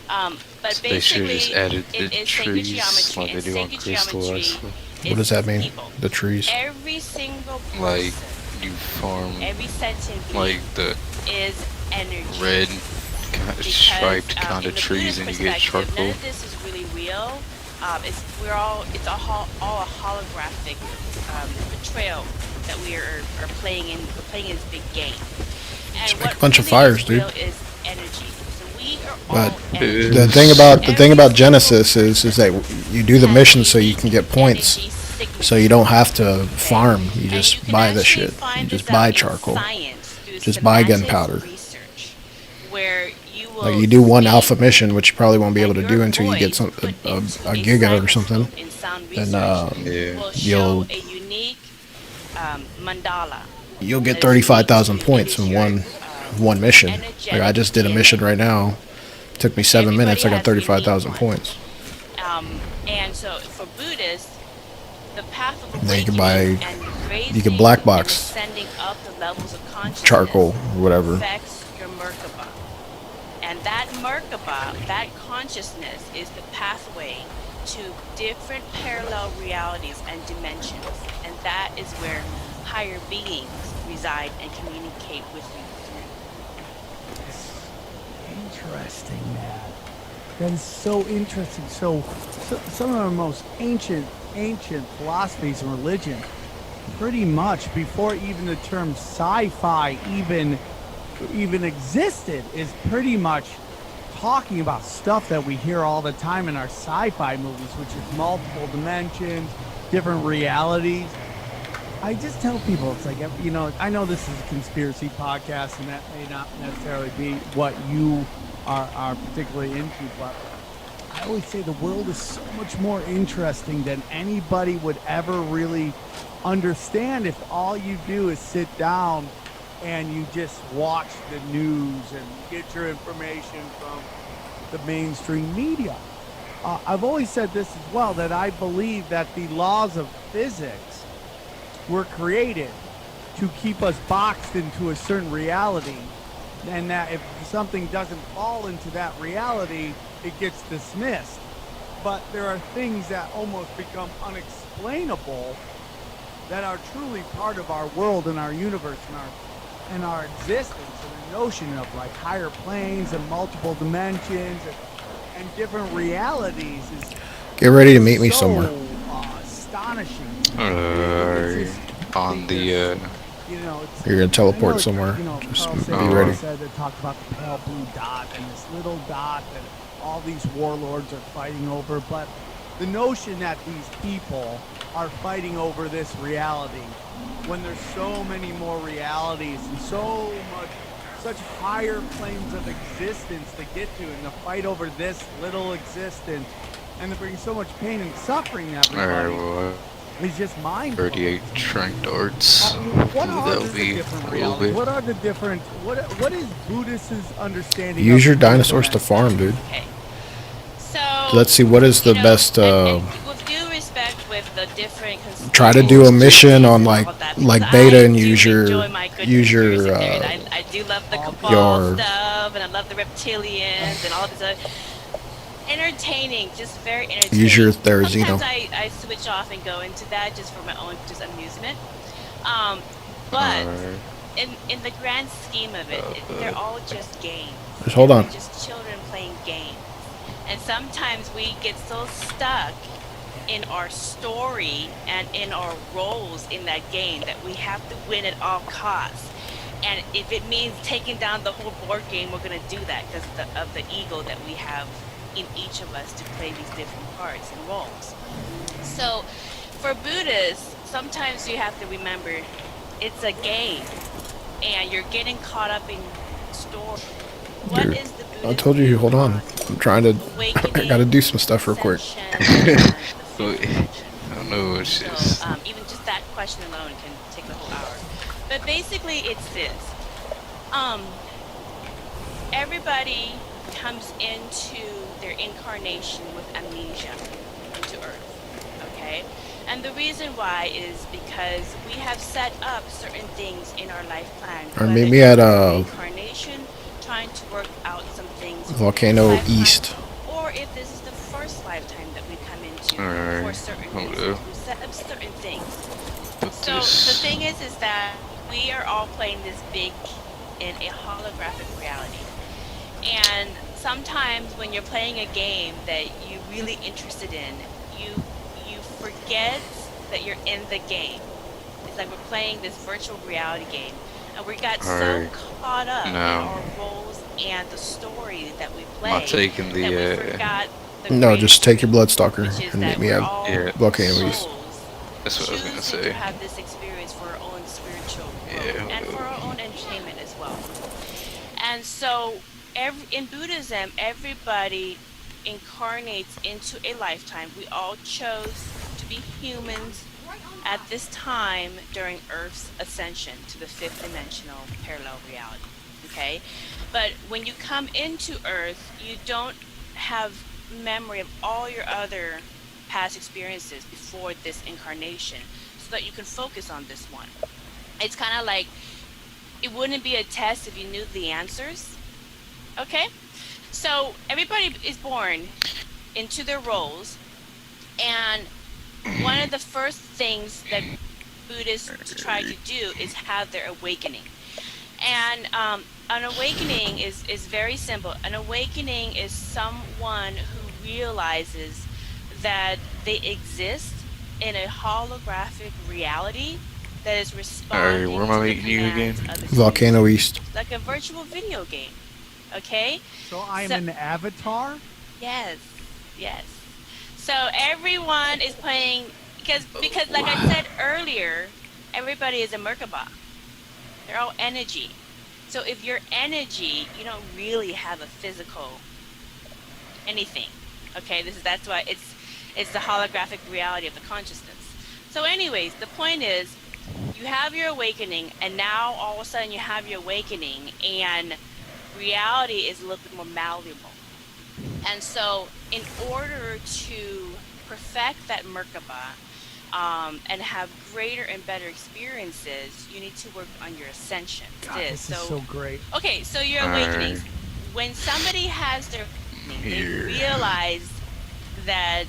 that? But They should just basically, added the it is sacred trees geometry, like they and do on sacred Crystal geometry Axel. What does that mean? people. The trees. Every single person, Like you farm every sentient being like the is energy. red striped Because, kind in of the trees, Buddhist and you get perspective, charcoal. none of this is really real. It's all a holographic portrayal that are playing in. We're playing in this big game. And Just make what a bunch of really fires, is real dude. is energy. So we are But all energy. the thing about Genesis is that you do the mission so you can get points, so you don't have to farm. You just buy the shit. You just buy charcoal. Just buy gunpowder. Where you will Like you do one alpha mission, which you probably won't be able to do until you get a giga or something. Then show a unique mandala. you'll get 35,000 points in one mission. Like I just did a mission right now. It took me 7 minutes. I got 35,000 points. And so for Buddhists, the path of And then awakening you can black box sending up the levels of consciousness charcoal or whatever. affects your Merkaba. And that Merkaba, that consciousness, is the pathway to different parallel realities and dimensions. And that is where higher beings reside and communicate with you through. Interesting, man. That is so interesting. So some of our most ancient philosophies and religion, pretty much before even the term sci-fi even existed, is pretty much talking about stuff that we hear all the time in our sci-fi movies, which is multiple dimensions, different realities. I just tell people, it's like, you know, I know this is a conspiracy podcast and that may not necessarily be what you are particularly into, but I always say the world is so much more interesting than anybody would ever really understand if all you do is sit down and you just watch the news and get your information from the mainstream media. I've always said this as well, that I believe that the laws of physics were created to keep us boxed into a certain reality, and that if something doesn't fall into that reality, it gets dismissed. But there are things that almost become unexplainable that are truly part of our world and our universe and our existence, and the notion of like higher planes and multiple dimensions and different realities is Get ready to meet me somewhere. astonishing. On the You know, You're gonna teleport somewhere. Just be ready. Said that talked about the pale blue dot and this little dot that all these warlords are fighting over, but the notion that these people are fighting over this reality when there's so many more realities and such higher planes of existence to get to, and to fight over this little existence and to bring so much pain and suffering to everybody. It's just mind. 38 trank darts. That'll be a little bit. What are the different? What is Buddhist understanding? Use your dinosaurs to farm, dude. Okay. So Let's see what is the best. With due respect, with the different. Try to do a mission on like beta and use your I do love the cabal stuff, and I love the reptilians and all this other. Entertaining, just very entertaining. Use your Therizino. Sometimes I switch off and go into that just for my own just amusement. But in the grand scheme of it, they're all just games. Just hold on. They're just children playing games. And sometimes we get so stuck in our story and in our roles in that game that we have to win at all costs. And if it means taking down the whole board game, we're going to do that because of the ego that we have in each of us to play these different parts and roles. So for Buddhists, sometimes you have to remember it's a game and you're getting caught up in story. What Dude, is the Buddhist I told you, hold on. I'm trying to. I gotta do some stuff real quick. I don't know what shit. So even just that question alone can take the whole hour. But basically, it's this. everybody comes into their incarnation with amnesia into Earth. Okay? And the reason why is because we have set up certain things in our life plan. Or Whether meet me it's at a reincarnation, trying to work out some things for this Volcano lifetime, East. or if this is the first lifetime that we come into for Alright. certain Hold reasons. up. We set up certain things. Put So the this. thing is that we are all playing this big in a holographic reality. And sometimes when you're playing a game that you're really interested in, you forget that you're in the game. It's like we're playing this virtual reality game, and we got so Alright. caught up in Now, our roles and the story that we am I play taking that we the, forgot the No, greater just take your point, Bloodstalker which is and meet that me we're at all Yeah. Volcano East. souls That's what I was gonna choosing to say. have this experience for our own spiritual growth Yeah. and for our own entertainment as well. And so, in Buddhism, everybody incarnates into a lifetime. We all chose to be humans at this time during Earth's ascension to the fifth dimensional parallel reality. Okay? But when you come into Earth, you don't have memory of all your other past experiences before this incarnation so that you can focus on this one. It's kind of like it wouldn't be a test if you knew the answers. Okay? So everybody is born into their roles, and one of the first things that Buddhists try to do is have their awakening. And an awakening is very simple. An awakening is someone who realizes that they exist in a holographic reality that is responding Alright, where am I to the meeting you commands again? of the Volcano community. East. Like a virtual video game. Okay? So I am an avatar? Yes. Yes. So everyone is playing because like I said earlier, everybody is a Merkaba. They're all energy. So if you're energy, you don't really have a physical anything. Okay, that's why it's the holographic reality of the consciousness. So anyways, the point is you have your awakening, and now all of a sudden you have your awakening, and reality is a little bit more malleable. And so in order to perfect that Merkaba and have greater and better experiences, you need to work on your ascension. God, this is so great. Okay, so your awakenings. When somebody has their awakening, they realize that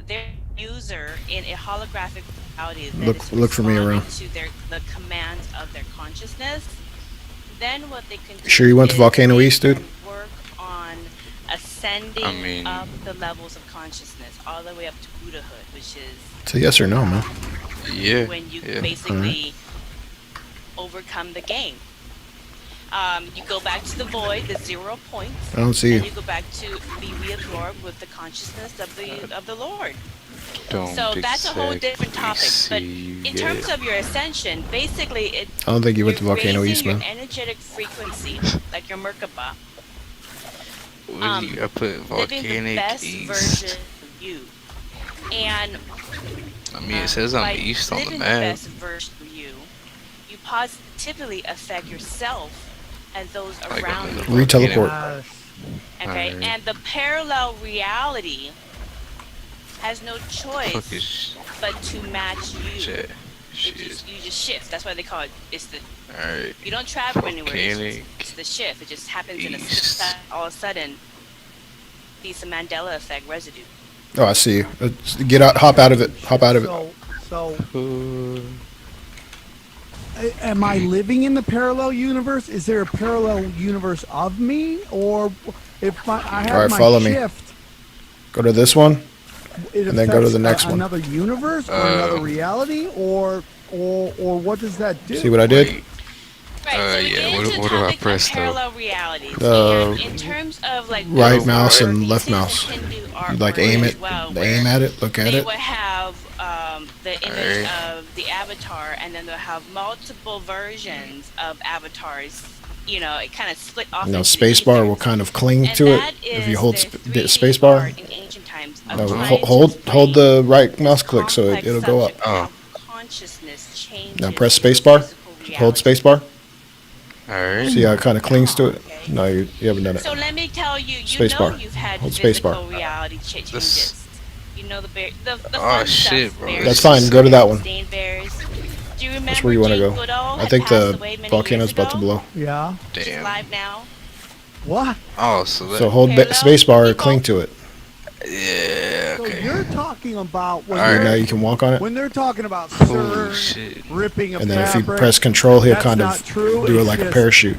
they're a user in a holographic reality that is Look for me around. to the commands of their consciousness. Then what they can do Sure you went to is Volcano they East, dude? can work on ascending up the levels of consciousness all the way up to Buddhahood, which is It's a yes or no, man. Yeah. when you Yeah. basically overcome the game. You go back to the void, the 0 points. I don't see and you. you go back to be reabsorbed with the consciousness of the Lord. Don't So that's a whole exactly different topic. But see in terms it. of your ascension, basically it's I don't think you went to Volcano raising East, your man. energetic frequency, like your Merkaba. What do you, I put Living the volcanic best east. version of you. And I mean, it says I'm by east on the living map. best version of you, you positively affect yourself and those Like around you. Re-teleport. Okay, Alright. and the parallel reality has no Fuck choice is but to match you. shit. You just shift. That's why they call it. It's the. Alright. You don't travel anywhere. Volcanic It's the shift. It just happens in a East. all of a sudden. Piece of Mandela effect residue. Oh, I see you. Get out. Hop out of it. Hop out of it. So, am I living in the parallel universe? Is there a parallel universe of me, or if I have All right, my follow me. shift, Go to this one, it and then go to affects the next one. another universe or another reality, or what does that do? See what I did? Right, so we get into the what do I topic press of though? parallel realities. Uh, And in terms of like Right mouse Buddhism, and left Buddhism, mouse. Hindu You artwork like aim as it, well, aim at it, look at they it. would have the image Alright. of the avatar, and then they'll have multiple versions of avatars. You know, it kind of split off. No, into spacebar will kind of cling and to it that if you is hold their 3D spacebar. art in ancient times of No, trying to hold the right mouse click so complex it'll go up. subject of how consciousness changes Now press spacebar. physical Hold reality. spacebar. Alright. See how it kind of clings to it? No, you haven't done it. So let me tell you, you Space know bar. you've had Hold space physical bar. reality changes. You know the Oh fun shit, stuff. bro. Bears, That's fine. Go to that one. Stained bears. Do you remember That's where you want to Jane go. Goodall I had think passed the away many volcano's years about to ago? blow. Yeah. She's Damn. alive now. What? Oh, so that. So hold space bar or cling to it. Yeah. So Okay. you're talking about when Alright, they're, now you can walk on it. when they're talking about Holy CERN shit. ripping a And then if you fabric, press control, he'll that's kind not of true. do it It's like a just parachute.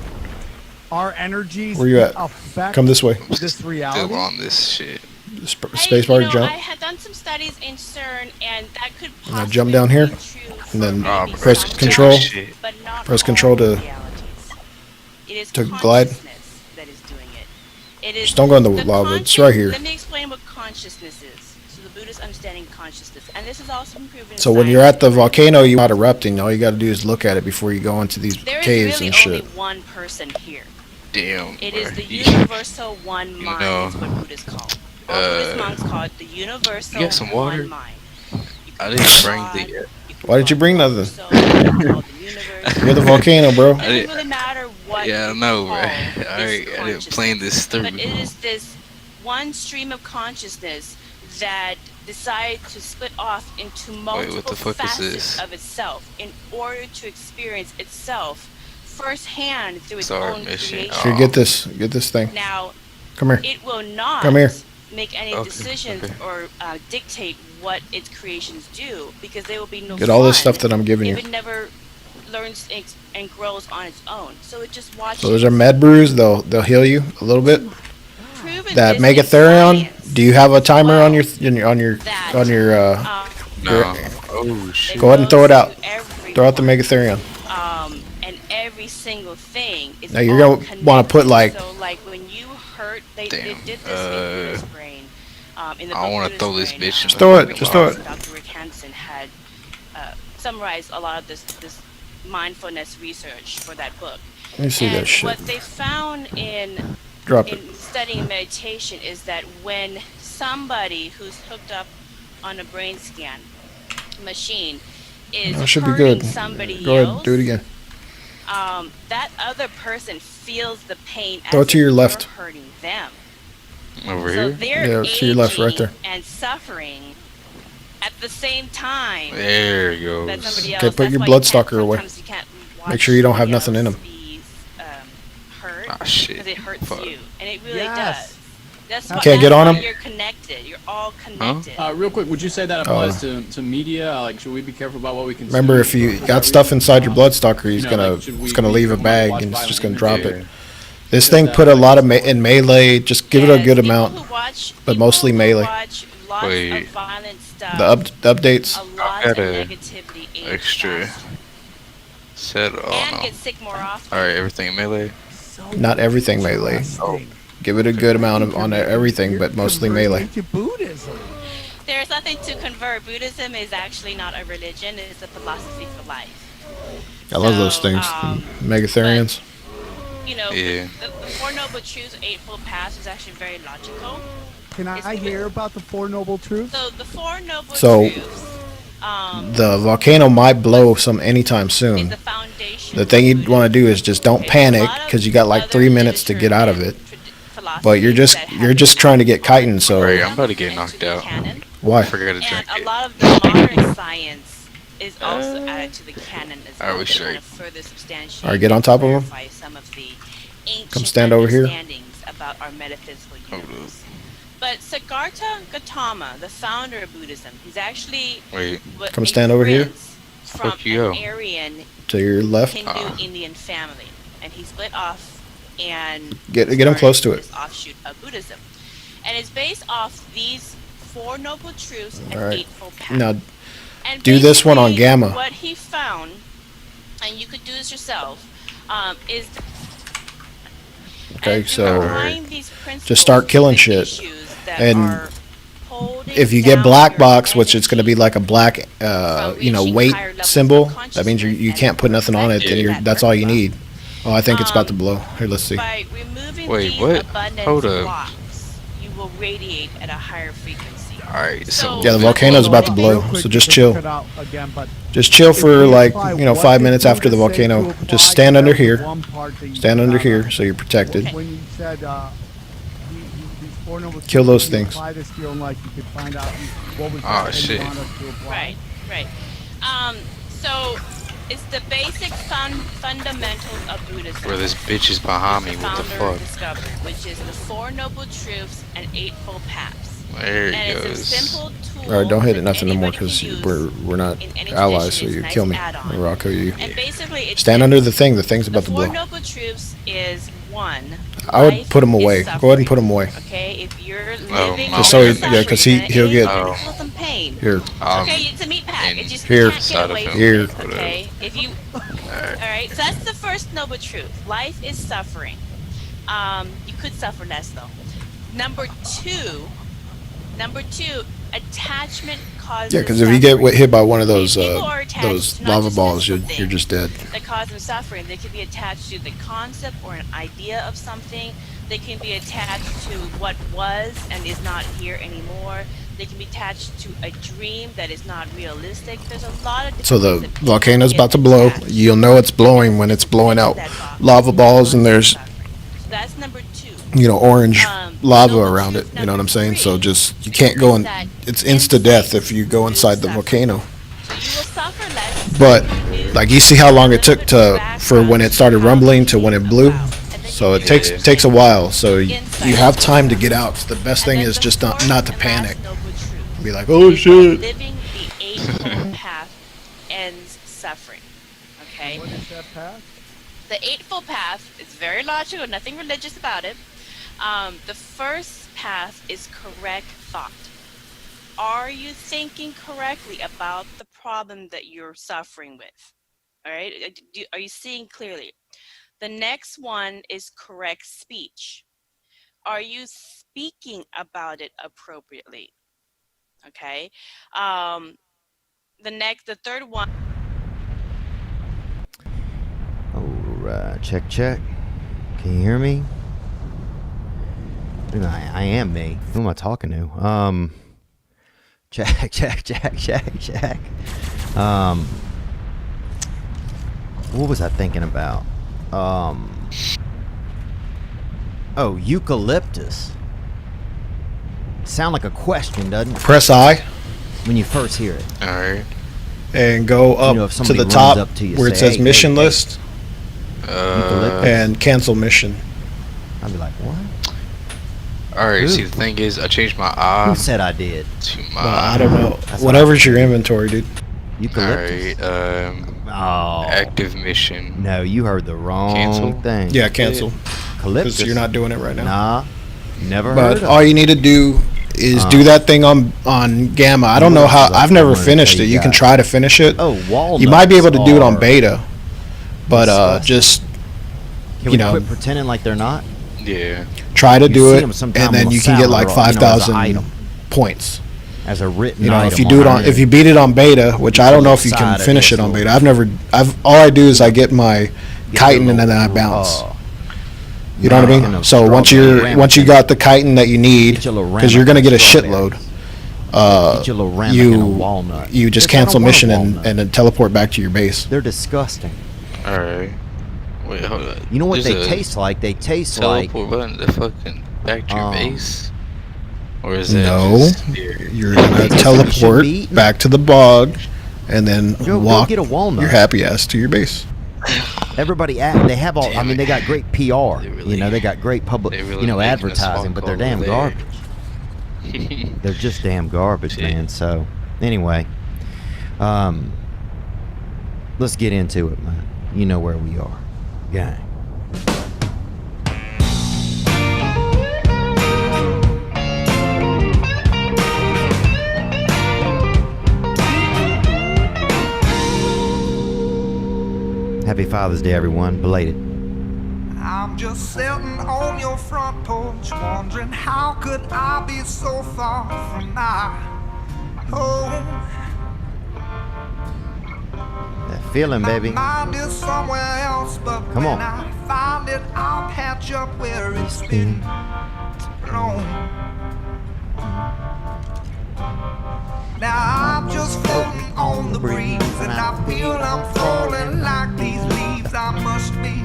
Our energies Where you at? affect Come this way. this reality. Still on this shit. Space bar to I jump. had done some studies in CERN, and that could And then jump down here. And then Oh, press bro, control. shit. but not Press all control to realities. It is to glide. consciousness that is doing it. It is Just don't go in the lava. It's right here. Let me explain what consciousness is. So the Buddhist understanding consciousness, and this is also proven. So when you're at the volcano, you're not erupting. All you got to do is look at it before you go into these there is caves really and shit. only one person here. Damn. It bro. is the universal one mind. know, Is what Buddhists call it. Buddhist monks call it the universal you got some water? one mind. I didn't bring the. Why did you bring nothing? So you can call the universe. You're the volcano, bro. It doesn't really matter what. Yeah, I you know, call bro. this Alright, I didn't plan this through. But it is this one stream of consciousness that decides to split off into multiple what the fuck is facets this? of itself in order to experience itself firsthand through its our own mission. creation. Here, get this thing. Now, Come here. it will not Come here. make any Okay, decisions okay. or dictate what its creations do because there will be no Get all this fun stuff that I'm giving if you. it never learns and grows on its own. So it just watches. So those are med brews. They'll heal you a little bit. Proven That this in Megatherion. science. Do you have a timer on your That, on your? No. Oh shit. Go ahead and throw it out. everyone, Throw out the Megatherion. and every single thing is Now you're all gonna want to put like. So like when you hurt, they Damn. did this in Buddhist brain. In the I book want to throw Buddhist this Brain, bitch. Just throw it. Just throw it. Dr. Rick Hansen had summarized a lot of this mindfulness research for that book. Let me see And that shit. what they found in Drop it. studying meditation is that when somebody who's hooked up on a brain scan machine is That should be hurting good. somebody Go else, ahead. Do it again. that other person feels the pain Throw as it to your if left. you're hurting them. Over So here? they're Yeah, to your left, right aging there. and suffering at the same time There it goes. that somebody else. Okay, put That's your why blood you can't- stalker away. sometimes you can't Make watch sure you don't have somebody nothing in else them. be, hurt Ah shit. because it hurts Fuck. you, and it really Yes. does. That's You why, can't get that's on why them? You're connected. You're all connected. Real quick, would you say that applies to media? Like, should we be careful about what we consume? Remember, if you for got that stuff reason? inside your blood stalker, he's You know, gonna like, should it's we gonna be leave a careful bag watch and it's just violent gonna drop images? it. This Just thing that, put a like, lot of in melee. Just give it a good People amount, who watch, but mostly people who melee. watch lots Wait. of violent stuff. The updates. A lot I've of got a negativity ages extra faster set. Oh and no. get sick more often. Alright, everything melee. Not everything melee. Oh. Give it a good amount of on everything, but mostly melee. To Buddhism. There's nothing to convert. Buddhism is actually not a religion; it's a philosophy for life. I love those So, things. Megatherians. You know, Yeah. the Four Noble Truths, Eightfold Paths is actually very logical. Can I hear about the Four Noble Truths? So the Four Noble So Truths, the volcano might blow some anytime soon. the foundation. The thing you'd want to do is just don't panic because you got like 3 minutes to get out of it. But you're just trying to get chitin. So Alright, I'm about to get knocked out. why? I forgot to drink And it. a lot of the modern science is also added to the canon as Are well we to straight? kind of further substantiate. Alright, get on top of him. clarify some of the ancient Come stand over here. understandings about our metaphysical universe. But Siddhartha Gautama, the founder of Buddhism, he's actually Wait. Come stand over here. from Fuck you. an Aryan To your left. Hindu Indian family, and he split off and Get him started close to it. this offshoot of Buddhism, and it's based off these Four Noble Truths and All right. Eightfold Paths. Now And do this one on basically gamma. What he found, and you could do this yourself, is Okay, so applying these principles just start killing to shit. issues that And are holding if you get down black your box, which it's going to energy be like a black, weight higher levels symbol, of that means you consciousness can't put nothing on it. Then Yeah. that's all you need. Oh, I think it's about to blow. Here, let's see. by removing Wait, these what? abundance Hold up. blocks, you will radiate at a higher frequency. Alright, so yeah, the volcano's about to blow, so just chill. Just chill for like 5 minutes after the volcano. Just stand under here. Stand under here so you're protected. When you said Kill those things. Oh shit. Right. So it's the basic fundamentals of Buddhism. Bro, this bitch is behind me. What the fuck? Discovered, which is the Four Noble Truths and Eightfold Paths. There he and goes. It's a simple tool. All right, don't hit it nothing no more because we're not allies, so you kill me. Or I'll kill you. And basically, it's Stand under the thing. The thing's about to blow. Four Noble Truths is one. I would put him away. Go ahead and put him away. Okay, if you're living just so because he'll get some pain. Here. Okay, it's a meat pack. It just Here. can't get away Here. from it, okay, if you. All right, so that's the first noble truth. Life is suffering. You could suffer less though. Number two, attachment causes. Yeah, because if you get hit by one of those those lava balls, you're just dead. That cause them suffering. They can be attached to the concept or an idea of something. They can be attached to what was and is not here anymore. They can be attached to a dream that is not realistic. There's a lot of. So the volcano's about to blow. You'll know it's blowing when it's blowing out lava balls, and there's that's number two. Orange lava around it. You know what I'm saying? So just you can't go in. It's insta death if you go inside the volcano. But like you see how long it took for when it started rumbling to when it blew. So it takes a while. So you have time to get out. So the best thing is just not to panic. Be like, oh shit. Living the Eightfold Path ends suffering. Okay. What is that path? The Eightfold Path is very logical, nothing religious about it. The first path is correct thought. Are you thinking correctly about the problem that you're suffering with? All right. Are you seeing clearly? The next one is correct speech. Are you speaking about it appropriately? Okay. The third one. All right, check. Can you hear me? I am me. Who am I talking to? Check. What was I thinking about? Oh, eucalyptus. Sound like a question, doesn't it? Press I when you first hear it. All right. And go up to the top where it says mission list. And cancel mission. I'd be like, what? Alright, see the thing is I changed my eye. Who said I did? To my I don't know. Whatever's your inventory, dude. Eucalyptus. Alright, active mission. No, you heard the wrong thing. Yeah, cancel. Eucalyptus. You're not doing it right now. Nah. Never but heard of it. all you need to do is do that thing on Gamma. I don't know how. I've never finished it. You can try to finish it. Oh, walnuts. You might be able to do it on beta, but just can we quit pretending like they're not? Yeah. Try to do it, and then you can get like 5,000 points. As a written, if you do it if you beat it on beta, which I don't know if you can finish it on beta. All I do is I get my chitin and then I bounce. You know what I mean? So once you got the chitin that you need, because you're gonna get a shitload, you just cancel mission and then teleport back to your base. They're disgusting. All right. Wait, hold on. You know what they taste like? They taste like teleport button to fucking back to your base. Or is it you're gonna teleport back to the bog, and then walk get a walnut. your happy ass to your base. Everybody, they have all. I mean, they got great PR. They got great public, advertising, but they're damn garbage. They're just damn garbage, man. So, anyway, let's get into it, man. You know where we are, gang. Happy Father's Day, everyone. Belated. I'm just sitting on your front porch, wondering how could I be so far from my home. That feeling, baby. My mind is somewhere else, but come on. When I find it, I'll patch up where it's been blown. Now I'm just floating on the breeze, and I feel I'm falling like these leaves. I must be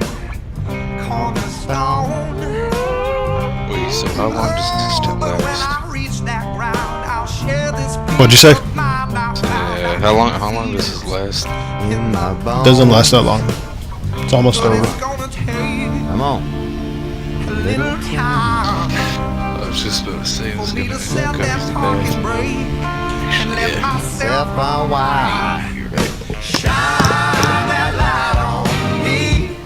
cornerstone. Wait, so how long does this take But when last? I reach that ground, I'll share this piece What'd you say? of mind I Yeah, how long does this last? Doesn't last that long. It's almost over. Come on. little time I was just about to say this is for me gonna to set come that easy parking fast. brake and let myself unwind. You're right. shine that light on me.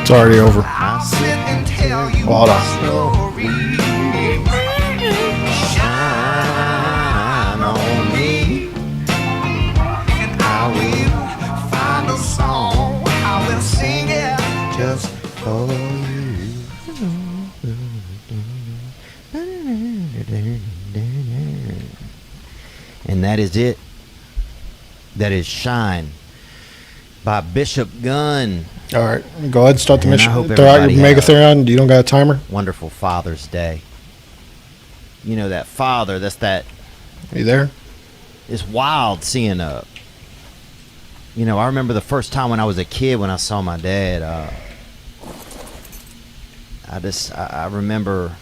It's already over. I'll sit and tell you Hold my on. story. Shine on me, and I will find a song. I will sing it Just for you. And that is it. That is Shine by Bishop Gunn. All right, go ahead and start the And I mission. hope Throw out your everybody had Megatherion. You don't got a timer? Wonderful Father's Day. You know, that father, that's that. Are you there? It's wild seeing you know, I remember the first time when I was a kid when I saw my dad. I remember,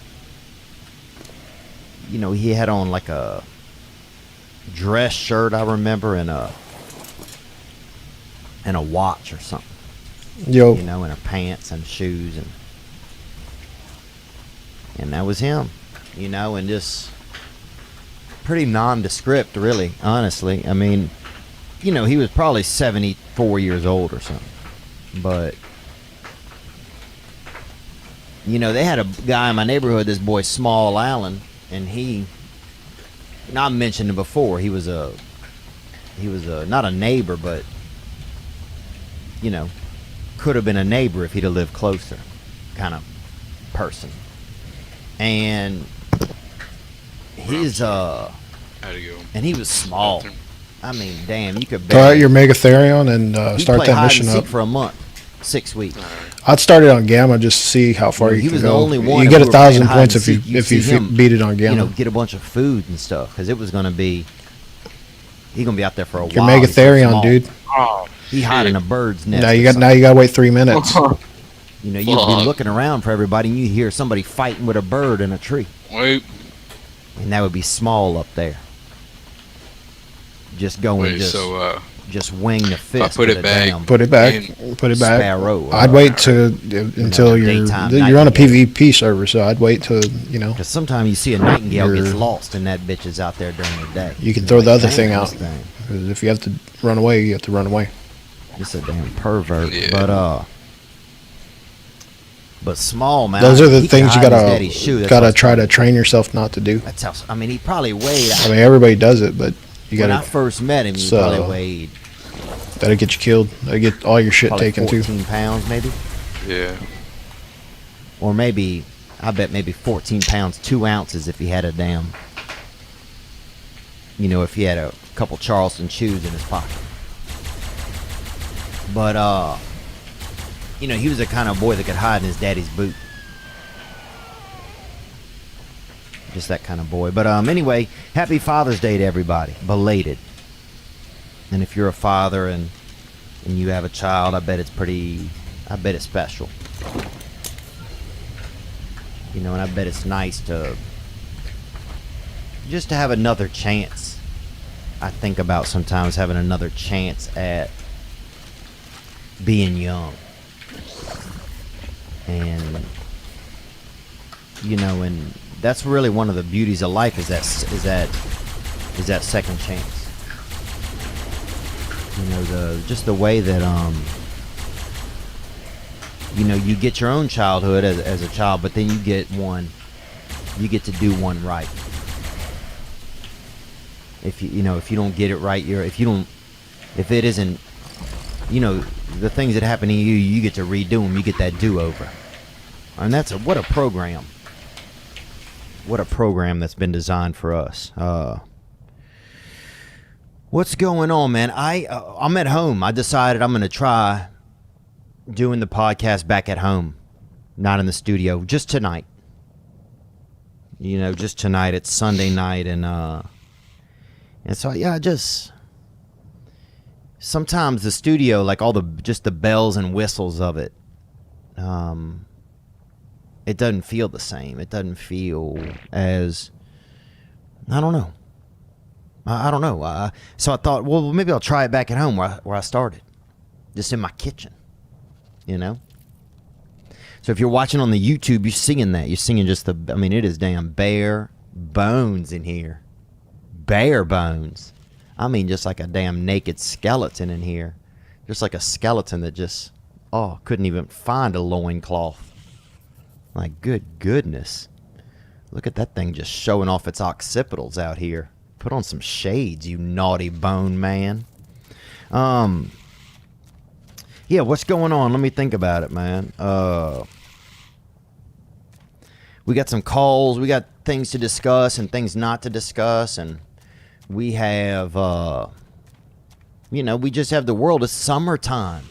you know, he had on like a dress shirt, I remember, and a watch or something. Yo. You know, and a pants and shoes, and that was him. You know, and just pretty nondescript, really, honestly. I mean, you know, he was probably 74 years old or something. But, you know, they had a guy in my neighborhood, this boy Small Allen, and he, and I mentioned him before, he was a not a neighbor, but, you know, could have been a neighbor if he'd have lived closer kind of person. And his and he was small. I mean, damn, you could Throw out your Megatherion and he'd start play that hide mission and seek up. for a month, 6 weeks. I'd start it on Gamma just to see how far You know, you he can was go. the only one. You if get we were playing 1,000 hide points and if you seek, you'd see him, beat it on Gamma. You know, get a bunch of food and stuff because it was going to be. He's going to be out there for a Your while. He's so Megatherion, small. dude. Oh, he hide in a bird's nest. Now or you got something. to wait 3 minutes. You know, you'd be looking around for everybody, and you hear somebody fighting with a bird in a tree. Wait. And that would be Small up there. Just going, Wait, just wing the fist. I put with it a back. damn Put it back. Put it back. Sparrow. I'd wait until you're on a PvP server, so I'd wait till Because sometimes you see a nightingale gets lost, and that bitch is out there during the day. You can throw the other thing out. This thing. Because if you have to run away, you have to run away. Just a damn pervert. But Small, man. Those are the he could things you hide in his daddy's shoe. That's gotta what's try funny. to train yourself not to do. That's how. I mean, he probably weighed. I mean, everybody does it, but you when gotta. I first met him, he probably weighed. That'll get you killed. That'll get all your shit probably taken 14 too. pounds, maybe. Yeah. Or maybe, I bet maybe 14 pounds, 2 ounces if he had a damn. You know, if he had a couple Charleston shoes in his pocket. But you know, he was the kind of boy that could hide in his daddy's boot. Just that kind of boy. But anyway, happy Father's Day to everybody. Belated. And if you're a father and you have a child, I bet it's special. You know, and I bet it's nice to just to have another chance. I think about sometimes having another chance at being young. And you know, and that's really one of the beauties of life is that second chance. You know, the way that you know, you get your own childhood as a child, but then you get to do one right. If you don't get it right, if it isn't, you know, the things that happen to you, you get to redo them. You get that do-over. And what a program. What a program that's been designed for us. What's going on, man? I'm at home. I decided I'm going to try doing the podcast back at home, not in the studio, just tonight. You know, just tonight. It's Sunday night, and And so, yeah, I just... Sometimes the studio, like all just the bells and whistles of it, it doesn't feel the same. It doesn't feel as... I don't know. I don't know. So I thought, well, maybe I'll try it back at home where I started. Just in my kitchen. You know? So if you're watching on the YouTube, you're singing that. You're singing just it is damn bare bones in here. Bare bones. I mean, just like a damn naked skeleton in here. Just like a skeleton that just, couldn't even find a loincloth. Like, good goodness. Look at that thing just showing off its occipitals out here. Put on some shades, you naughty bone man. Yeah, what's going on? Let me think about it, man. We got some calls. We got things to discuss and things not to discuss. And we have, we just have the world. It's summertime.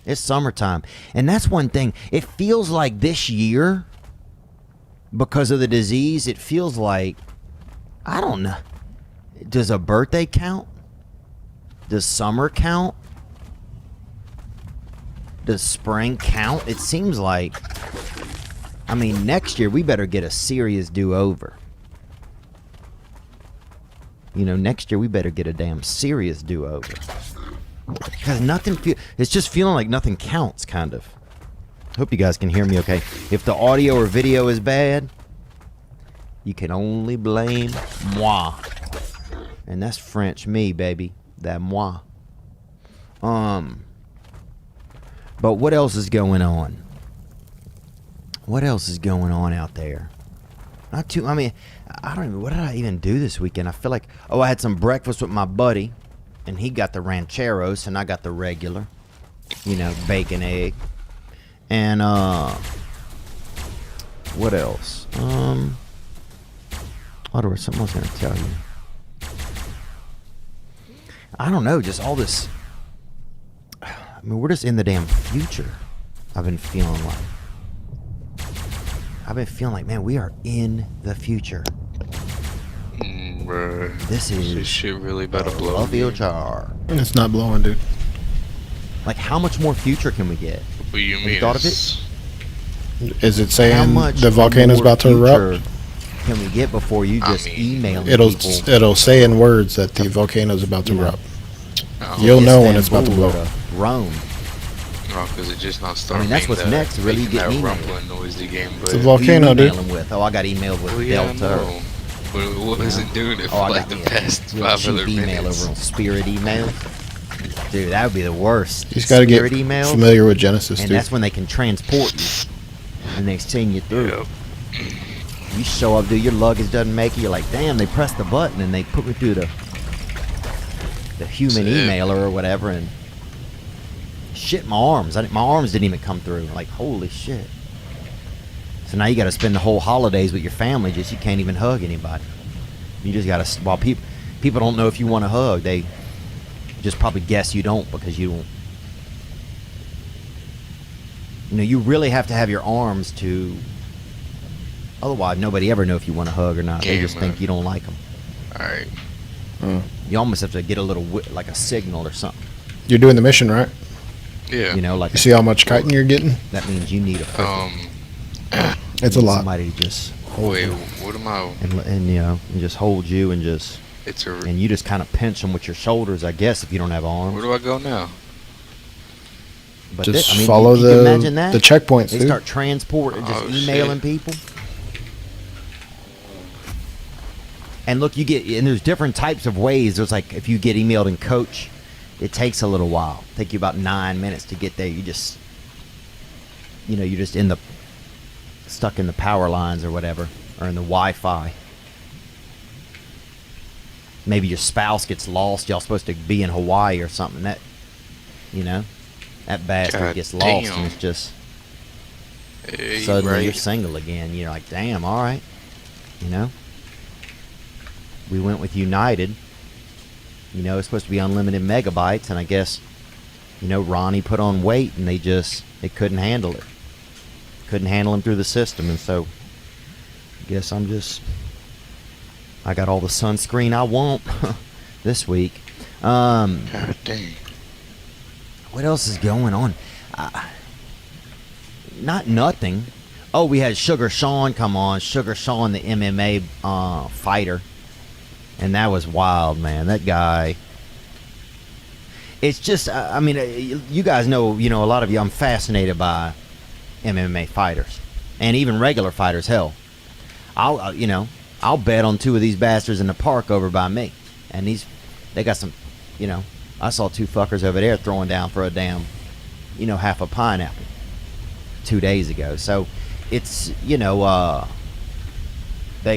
It's summertime. And that's one thing. It feels like this year, because of the disease, it feels like, I don't know. Does a birthday count? Does summer count? Does spring count? It seems like, next year we better get a serious do-over. Next year we better get a damn serious do-over. Because it's just feeling like nothing counts, kind of. Hope you guys can hear me okay. If the audio or video is bad, you can only blame moi. And that's French me, baby. That moi. But what else is going on? What else is going on out there? I don't even, what did I even do this weekend? I feel like, I had some breakfast with my buddy, and he got the rancheros, and I got the regular, bacon, egg. And, what else? Something I was going to tell you. I don't know, just all this. We're just in the damn future. I've been feeling like, man, we are in the future. Bruh. This shit really about to blow. Future. It's not blowing, dude. Like, how much more future can we get? What do you mean? Have you thought of it? Is it saying the volcano's about to erupt? Can we get before you just email It'll say in words that the volcano's about to erupt. You'll know when it's about to blow. Rome. No, because it just not starting. That's what's next. Really get that rumbling noisy game. But it's a volcano, dude. I got emailed with Delta. But it wasn't doing it for like the past 5 other email minutes. Over on Spirit email. Dude, that would be the worst. You just got to get email, familiar with Genesis, and dude. that's when they can transport you. And they send you through. Yep. You show up, dude, your luggage doesn't make it. You're like, damn, they pressed the button and they put me through the human emailer or whatever, and shit, my arms didn't even come through. Like, holy shit. So now you got to spend the whole holidays with your family, you can't even hug anybody. You just got to, while people don't know if you want to hug, they just probably guess you don't, because you don't. You really have to have your arms to, otherwise nobody ever know if you want to hug or not. They just think you don't like them. Alright. You almost have to get a little, like a signal or something. You're doing the mission, right? Yeah. Like you see how much chitin you're getting? That means you need a it's a lot. Somebody to just hold Wait, you. what am I? And just hold you and just. And you just kind of pinch them with your shoulders, I guess, if you don't have arms. Where do I go now? But just you follow can imagine that? the checkpoints. They start transporting, just emailing people. And look, and there's different types of ways. There's like, if you get emailed in Coach, it takes a little while. Take you about 9 minutes to get there. You just, you're just stuck in the power lines or whatever, or in the Wi-Fi. Maybe your spouse gets lost. Y'all supposed to be in Hawaii or something. That bastard gets lost, and it's just suddenly you're single again. You're like, damn, all right, we went with United. It's supposed to be unlimited megabytes, and I guess, Ronnie put on weight, and it couldn't handle it. Couldn't handle him through the system, and so I guess I'm just I got all the sunscreen I want this week. God dang. What else is going on? Not nothing. Oh, we had Sugar Sean come on. Sugar Sean, the MMA fighter. And that was wild, man. That guy. It's just, I mean, you guys know, a lot of you, I'm fascinated by MMA fighters. And even regular fighters, hell. I'll bet on two of these bastards in the park over by me. And they got some, I saw two fuckers over there throwing down for a damn, half a pineapple 2 days ago. So it's, they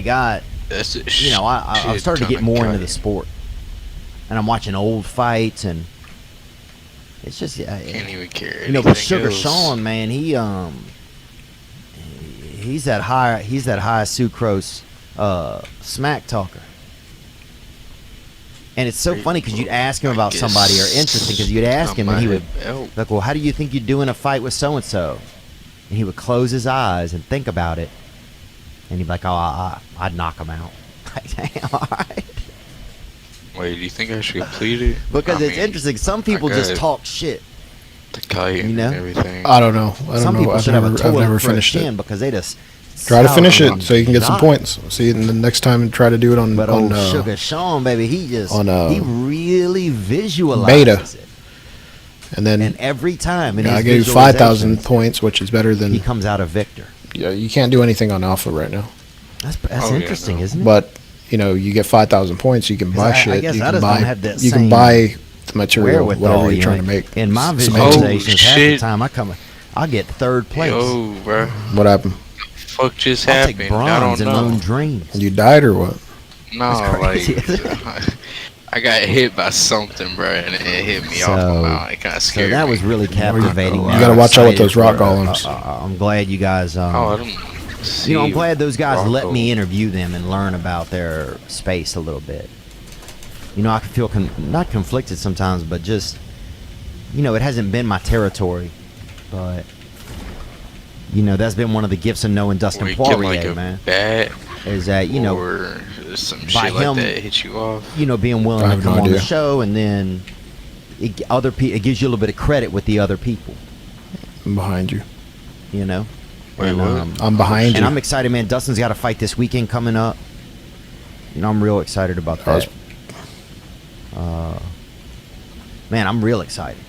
got, I've started to get more into the sport. And I'm watching old fights, and it's just, can't even care. But Sugar Sean, man, he's that high sucrose smack talker. And it's so funny because you'd ask him about somebody, or interesting because you'd ask him and he would like, well, how do you think you'd do in a fight with so and so? And he would close his eyes and think about it, and he'd be like, oh, I'd knock him out. Like, damn, all right. Wait, do you think I should complete it? Because it's interesting. Some people just talk shit. The kite and everything. I don't know. Some people should have a toilet I've never for a finished chin it. because they just Try to finish it so you can get some points. See, and the next time try to do it on. But on Sugar Sean, baby, he he really visualizes beta. it. And then every time, I gave you 5,000 points, which is better than he comes out a victor. Yeah, you can't do anything on alpha right now. That's interesting, isn't it? But you get 5,000 points, you can buy shit. I guess you I can just buy. don't have that You can same buy the material, wherewithal, whatever you're trying to make. In my Cement. visualizations, half the time I get third place. Yo, bro. What happened? Fuck just I'll happened? take bronze in Lone Dreams. You died or what? No, crazy, like I got hit by something, bro, and it hit me off my mount. It kind of scared me. So that was really captivating. You gotta watch out with those rock golems. I'm glad you guys. I don't I'm glad those guys let me interview them and learn about their space a little bit. I can feel not conflicted sometimes, but just it hasn't been my territory, but that's been one of the gifts of knowing Dustin Poirier, man. Bat, is that or some by shit like him, that hit you off? Being willing to come on the show, and then it gives you a little bit of credit with the other people. I'm behind you. Wait, what? I'm behind you. And I'm excited, man. Dustin's got a fight this weekend coming up. I'm real excited about that. Man, I'm real excited.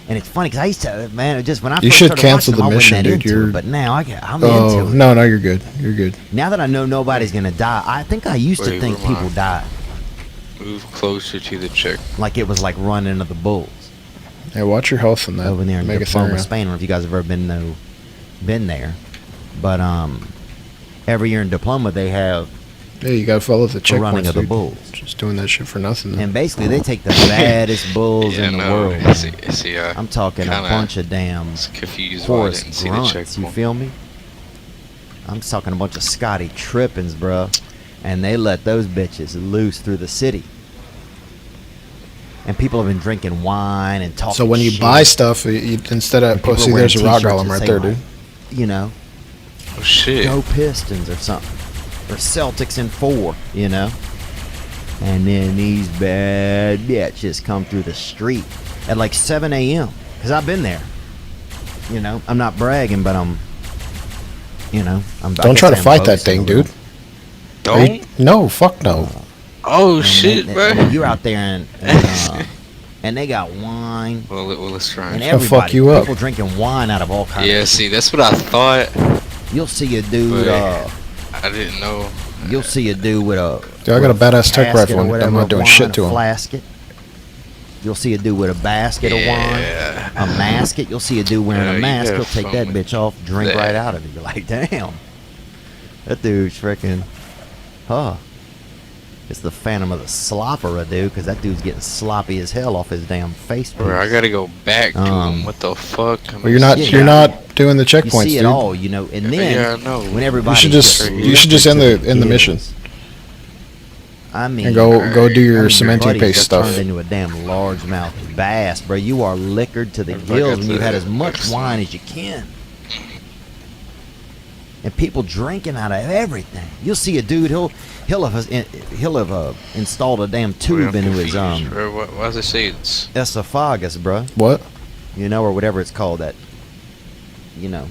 And it's funny because I used to, man, just when I first started watching them, I wasn't that into it, but now I'm into it. No, you're good. You're good. Now that I know nobody's gonna die, I think I used to think people died. Move closer to the check. Like it was like running into the bulls. Hey, watch your health in that. Over there in Diploma, Spain. I don't know if you guys have ever been there, but every year in Diploma they have. Yeah, you gotta follow the checkpoints. Running of the bulls. Just doing that shit for nothing. And basically, they take the baddest bulls in the world. I'm talking a bunch of damn Forrest grunts. You feel me? I'm talking a bunch of Scotty Trippins, bro, and they let those bitches loose through the city. And people have been drinking wine and talking. So when you buy stuff, instead of see, there's a rock golem right there, dude. Oh shit. Go Pistons or something. Or Celtics in 4, And then these bad bitches come through the street at like 7 a.m. Because I've been there. I'm not bragging, but I'm Don't try to fight that thing, dude. Don't? No, fuck no. Oh, shit, bro. You're out there and they got wine. Well, let's try. And everybody, fuck you up. People drinking wine out of all kinds. Yeah, see, that's what I thought. You'll see a dude. I didn't know. You'll see a dude with a. Dude, I got a badass tech rifle. I'm not doing shit to him. Flasket. You'll see a dude with a basket of wine, a masket. You'll see a dude wearing a mask. He'll take that bitch off, drink right out of it. You're like, damn, that dude's freaking, It's the Phantom of the Slopper, dude, because that dude's getting sloppy as hell off his damn face. Bro, I gotta go back to him. What the fuck? Well, you're not doing the checkpoints, you see dude. it all, and then when everybody you should just end the mission. I mean, and go do your cementing paste stuff. Turned into a damn largemouth bass, bro. You are liquored to the gills, and you had as much wine as you can. and people drinking out of everything. You'll see a dude. He'll have installed a damn tube into his Why does it say it's esophagus, bro? What? You know, or whatever it's called. That, you know,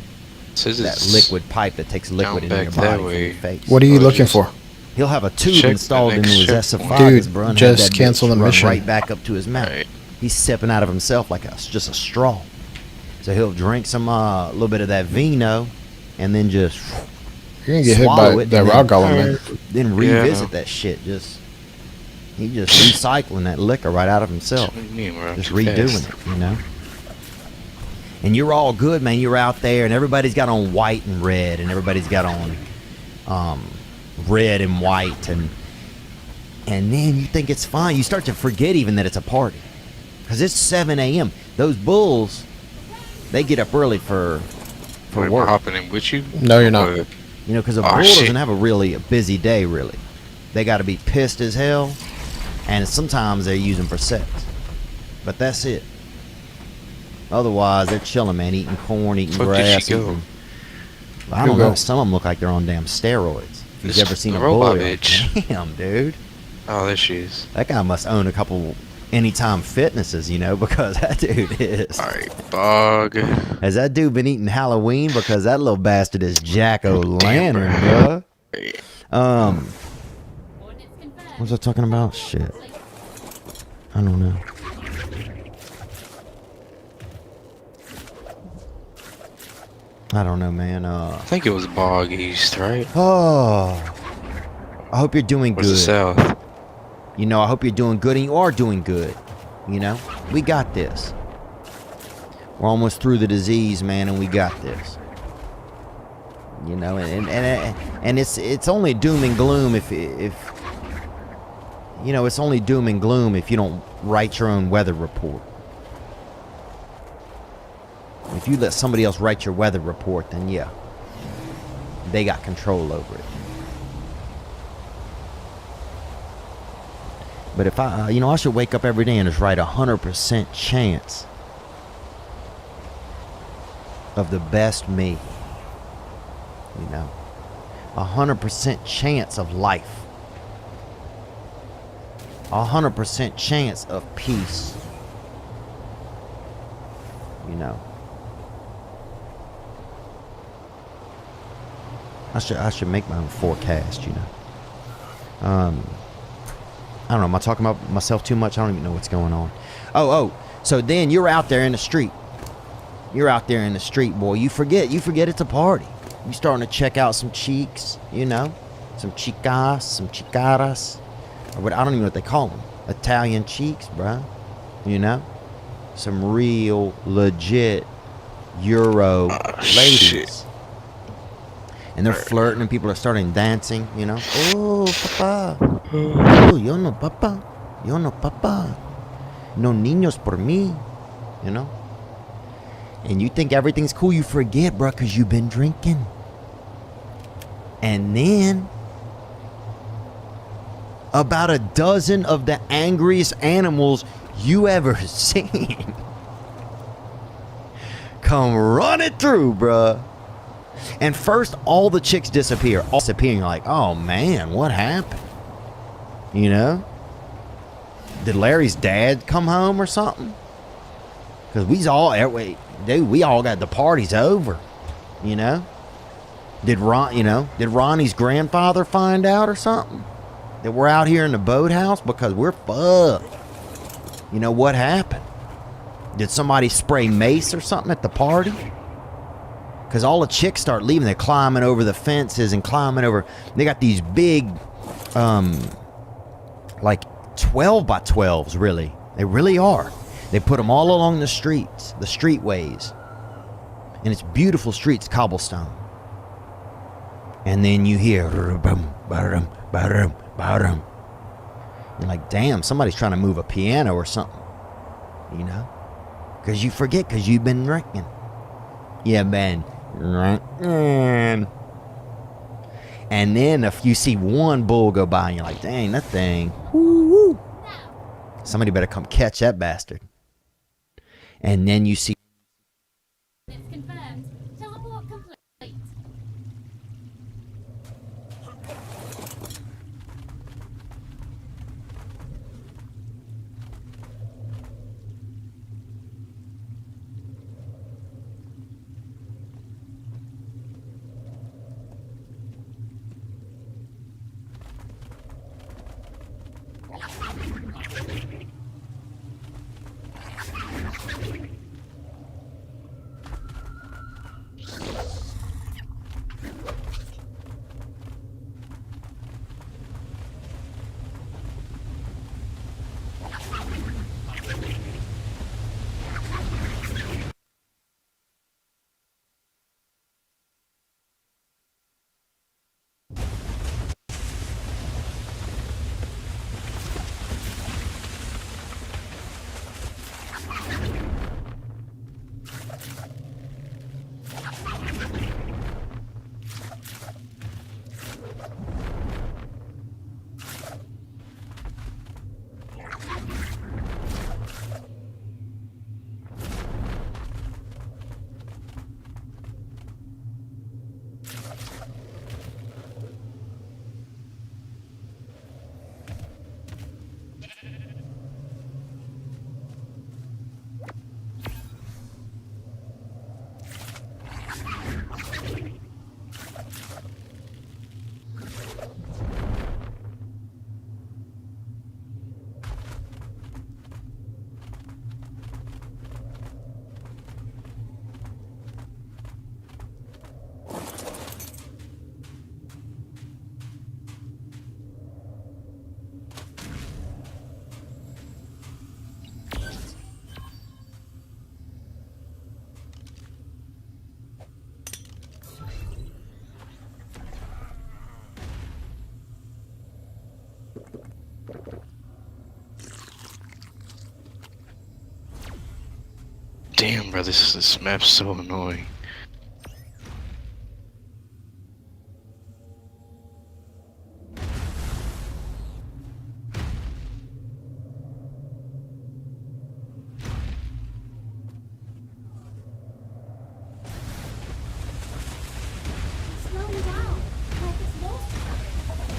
says that it's liquid pipe that takes liquid into your body from your face. What are you looking for? He'll have a tube Check the installed into next his checkpoint. esophagus, Dude, bro. And just have that cancel bitch the run mission. right back up to his mouth. He's sipping out of himself like just a straw. So he'll drink some little bit of that vino, and then just You're gonna get hit swallow by it, that and rock golem, man. then revisit that shit. He's just recycling that liquor right out of himself. What do you mean, bro? Just Too redoing fast. it, you know. And you're all good, man. You're out there, and everybody's got on white and red, and everybody's got on red and white, and then you think it's fine. You start to forget even that it's a party, because it's 7 a.m. Those bulls, they get up early for Wait, am I work. hopping in with you? No, you're not. You know, because a Oh, bull shit. doesn't have a busy day, really. They got to be pissed as hell, and sometimes they're using for sex. But that's it. Otherwise, they're chilling, man, eating corn, eating Fuck did grass. she go? eating- I don't know. Some of them look like they're on damn steroids. If you've This ever seen a robot bull, you're bitch. like, damn, dude. Oh, there she is. That guy must own a couple Anytime Fitnesses, you know, because that dude is. Alright, bog. Has that dude been eating Halloween? Because that little bastard is Jack O'Lantern, bro. What was I talking about? Shit. I don't know. I don't know, man. I think it was Bog East, right? Oh. I hope you're doing Where's good. the South? You know, I hope you're doing good, and you are doing good. You know? We got this. We're almost through the disease, man, and we got this. You know, and it's only doom and gloom if you know, it's only doom and gloom if you don't write your own weather report. If you let somebody else write your weather report, then yeah, they got control over it. But if I should wake up every day and just write 100% chance of the best me. You know, 100% chance of life. 100% chance of peace. You know. I should make my own forecast, you know. I don't know, am I talking about myself too much? I don't even know what's going on. Oh, so then you're out there in the street. You're out there in the street, boy. You forget it's a party. You starting to check out some cheeks, you know, some chicas, some chicaras, or what, I don't even know what they call them. Italian cheeks, bruh. You know, some real legit Euro ladies. Shit. And they're flirting, and people are starting dancing, you know. Oh, papa. Oh, yo no papa. Yo no papa. No niños por mí. You know. And you think everything's cool. You forget, bro, because you've been drinking. And then about a dozen of the angriest animals you ever seen come running through, bruh. And first, all the chicks disappear. All disappearing. You're like, oh man, what happened? You know? Did Larry's dad come home or something? Because we all got the party's over. You know? Did Ronnie's grandfather find out or something? That we're out here in the boathouse because we're fucked. You know what happened? Did somebody spray mace or something at the party? Because all the chicks start leaving. They're climbing over the fences and climbing over. They got these big, like 12 by 12s, really. They really are. They put them all along the streets, the streetways. And it's beautiful streets, cobblestone. And then you hear, ba-dum, ba-dum, ba-dum, ba-dum. You're like, damn, somebody's trying to move a piano or something. You know? Because you forget, because you've been drinking. Yeah, man. And then if you see one bull go by and you're like, dang, that thing, woo-woo. Somebody better come catch that bastard. And then you see. It's confirmed. Teleport complete. damn, bro, this map's so annoying. Slowing down, like it's lost something.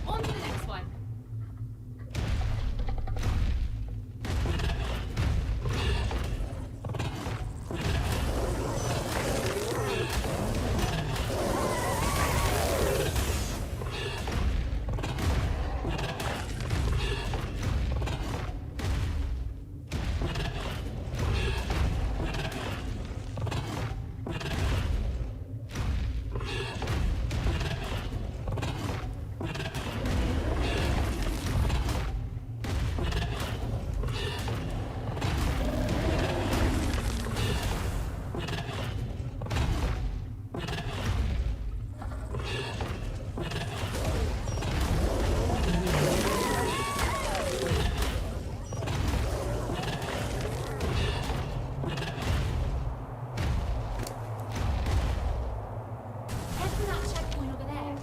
On to the next one. Head for that checkpoint over there.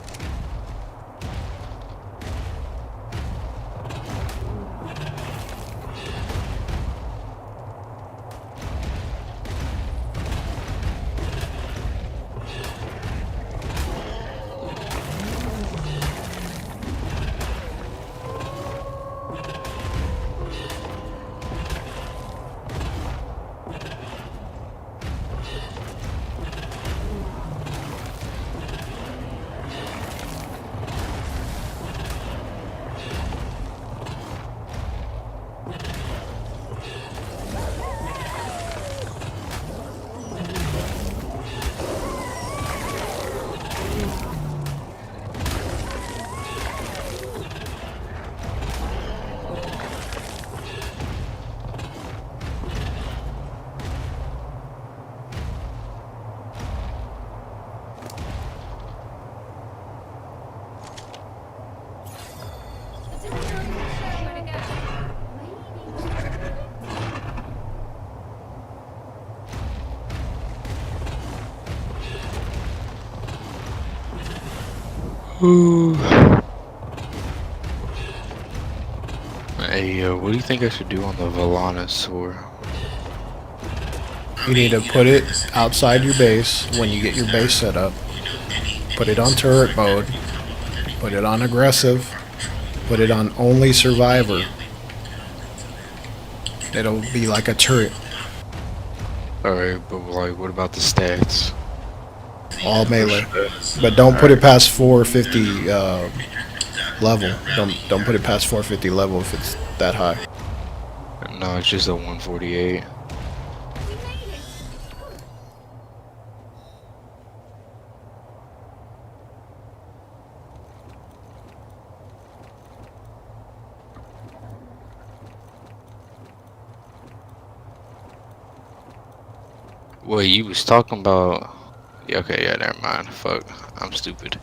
Hey, what do you think I should do on the Volanosaur? You need to put it outside your base when you get your base set up. Put it on turret mode. Put it on aggressive. Put it on only survivor. It'll be like a turret. Alright, but like, what about the stats? All melee, but don't put it past 450 level. Don't put it past 450 level if it's that high. No, it's just a 148. Wait, you was talking about... Yeah, okay, yeah, never mind. Fuck, I'm stupid.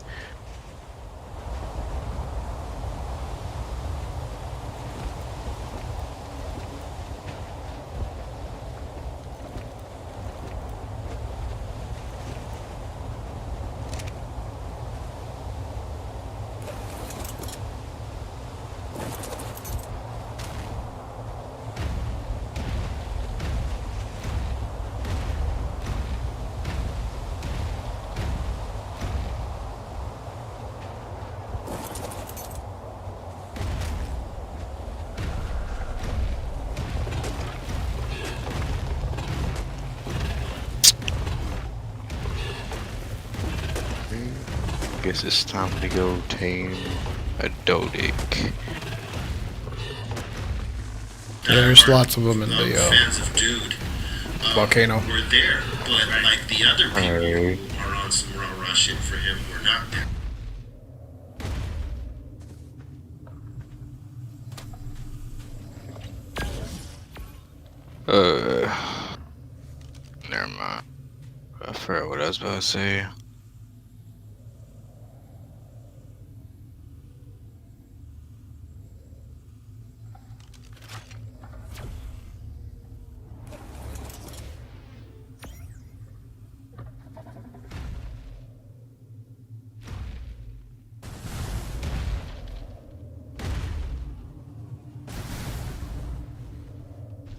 Guess it's time to go tame a Dodic. There's lots of them in the fans of Dude volcano. were there, but like the other people who are on some rah-rah shit for him were not there. Never mind. I forgot what I was about to say.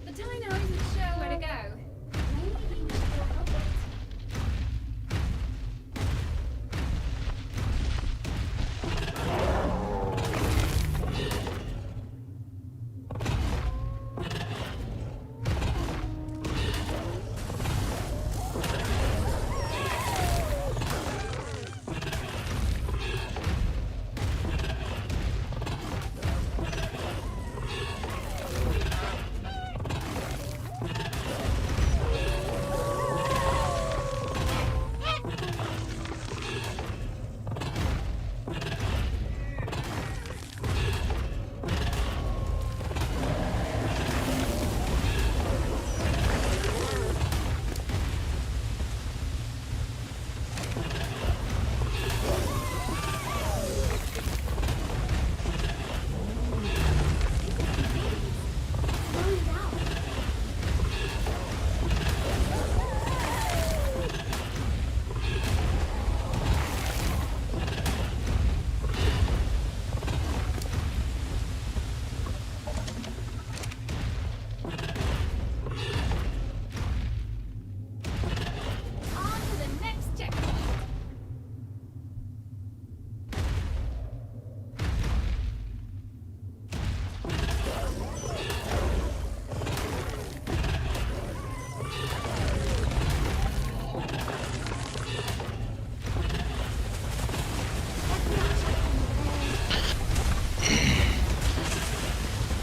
The dino isn't sure where to go. Maybe he should go up it.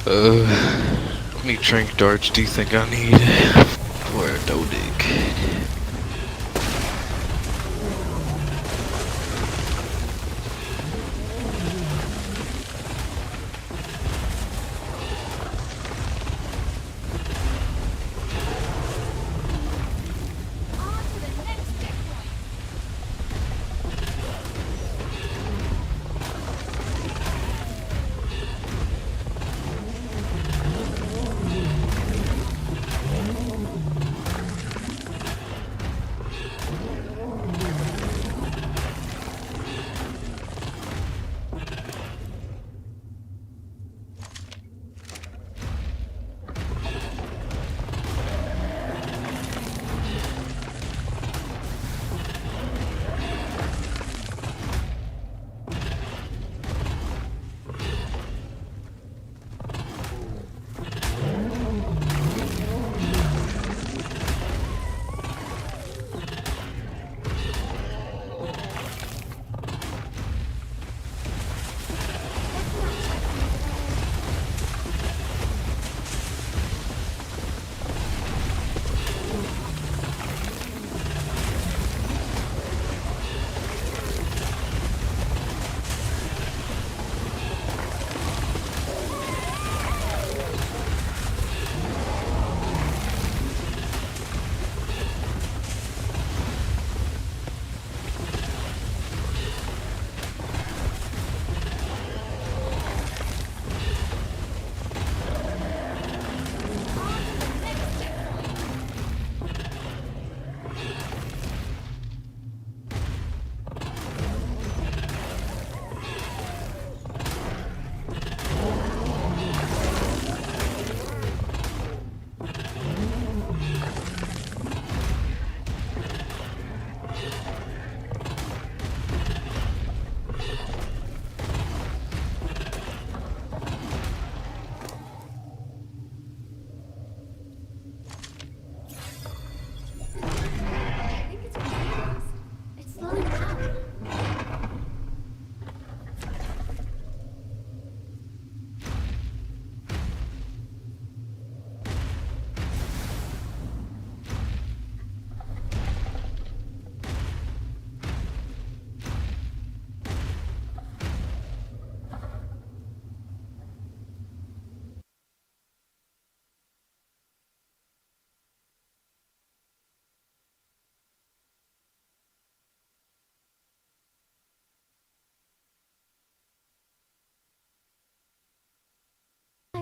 How many trank darts do you think I need for a Dodic?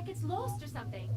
like it's lost or something.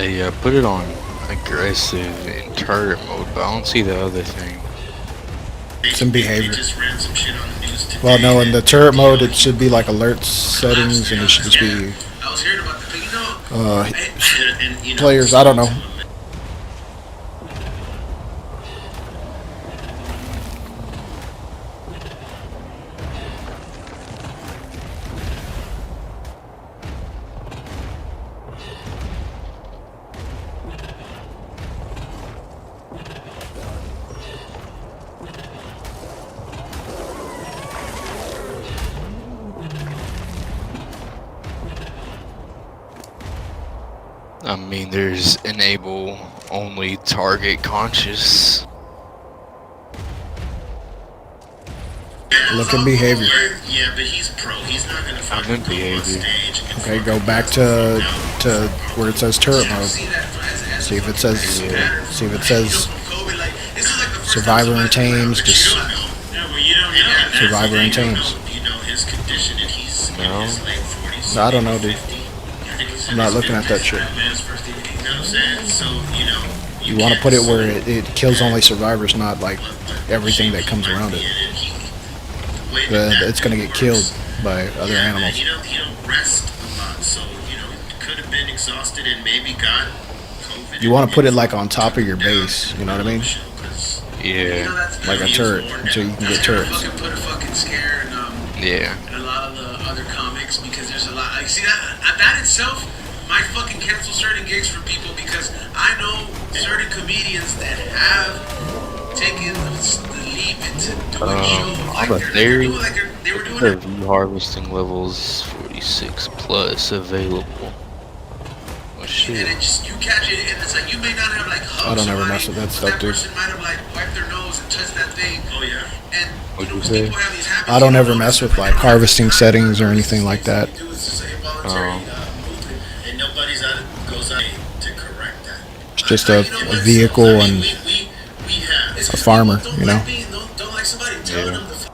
Yeah, put it on aggressive in turret mode, but I don't see the other thing. Some behavior. Just ran some shit on the news today. Well, no, in the turret mode, it should be like alert settings, and it should just be I was hearing about that, but you know, players. I don't know. I mean, there's enable only target conscious. Look at behavior. Yeah, but he's pro. He's not gonna I'm in behavior. Okay, go back to where it says turret mode. See if it says survivor and tames. Just survivor and tames. No. I don't know, dude. I'm not looking at that shit. You want to put it where it kills only survivors, not like everything that comes around it. It's gonna get killed by other animals. You don't rest a lot, so could have been exhausted and maybe got COVID. You want to put it like on top of your base. You know what I mean? Yeah. Like a turret, so you can get turrets. Put a fucking scare Yeah. in a lot of the other comics because there's a lot. Like, see that itself might fucking cancel certain gigs for people because I know certain comedians that have taken the leap into doing shows. They were doing it. Harvesting levels 46 plus available. Oh shit. And it just, you catch it, and it's like you may not have like hugged I don't ever somebody, mess with that but stuff, that dude. person might have like wiped their nose and touched that thing. Oh yeah. And What'd you say? I don't ever mess with like harvesting settings or anything like that. And nobody's goes out to correct that. It's just a vehicle and a farmer, you know. Don't like somebody telling them the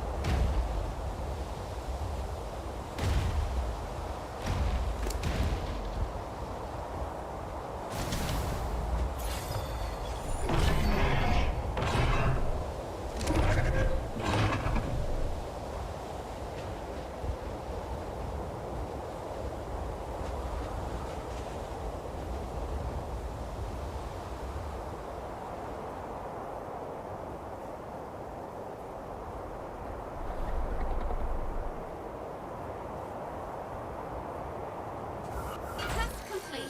Test complete.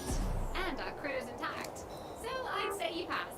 And our crew's intact. So I'd say you passed.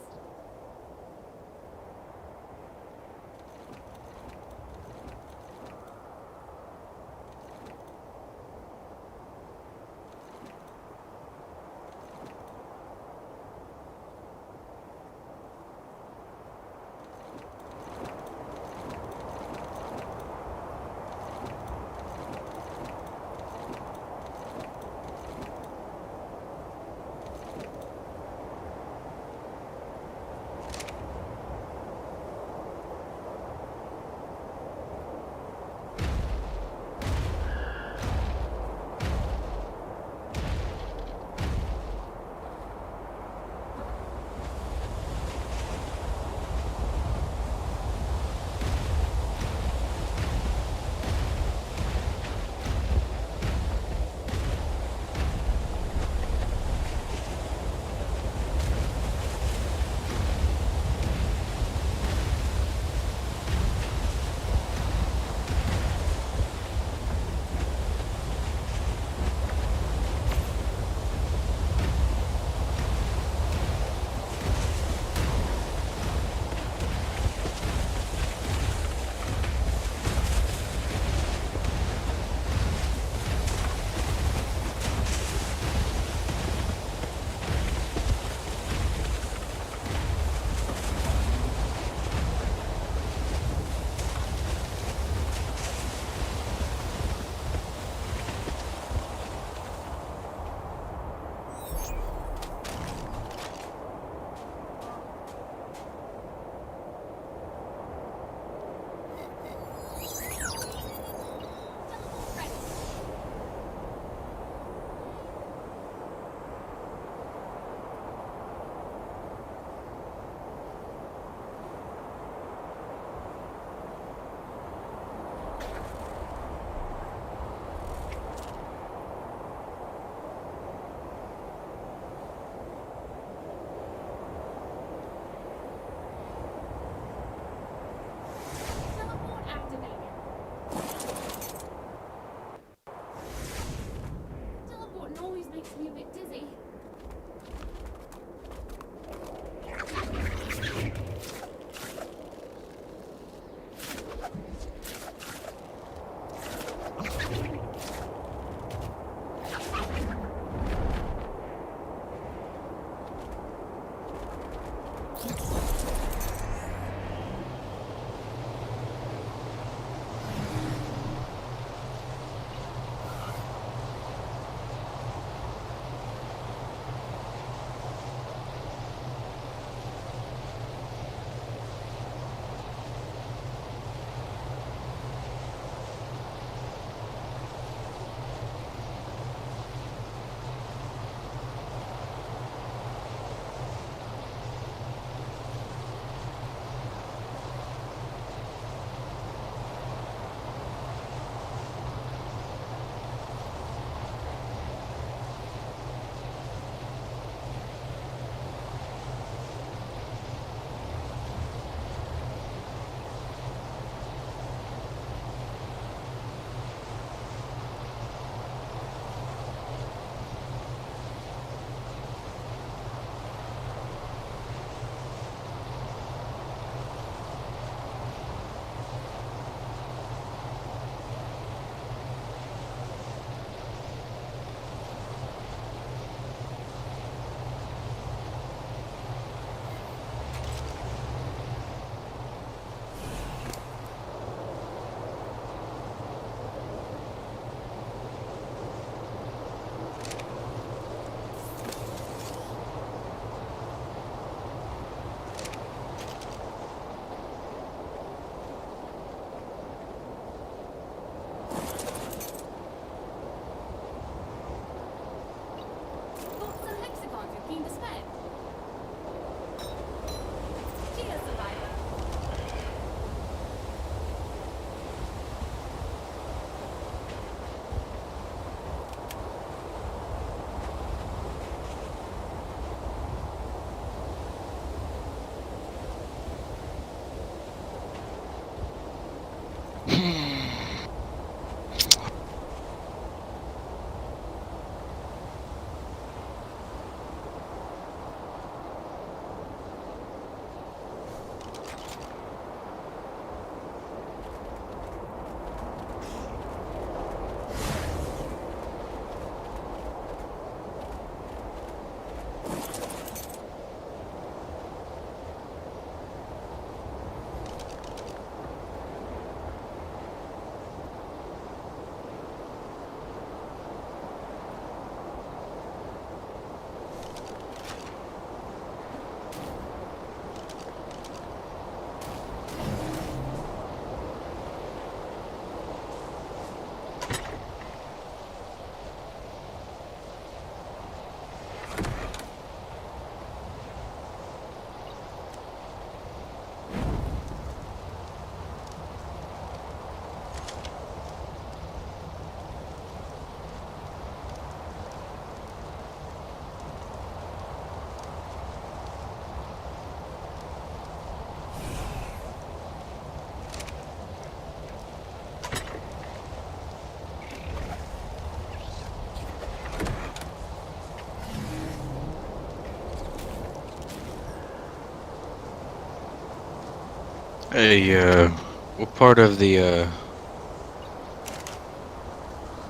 Hey, what part of the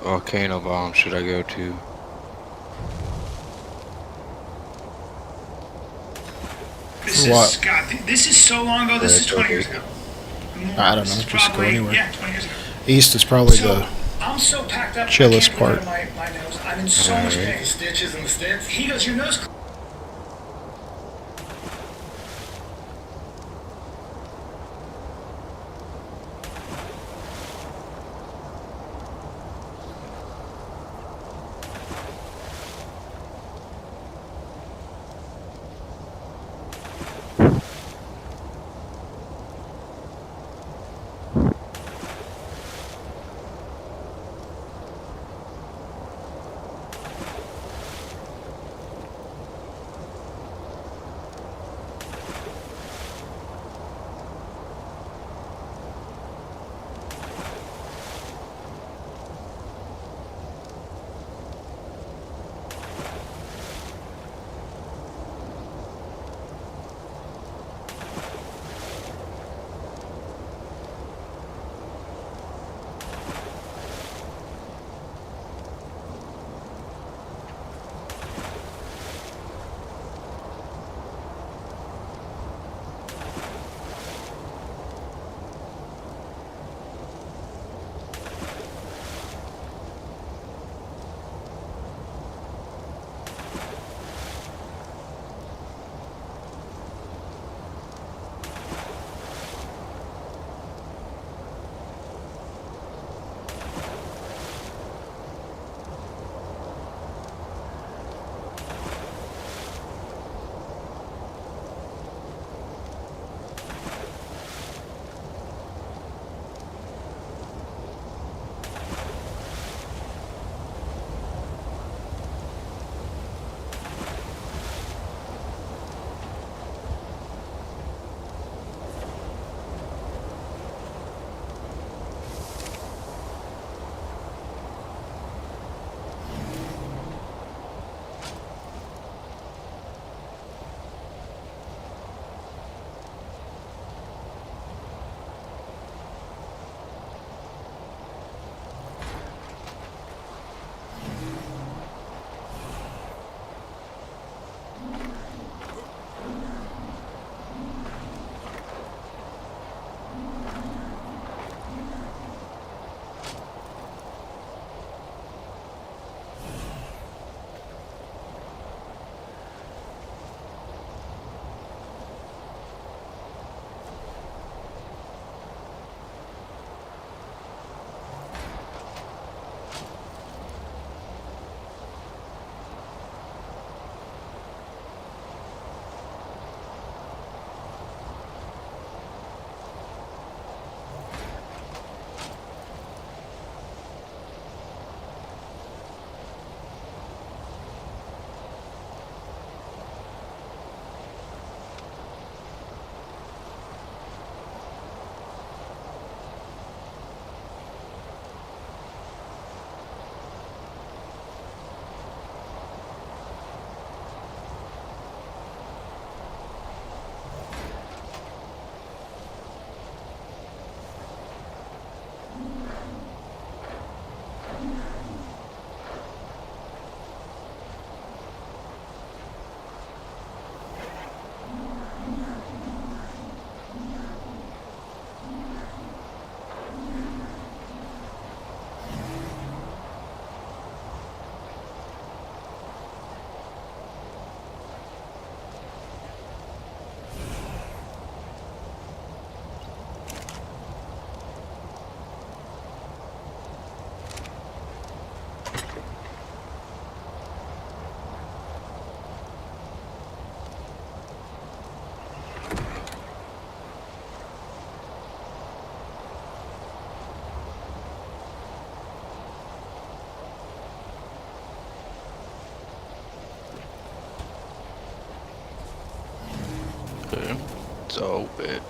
volcano bomb should I go to? This For what? is God. This is so long ago. This is 20 years ago. More. I don't This know. is Just go probably, anywhere. Yeah, 20 years ago. East is probably So the I'm so packed up. chillest I can't breathe part. out of my nose. I'm in so much pain. Stitches and the stents. He goes, your nose. Okay. So bad.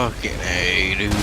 Fucking A, dude.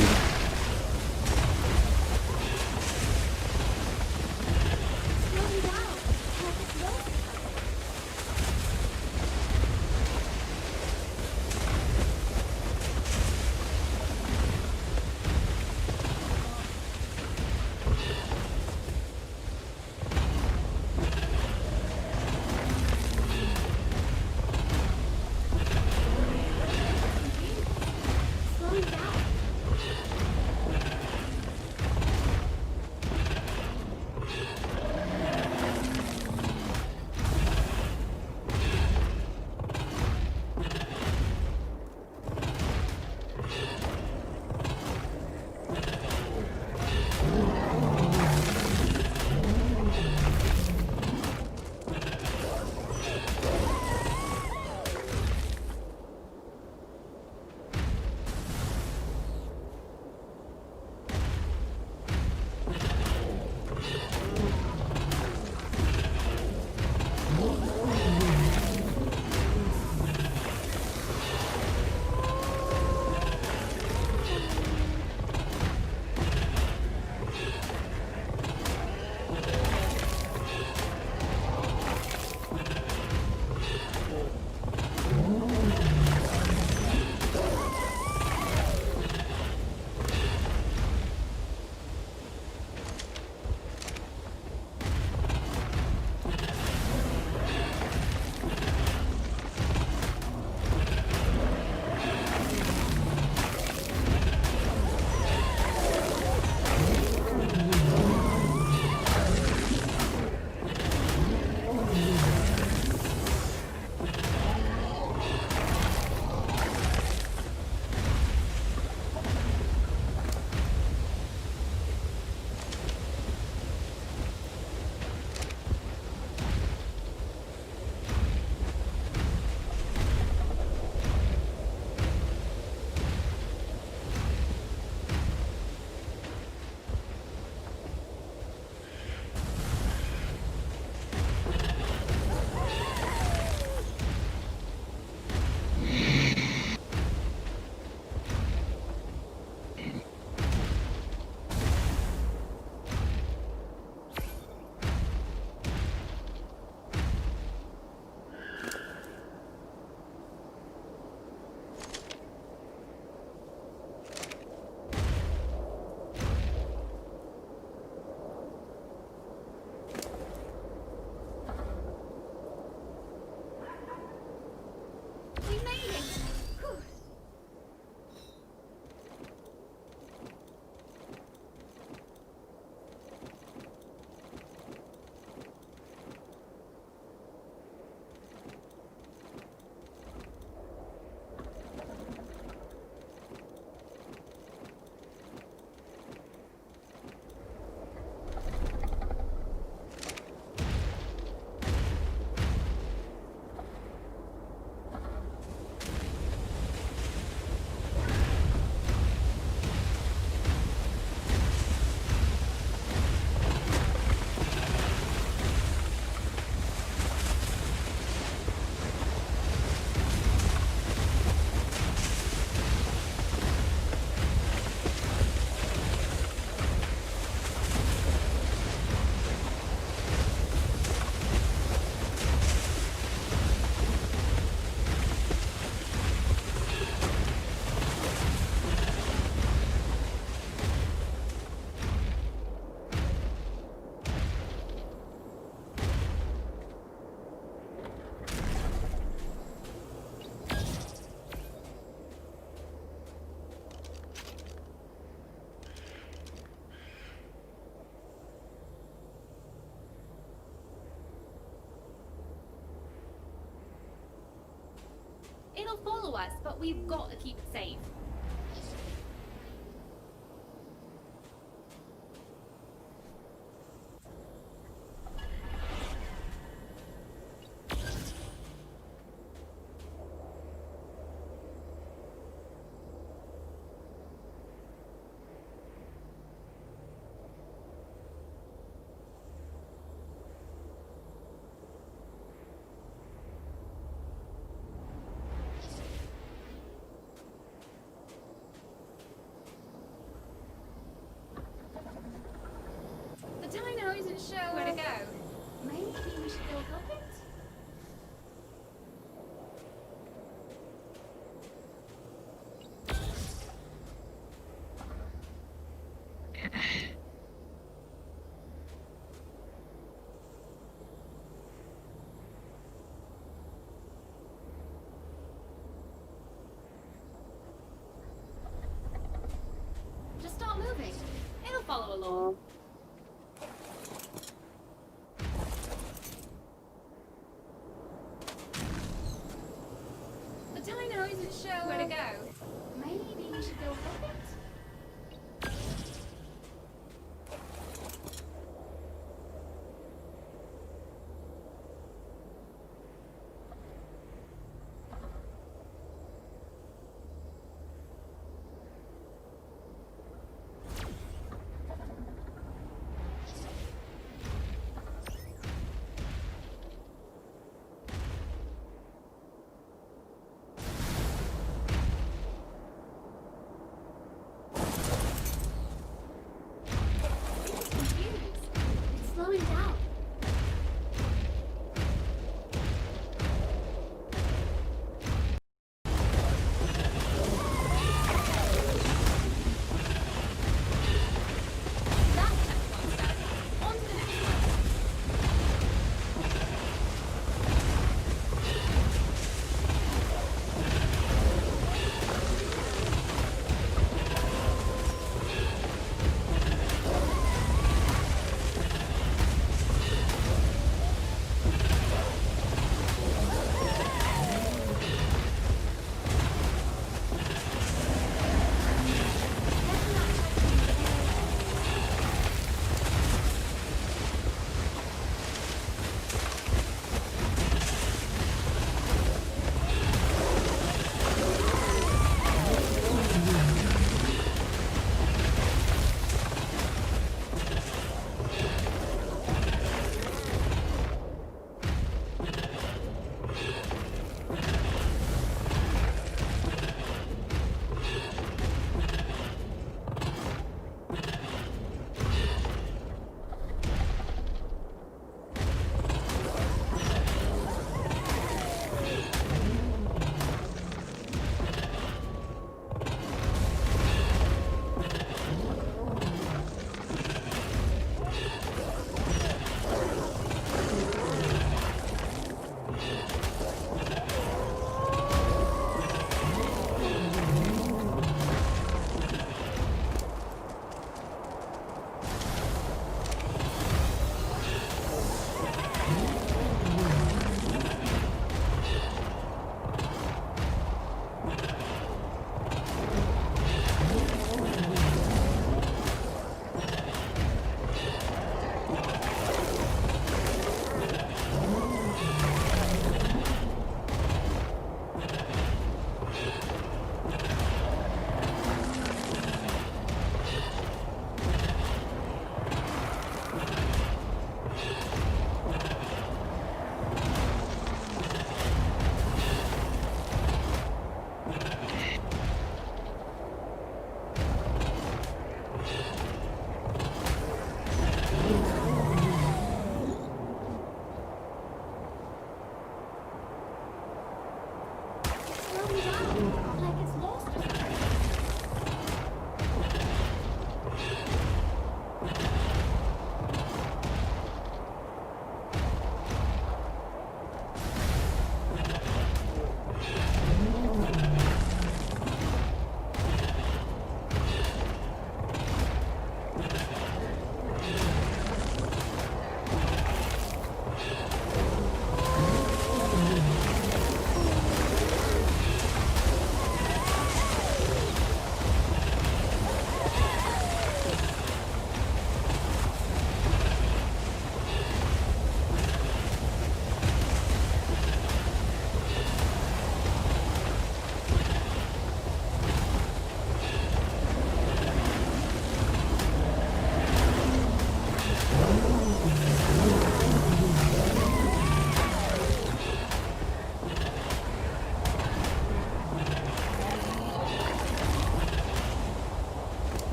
We made it! Whew. It'll follow us, but we've got to keep it safe. help it? Just start moving. It'll follow along. The dino isn't sure where to go. Maybe we should go help it?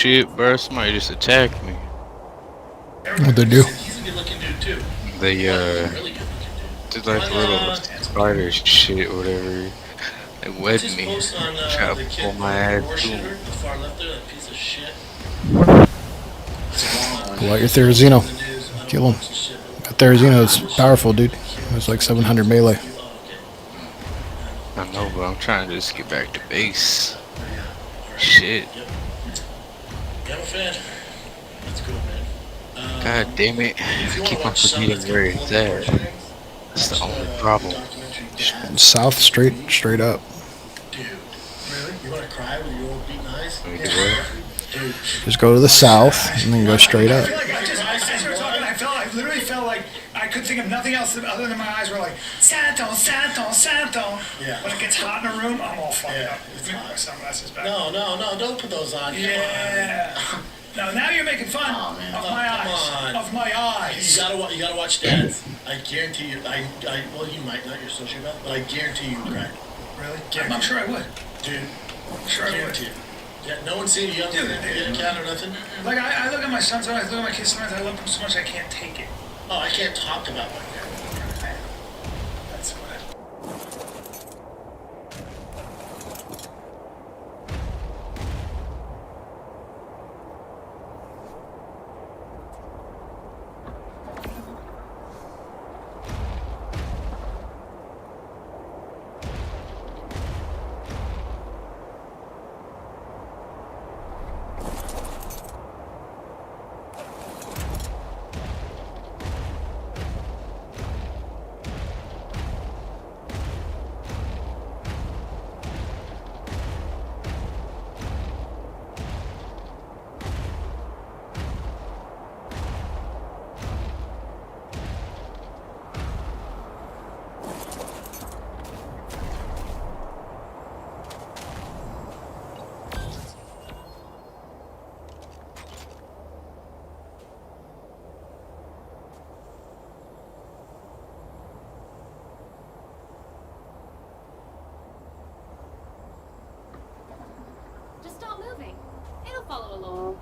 shit, bro. Somebody just attacked me. What'd they do? He's a good looking dude too. They did like little spider shit or whatever. They wed Just me. post on Try the to kid, pull my the ass war through. shooter, the far left there, that piece of shit. Pull out your Therizino. Kill him. That Therizino is powerful, dude. It's like 700 melee. I know, but I'm trying to just get back to base. Shit. Yeah, I'm a fan. That's cool, man. God damn it. I keep on forgetting where it's at. That's the only problem. South, straight up. Dude, really? You want to cry with your old beaten eyes? Dude. Just go to the south and then go straight up. I started talking, I literally felt like I could think of nothing else other than my eyes were like, Santo. Yeah. When it gets hot in a room, I'm all fucked up. It's my sunglasses back. No, don't put those on. Yeah. No, now you're making fun of my eyes. Of my eyes. You gotta watch Dads. I guarantee you. Well, you might not. You're a sociopath, but I guarantee you would cry. Really? I'm sure I would. Dude, I'm sure I would. you. Yeah, no one's seen you yell at a cat or nothing. Like I look at my sons, I look at my kids sometimes, I love them so much I can't take it. Oh, I can't talk about like that. That's what Just stop moving. It'll follow along.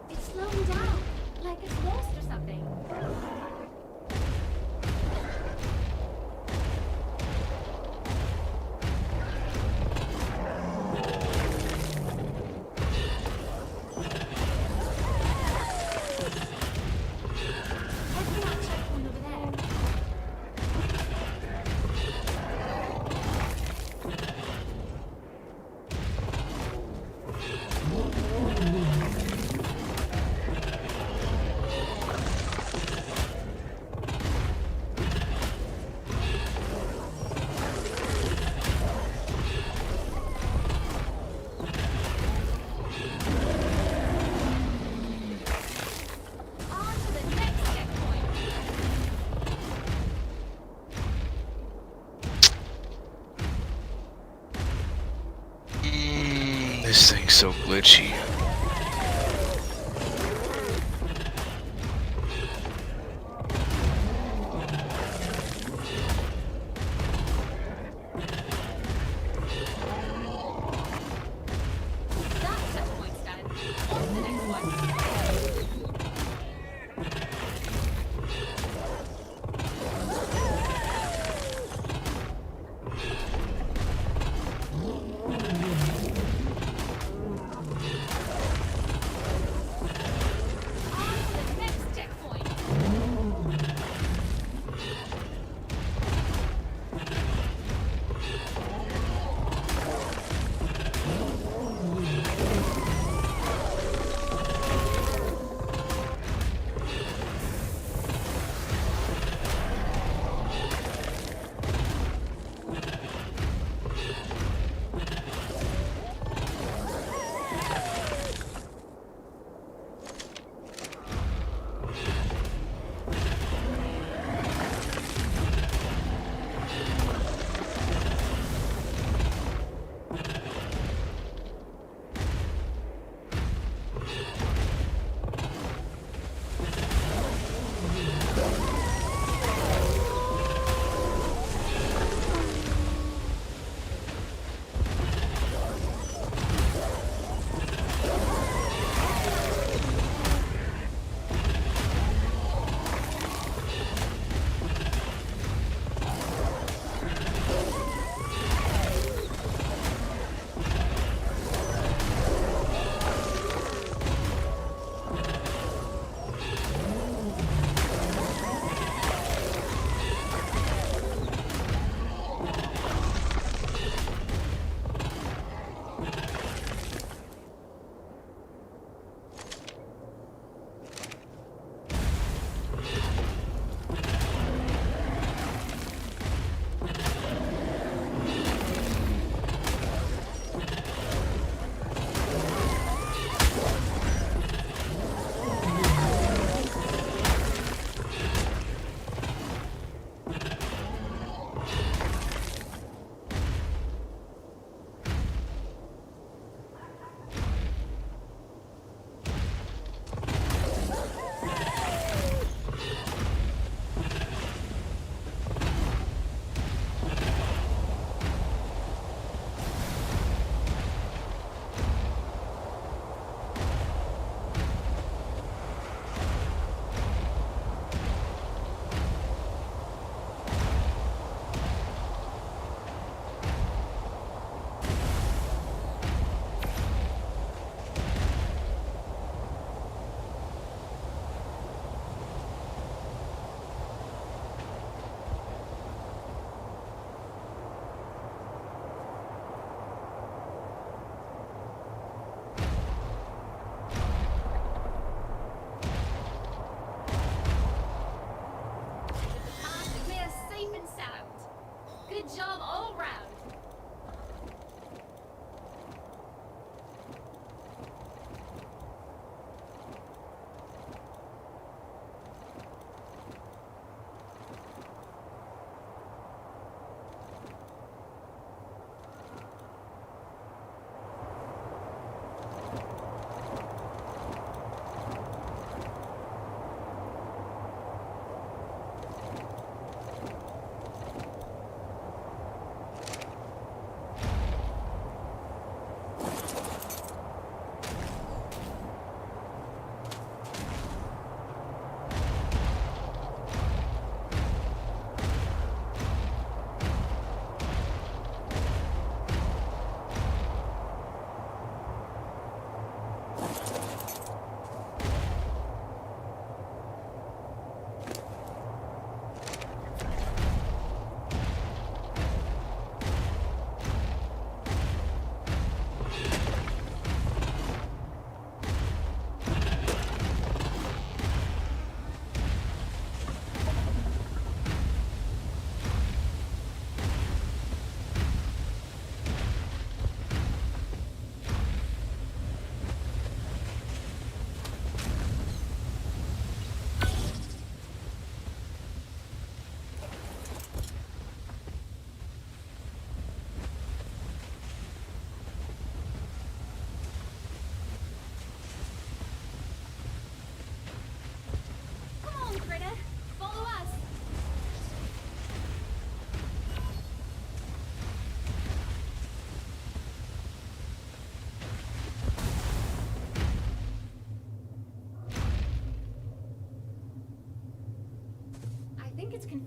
It's slowing down, like it's lost or something. This thing's so glitchy.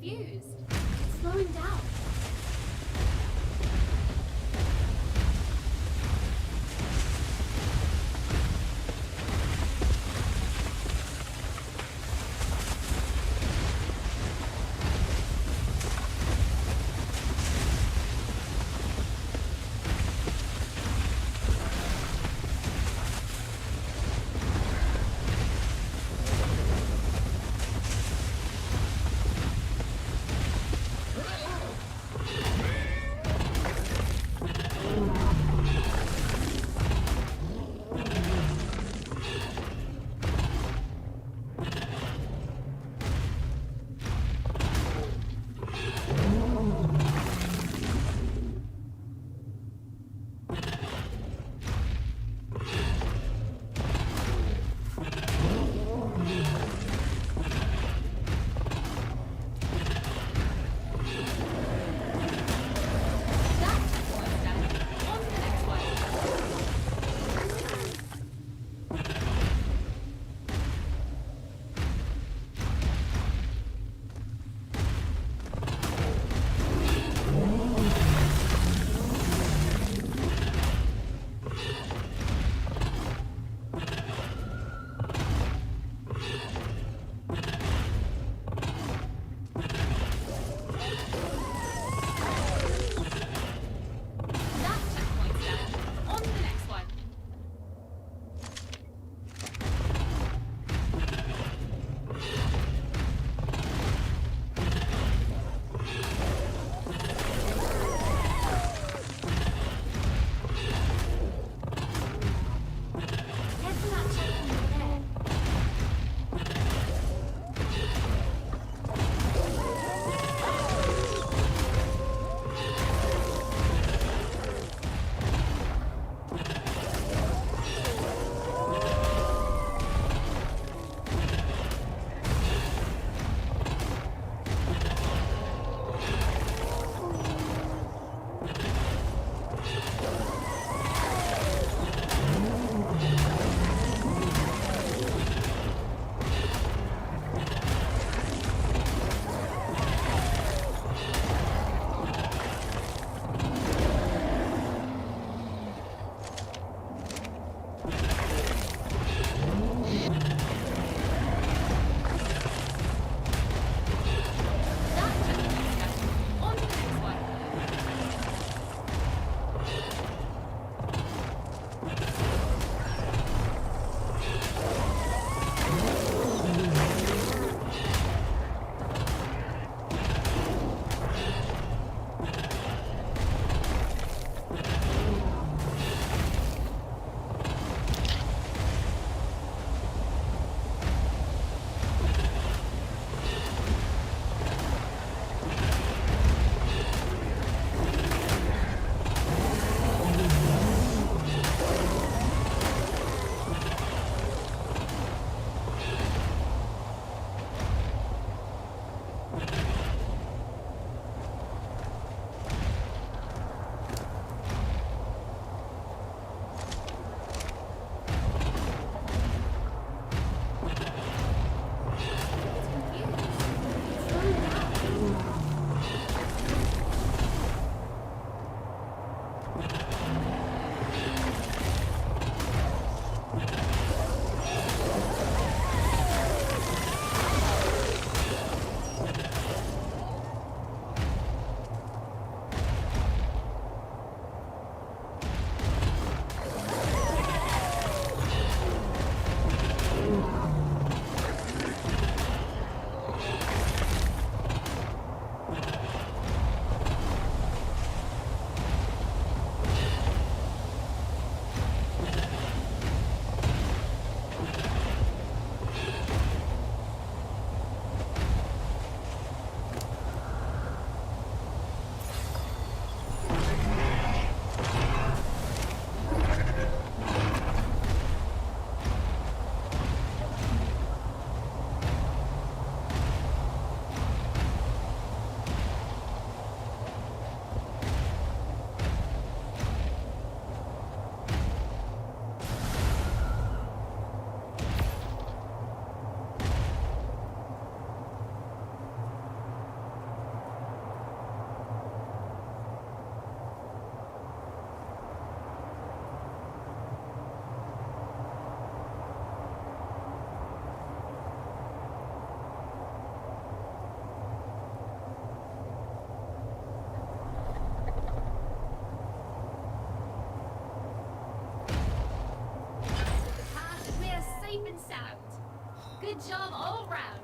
confused. It's slowing down. Good job all round.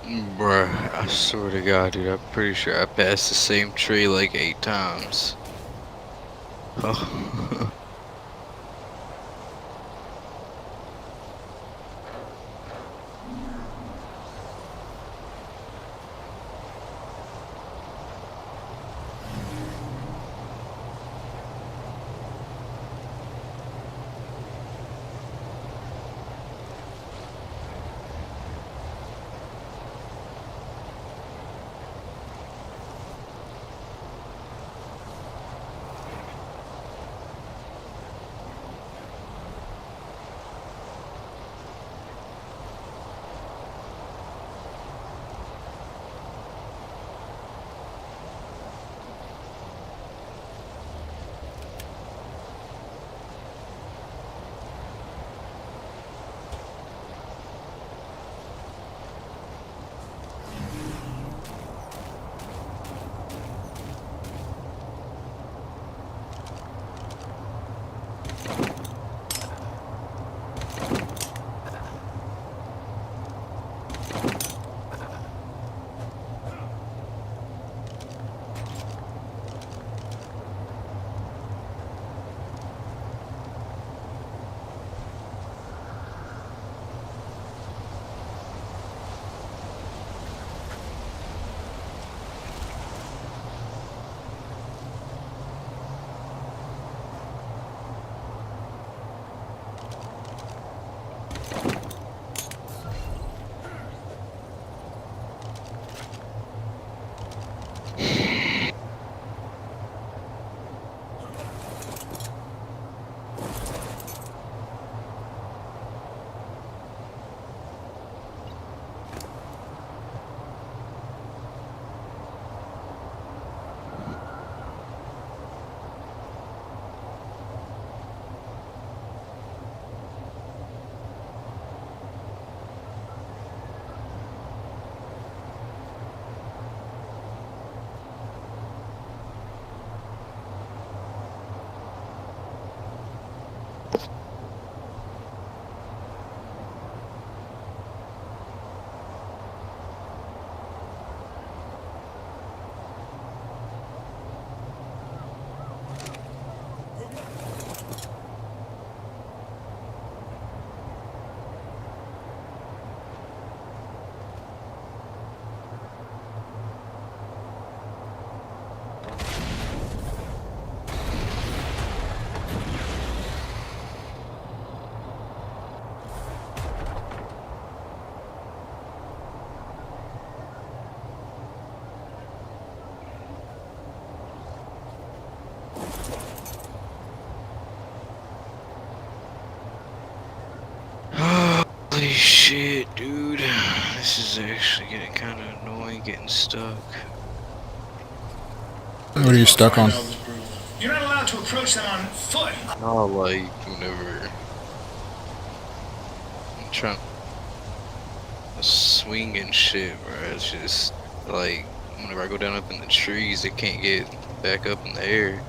Bruh, I swear to God, dude, I'm pretty sure I passed the same tree like 8 times. Oh. Holy shit, dude. This is actually getting kind of annoying getting stuck. What are you stuck on? You're not allowed to approach them on foot. Oh, like, whenever I'm trying to swing and shit, bro, it's just, like, whenever I go down up in the trees, it can't get back up in the air.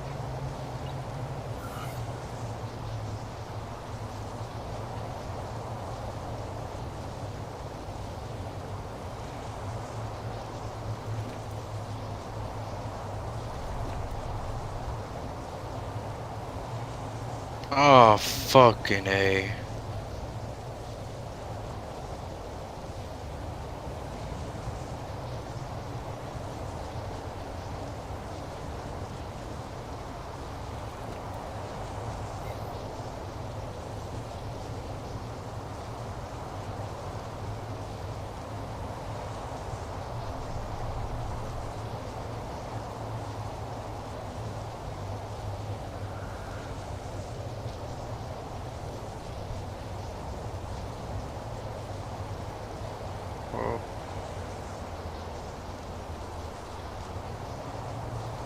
Oh, fucking A.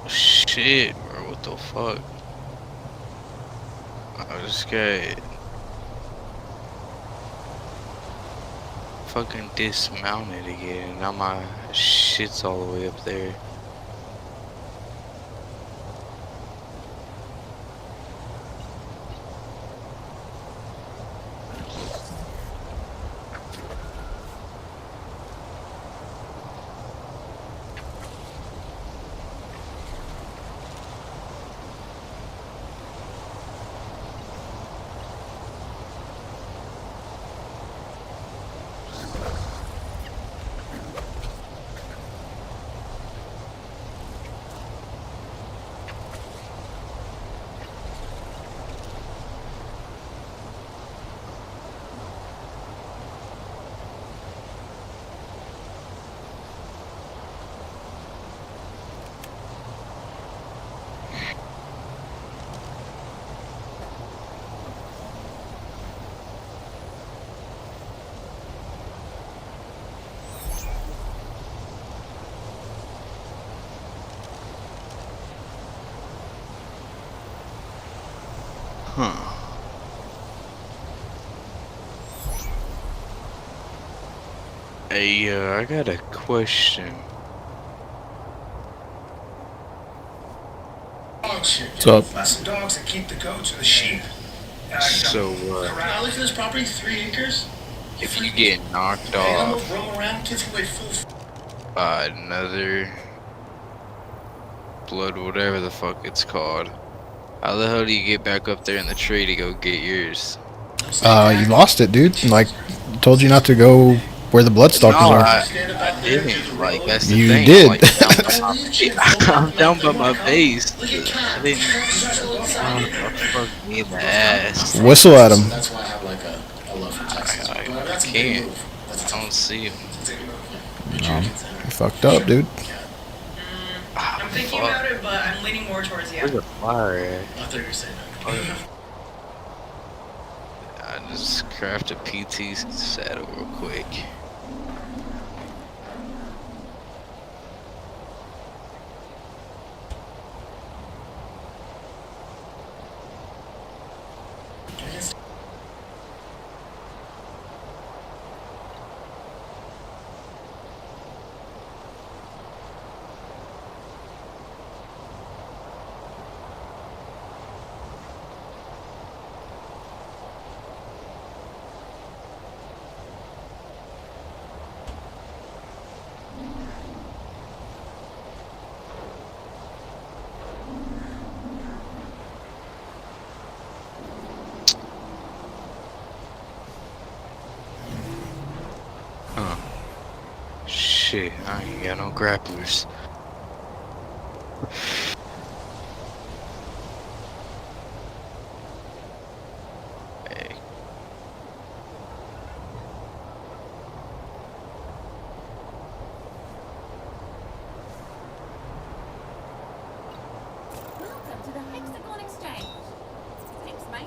Shit, bro, what the fuck? I just got fucking dismounted again, and now my shit's all the way up there. Huh. Hey, I got a question. Dogs. What's up? Lots of dogs that keep the goats or the sheep. So, Can I look at this property? 3 acres? if you get knocked Animals off roam around, kids away full. by another blood, whatever the fuck it's called, how the hell do you get back up there in the tree to go get yours? You lost it, dude. Like, told you not to go where the Bloodstalkers No, are. I didn't. Like, that's the You thing. did. I'm, like, down by my, I'm down by my base. I didn't. Oh, fuck me in the ass. Whistle at him. That's why I have like a love for Texas. I can't. I don't see him. You fucked up, dude. I'm thinking about it, but I'm leaning more towards yeah. Where's the fire at? I thought you were saying that. I just craft a PT saddle real quick. Huh. Shit, I ain't got no grapplers. Hey. Welcome to the Hexagon Exchange. Thanks, mate.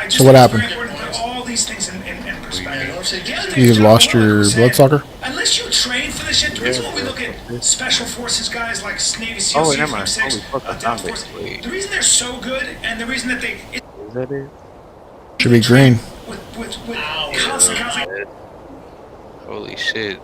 So what happened? All these things in perspective. You lost your Bloodsucker? Unless you train for this shit, the reason why we look at special forces guys like Navy SEAL, Oh, wait, never mind. C-6, Holy fuck, I Delta found Force, it. Wait. the reason they're so good and the reason that they Is that it? Should be green. with constant Holy shit.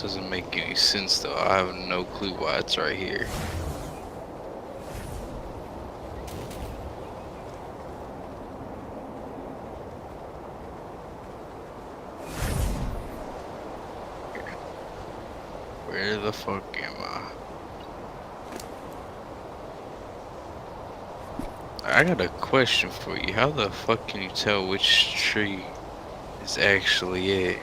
Doesn't make any sense though. I have no clue why it's right here. Where the fuck am I got a question for you. How the fuck can you tell which tree is actually it?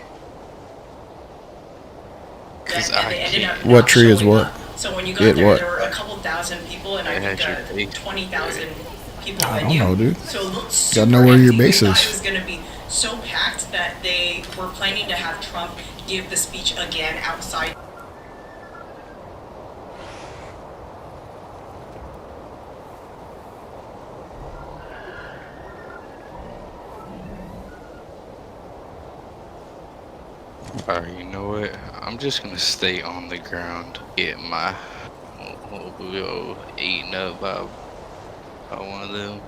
Cause I can't. What tree is what? So when you got there, there were a couple thousand people, and I think 20,000 people. I don't know, dude. So it looked Gotta know where your base I thought it is. was going to be so packed that they were planning to have Trump give the speech again outside. Alright, you know what? I'm just gonna stay on the ground. Get my mobile eaten up by one of them.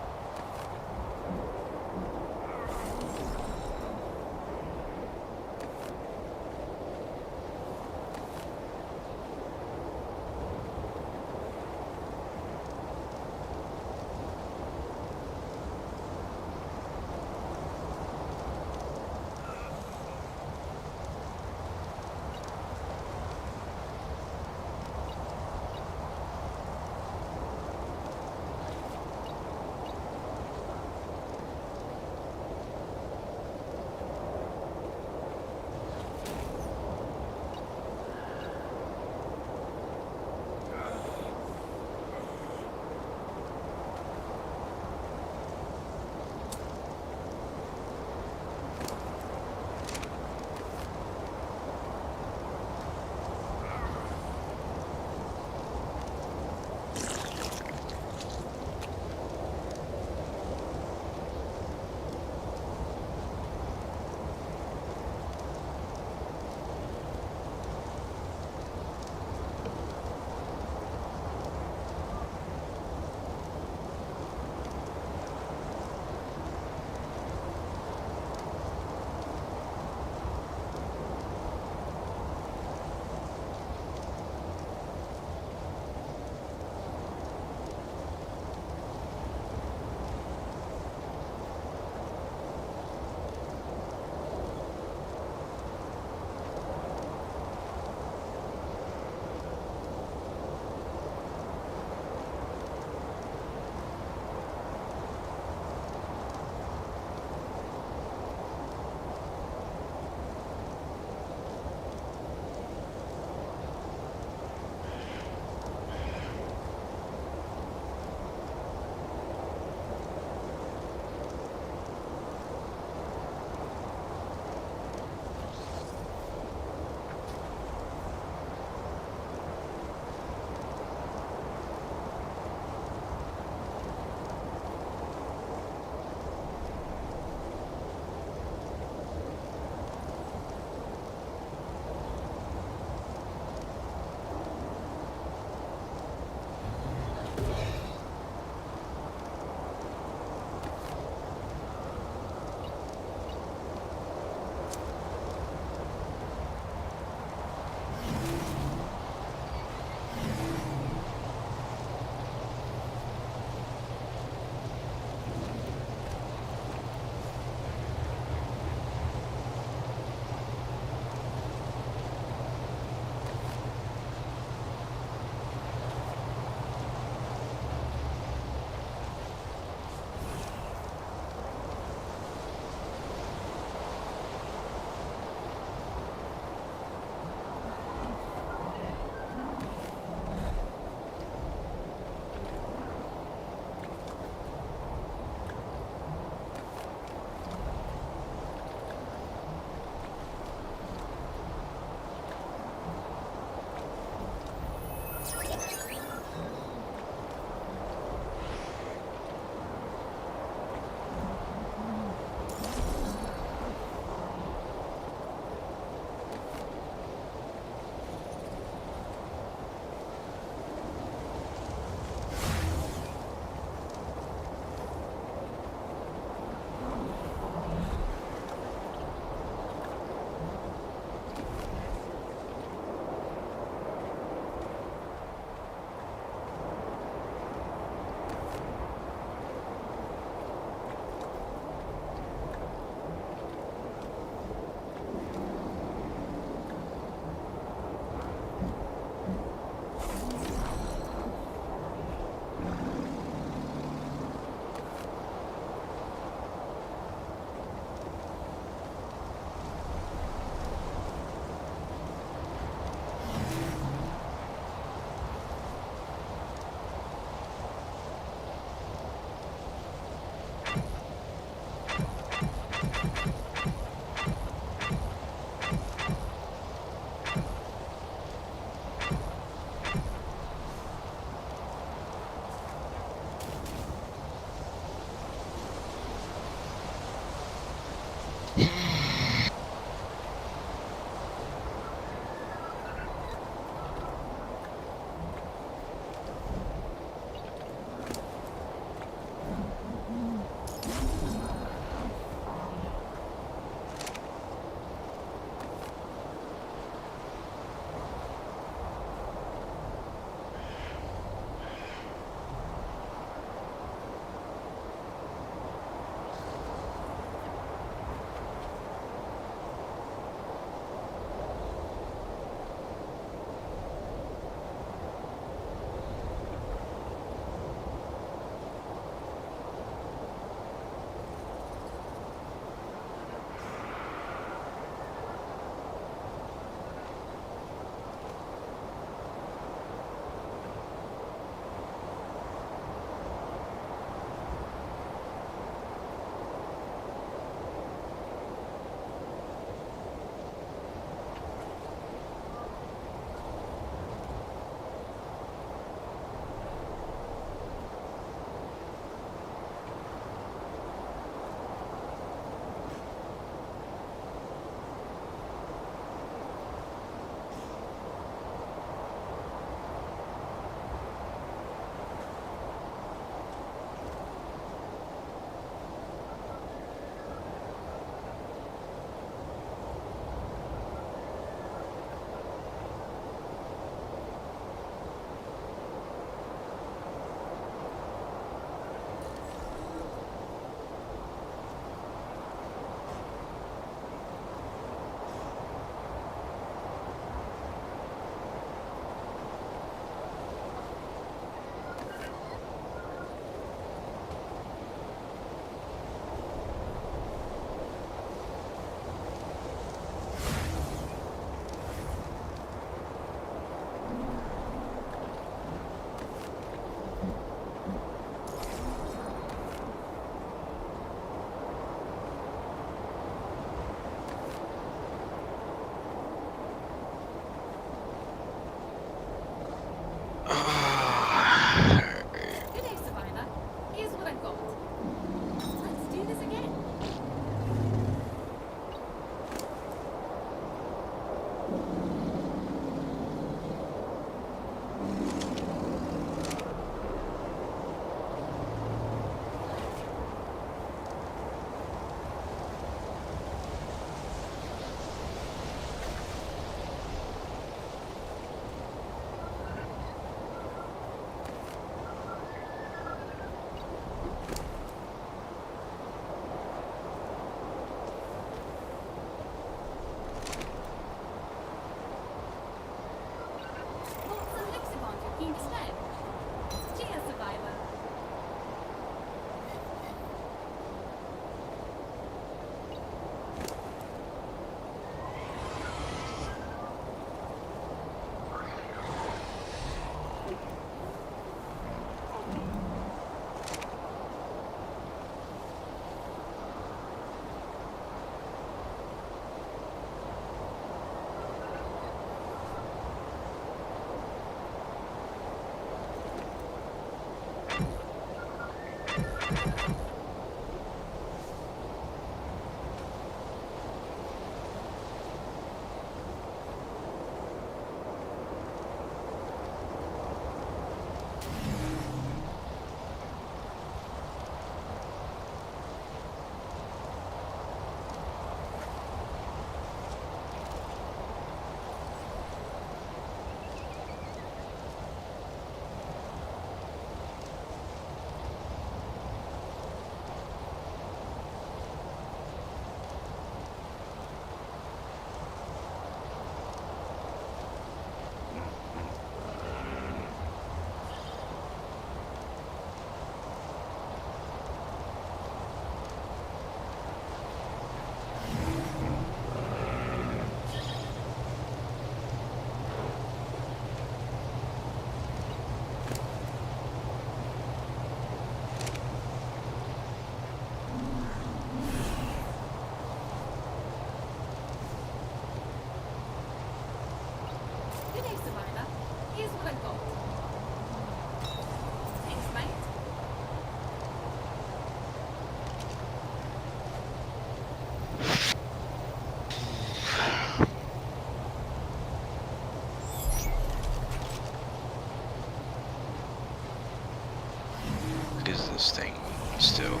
this thing still.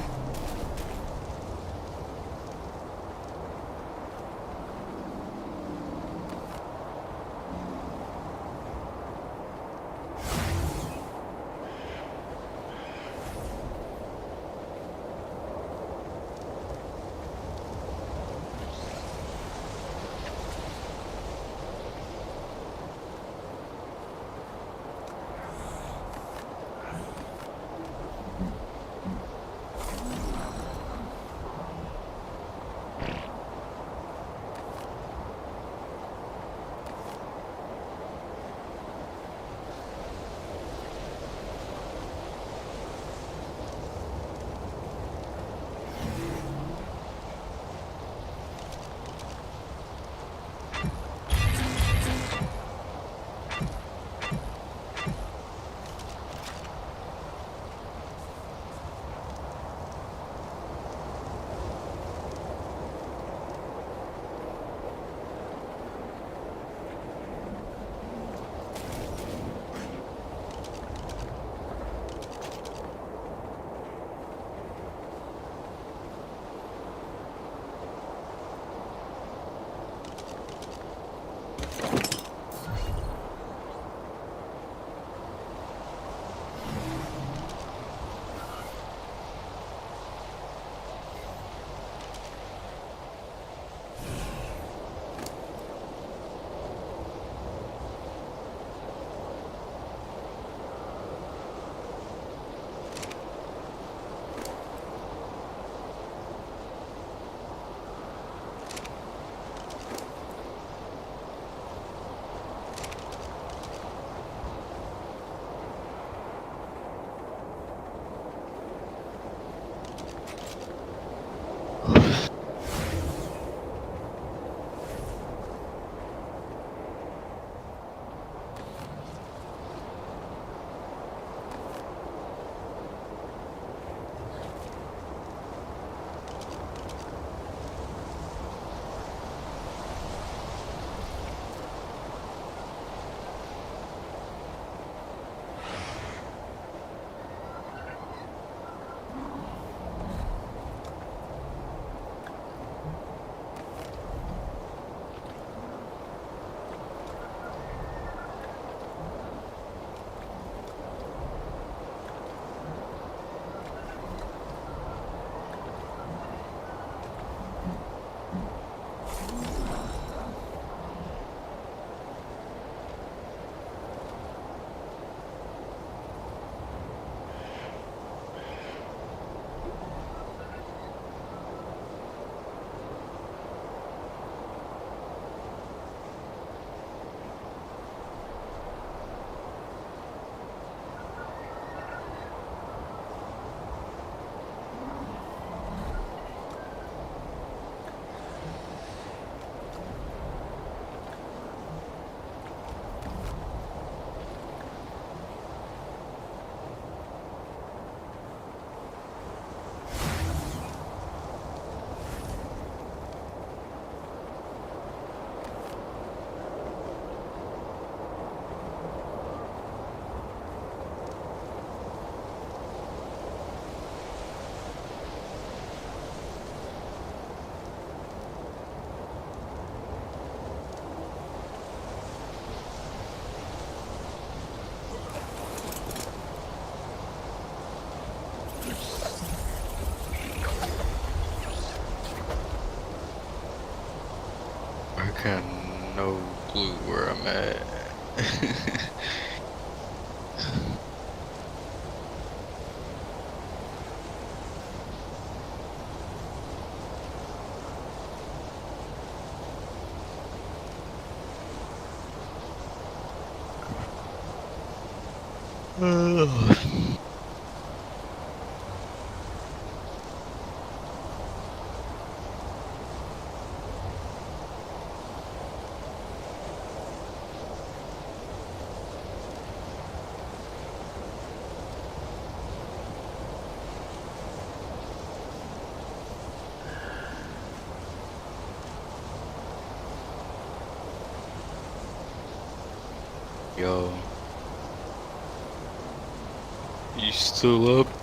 I got no clue where I'm at. Yo. You still up?